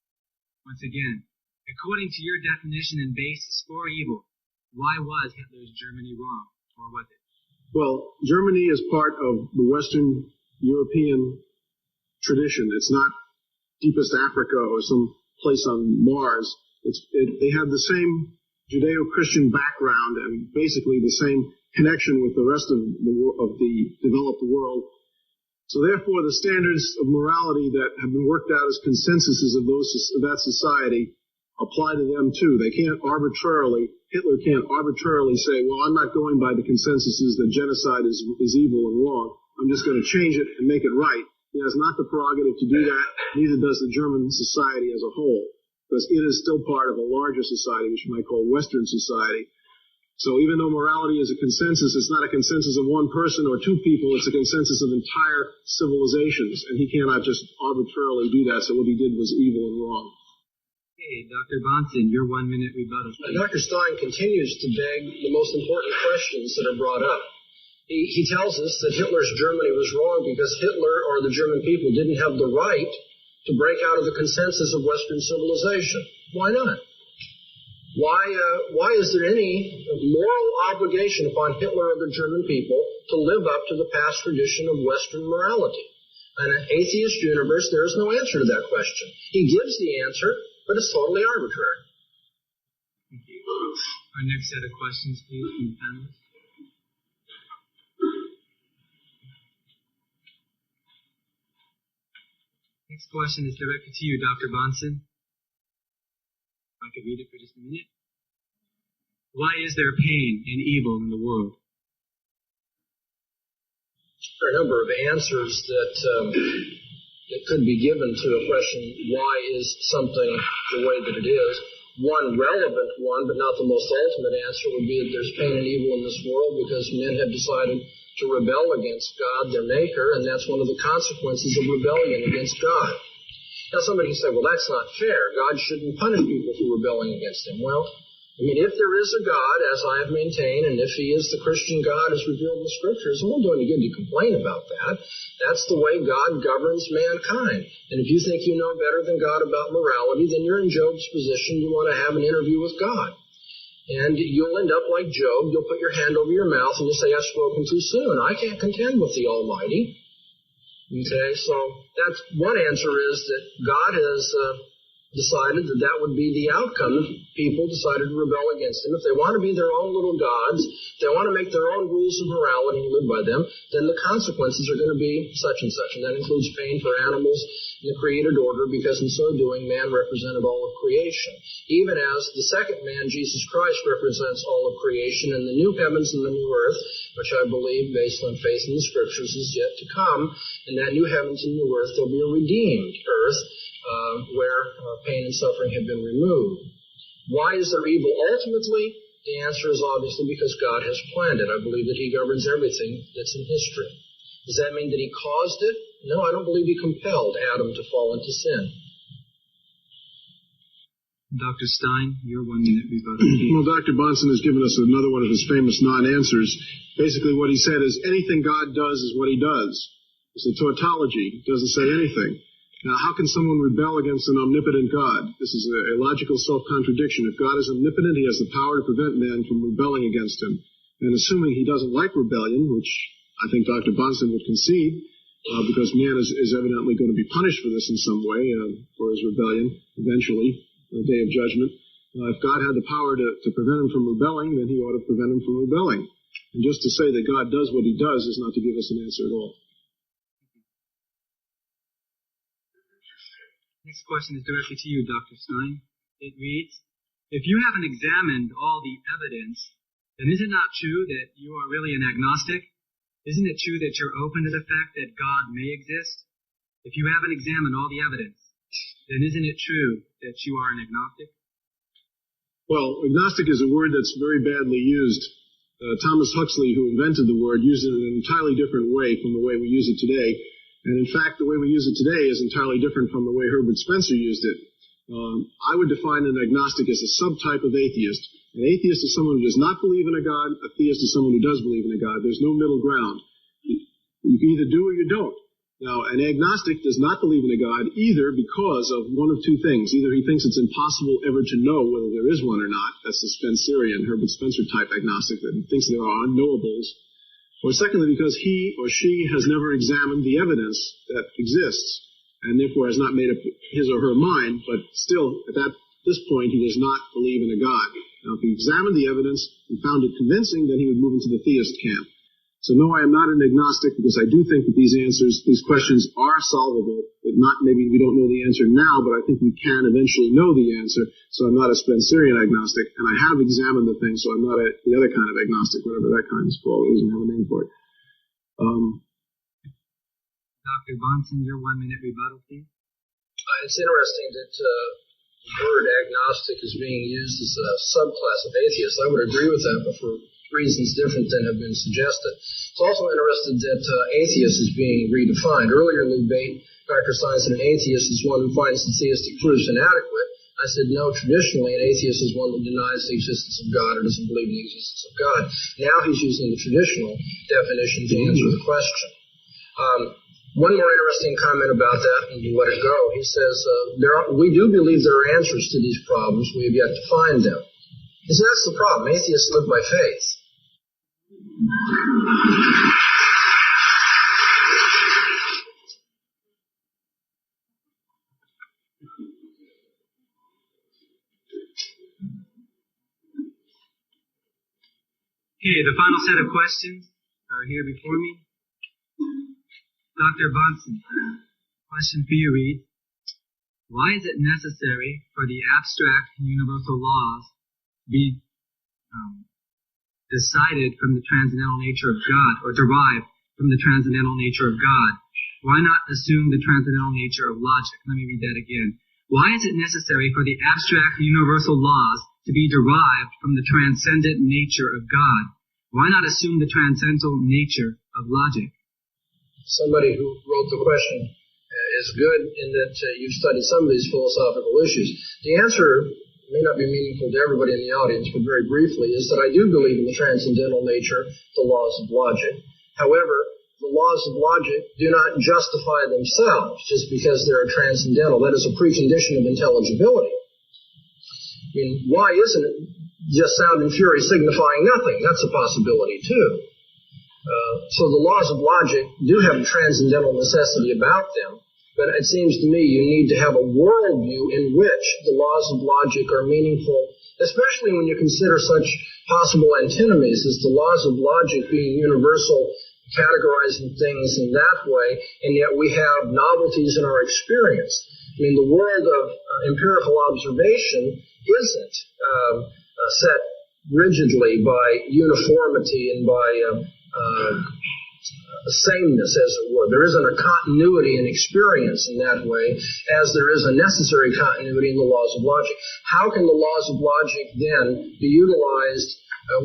Once again, according to your definition and basis for evil, why was Hitler's Germany wrong? Or was it? Well, Germany is part of the Western European tradition. It's not deepest Africa or some place on Mars. They have the same Judeo-Christian background and basically the same connection with the rest of the developed world. So therefore, the standards of morality that have been worked out as consensuses of that society apply to them too. Hitler can't arbitrarily say, well, I'm not going by the consensuses that genocide is evil and wrong. I'm just going to change it and make it right. He has not the prerogative to do that, neither does the German society as a whole, because it is still part of a larger society, which you might call Western society. So even though morality is a consensus, it's not a consensus of one person or two people, it's a consensus of entire civilizations, and he cannot just arbitrarily do that, so what he did was evil and wrong. Okay, Dr. Bahnsen, your 1-minute rebuttal. Dr. Stein continues to beg the most important questions that are brought up. He tells us that Hitler's Germany was wrong because Hitler or the German people didn't have the right to break out of the consensus of Western civilization. Why not? Why is there any moral obligation upon Hitler or the German people to live up to the past tradition of Western morality? In an atheist universe, there is no answer to that question. He gives the answer, but it's totally arbitrary. Thank you. Our next set of questions, please, from the panelists. Next question is directed to you, Dr. Bahnsen. If I could read it for just a minute. Why is there pain and evil in the world? There are a number of answers that could be given to a question, why is something the way that it is? One relevant one, but not the most ultimate answer, would be that there's pain and evil in this world because men have decided to rebel against God, their maker, and that's one of the consequences of rebellion against God. Now somebody can say, well, that's not fair. God shouldn't punish people for rebelling against him. Well, I mean, if there is a God, as I have maintained, and if he is the Christian God as revealed in the Scriptures, it won't do any good to complain about that. That's the way God governs mankind. And if you think you know better than God about morality, then you're in Job's position. You want to have an interview with God. And you'll end up like Job. You'll put your hand over your mouth and you'll say, I've spoken too soon. I can't contend with the Almighty. Okay, so that's one answer is that God has decided that that would be the outcome if people decided to rebel against him. If they want to be their own little gods, if they want to make their own rules of morality and live by them, then the consequences are going to be such and such. And that includes pain for animals in the created order, because in so doing, man represented all of creation. Even as the second man, Jesus Christ, represents all of creation, and the new heavens and the new earth, which I believe, based on faith in the Scriptures, is yet to come. In that new heavens and new earth, there'll be a redeemed earth, where pain and suffering have been removed. Why is there evil? Ultimately, The answer is obviously because God has planned it. I believe that He governs everything that's in history. Does that mean that He caused it? No, I don't believe He compelled Adam to fall into sin. Dr. Stein, your 1 minute rebuttal. Well, Dr. Bahnsen has given us another one of his famous non-answers. Basically what he said is anything God does is what He does. It's a tautology. It doesn't say anything. Now, how can someone rebel against an omnipotent God? This is a logical self-contradiction. If God is omnipotent, He has the power to prevent man from rebelling against Him. And assuming He doesn't like rebellion, which I think Dr. Bahnsen would concede, because man is evidently going to be punished for this in some way, for his rebellion, eventually, on the day of judgment. If God had the power to prevent him from rebelling, then He ought to prevent him from rebelling. And just to say that God does what He does is not to give us an answer at all. Next question is directly to you, Dr. Stein. It reads, if you haven't examined all the evidence, then is it not true that you are really an agnostic? Isn't it true that you're open to the fact that God may exist? If you haven't examined all the evidence, then isn't it true that you are an agnostic? Well, agnostic is a word that's very badly used. Thomas Huxley, who invented the word, used it in an entirely different way from the way we use it today. And in fact, the way we use it today is entirely different from the way Herbert Spencer used it. I would define an agnostic as a subtype of atheist. An atheist is someone who does not believe in a God. A theist is someone who does believe in a God. There's no middle ground. You can either do or you don't. Now, an agnostic does not believe in a God either because of one of two things. Either he thinks it's impossible ever to know whether there is one or not. That's the Spencerian, Herbert Spencer type agnostic that thinks there are unknowables. Or secondly, because he or she has never examined the evidence that exists and therefore has not made up his or her mind, but still, at this point, he does not believe in a God. Now, if he examined the evidence and found it convincing, then he would move into the theist camp. So no, I am not an agnostic because I do think that these questions are solvable, but not maybe we don't know the answer now, but I think we can eventually know the answer. So I'm not a Spencerian agnostic, and I have examined the thing, so I'm not the other kind of agnostic, whatever that kind is called. It doesn't have a name for it. Dr. Bahnsen, your 1 minute rebuttal, please. It's interesting that the word agnostic is being used as a subclass of atheists. I would agree with that, but for reasons different than have been suggested. It's also interesting that atheist is being redefined. Earlier in the debate, Dr. Stein said an atheist is one who finds the theistic proofs inadequate. I said, no, traditionally an atheist is one who denies the existence of God or doesn't believe in the existence of God. Now he's using the traditional definition to answer the question. One more interesting comment about that, and we'll let it go. He says, we do believe there are answers to these problems. We have yet to find them. Because that's the problem. Atheists live by faith. Okay, the final set of questions are here before me. Dr. Bahnsen, question for you reads, why is it necessary for the abstract universal laws to be decided from the transcendental nature of God, or derived from the transcendental nature of God? Why not assume the transcendental nature of logic? Let me read that again. Why is it necessary for the abstract universal laws to be derived from the transcendent nature of God? Why not assume the transcendental nature of logic? Somebody who wrote the question is good in that you've studied some of these philosophical issues. The answer may not be meaningful to everybody in the audience, but very briefly, is that I do believe in the transcendental nature, the laws of logic. However, the laws of logic do not justify themselves just because they're transcendental. That is a precondition of intelligibility. I mean, why isn't it just sound and fury signifying nothing? That's a possibility, too. So the laws of logic do have a transcendental necessity about them, but it seems to me you need to have a worldview in which the laws of logic are meaningful, especially when you consider such possible antinomies as the laws of logic being universal, categorizing things in that way, and yet we have novelties in our experience. I mean, the world of empirical observation isn't set rigidly by uniformity and by sameness, as it were. There isn't a continuity in experience in that way, as there is a necessary continuity in the laws of logic. How can the laws of logic then be utilized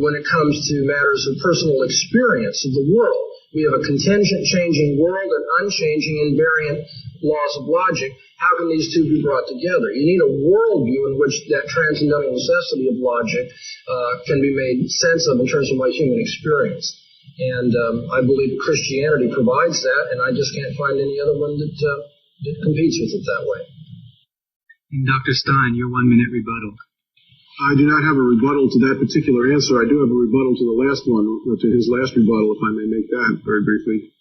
when it comes to matters of personal experience of the world? We have a contingent changing world and unchanging invariant laws of logic. How can these two be brought together? You need a worldview in which that transcendental necessity of logic can be made sense of in terms of my human experience. And I believe Christianity provides that, and I just can't find any other one that competes with it that way. And Dr. Stein, your 1 minute rebuttal. I do not have a rebuttal to that particular answer. I do have a rebuttal to the last one, to his last rebuttal, if I may make that very briefly.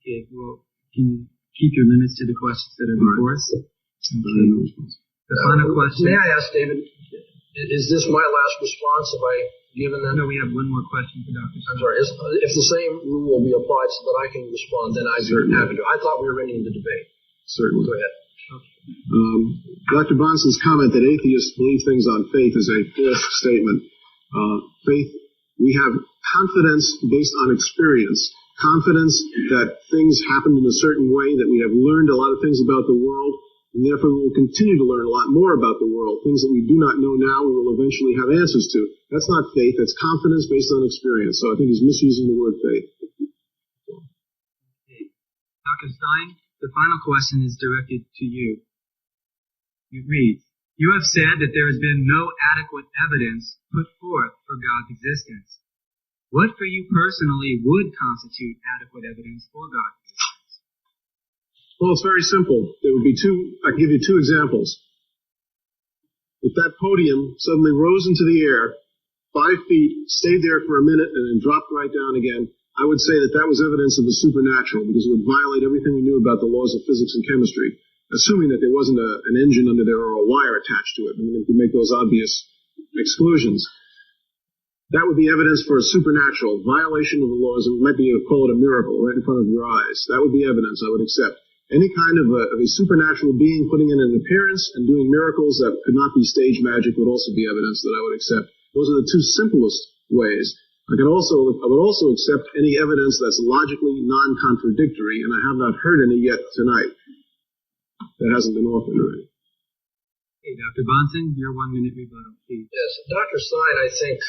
Okay, well, can you keep your limits to the questions that are before us? Okay. The final question. May I ask, David, is this my last response? Have I given that? No, we have one more question for Dr. Stein. I'm sorry. If the same rule will be applied so that I can respond, then I'd be happy to. I thought we were ending the debate. Certainly. Go ahead. Dr. Bahnsen's comment that atheists believe things on faith is a false statement. Faith, we have confidence based on experience, confidence that things happened in a certain way, that we have learned a lot of things about the world, and therefore we will continue to learn a lot more about the world. Things that we do not know now, we will eventually have answers to. That's not faith, that's confidence based on experience. So I think he's misusing the word faith. Okay. Dr. Stein, the final question is directed to you. It reads, you have said that there has been no adequate evidence put forth for God's existence. What for you personally would constitute adequate evidence for God's existence? Well, it's very simple. There would be I can give you two examples. If that podium suddenly rose into the air, 5 feet, stayed there for a minute, and then dropped right down again, I would say that that was evidence of the supernatural, because it would violate everything we knew about the laws of physics and chemistry, assuming that there wasn't an engine under there or a wire attached to it. I mean, if you make those obvious exclusions. That would be evidence for a supernatural violation of the laws. It might be call it a miracle right in front of your eyes. That would be evidence I would accept. Any kind of a supernatural being putting in an appearance and doing miracles that could not be stage magic would also be evidence that I would accept. Those are the two simplest ways. I would also accept any evidence that's logically non-contradictory, and I have not heard any yet tonight. That hasn't been offered already. Okay, Dr. Bahnsen, your 1 minute rebuttal, please. Yes, Dr. Stein, I think,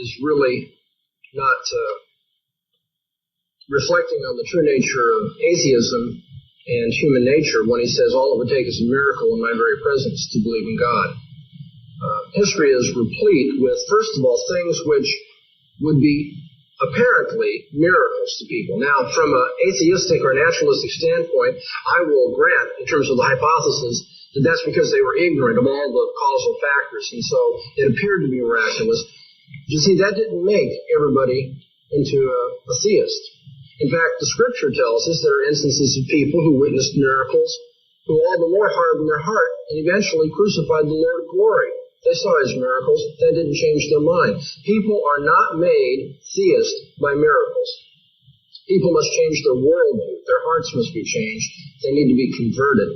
is really not reflecting on the true nature of atheism and human nature when he says all it would take is a miracle in my very presence to believe in God. History is replete with, first of all, things which would be apparently miracles to people. Now, from an atheistic or naturalistic standpoint, I will grant, in terms of the hypothesis, that that's because they were ignorant of all the causal factors, and so it appeared to be miraculous. You see, that didn't make everybody into a theist. In fact, the Scripture tells us there are instances of people who witnessed miracles, who all the more hardened their heart and eventually crucified the Lord of glory. They saw his miracles. That didn't change their mind. People are not made theists by miracles. People must change their worldview. Their hearts must be changed. They need to be converted.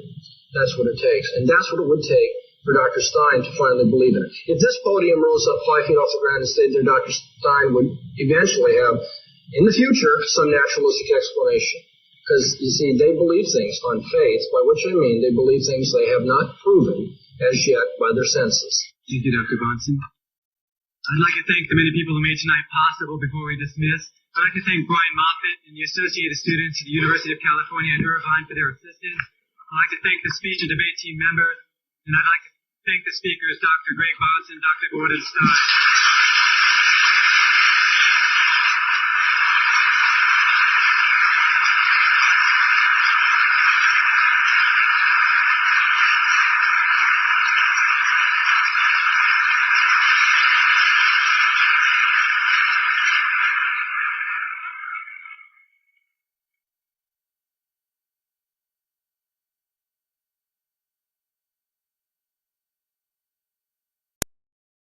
That's what it takes. And that's what it would take for Dr. Stein to finally believe in it. If this podium rose up 5 feet off the ground and stayed there, Dr. Stein would eventually have, in the future, some naturalistic explanation. Because, you see, they believe things on faith, by which I mean they believe things they have not proven as yet by their senses. Thank you, Dr. Bahnsen. I'd like to thank the many people who made tonight possible before we dismiss. I'd like to thank Brian Moffitt and the associated students at the University of California at Irvine for their assistance. I'd like to thank the speech and debate team members, and I'd like to thank the speakers, Dr. Greg Bahnsen, Dr. Gordon Stein.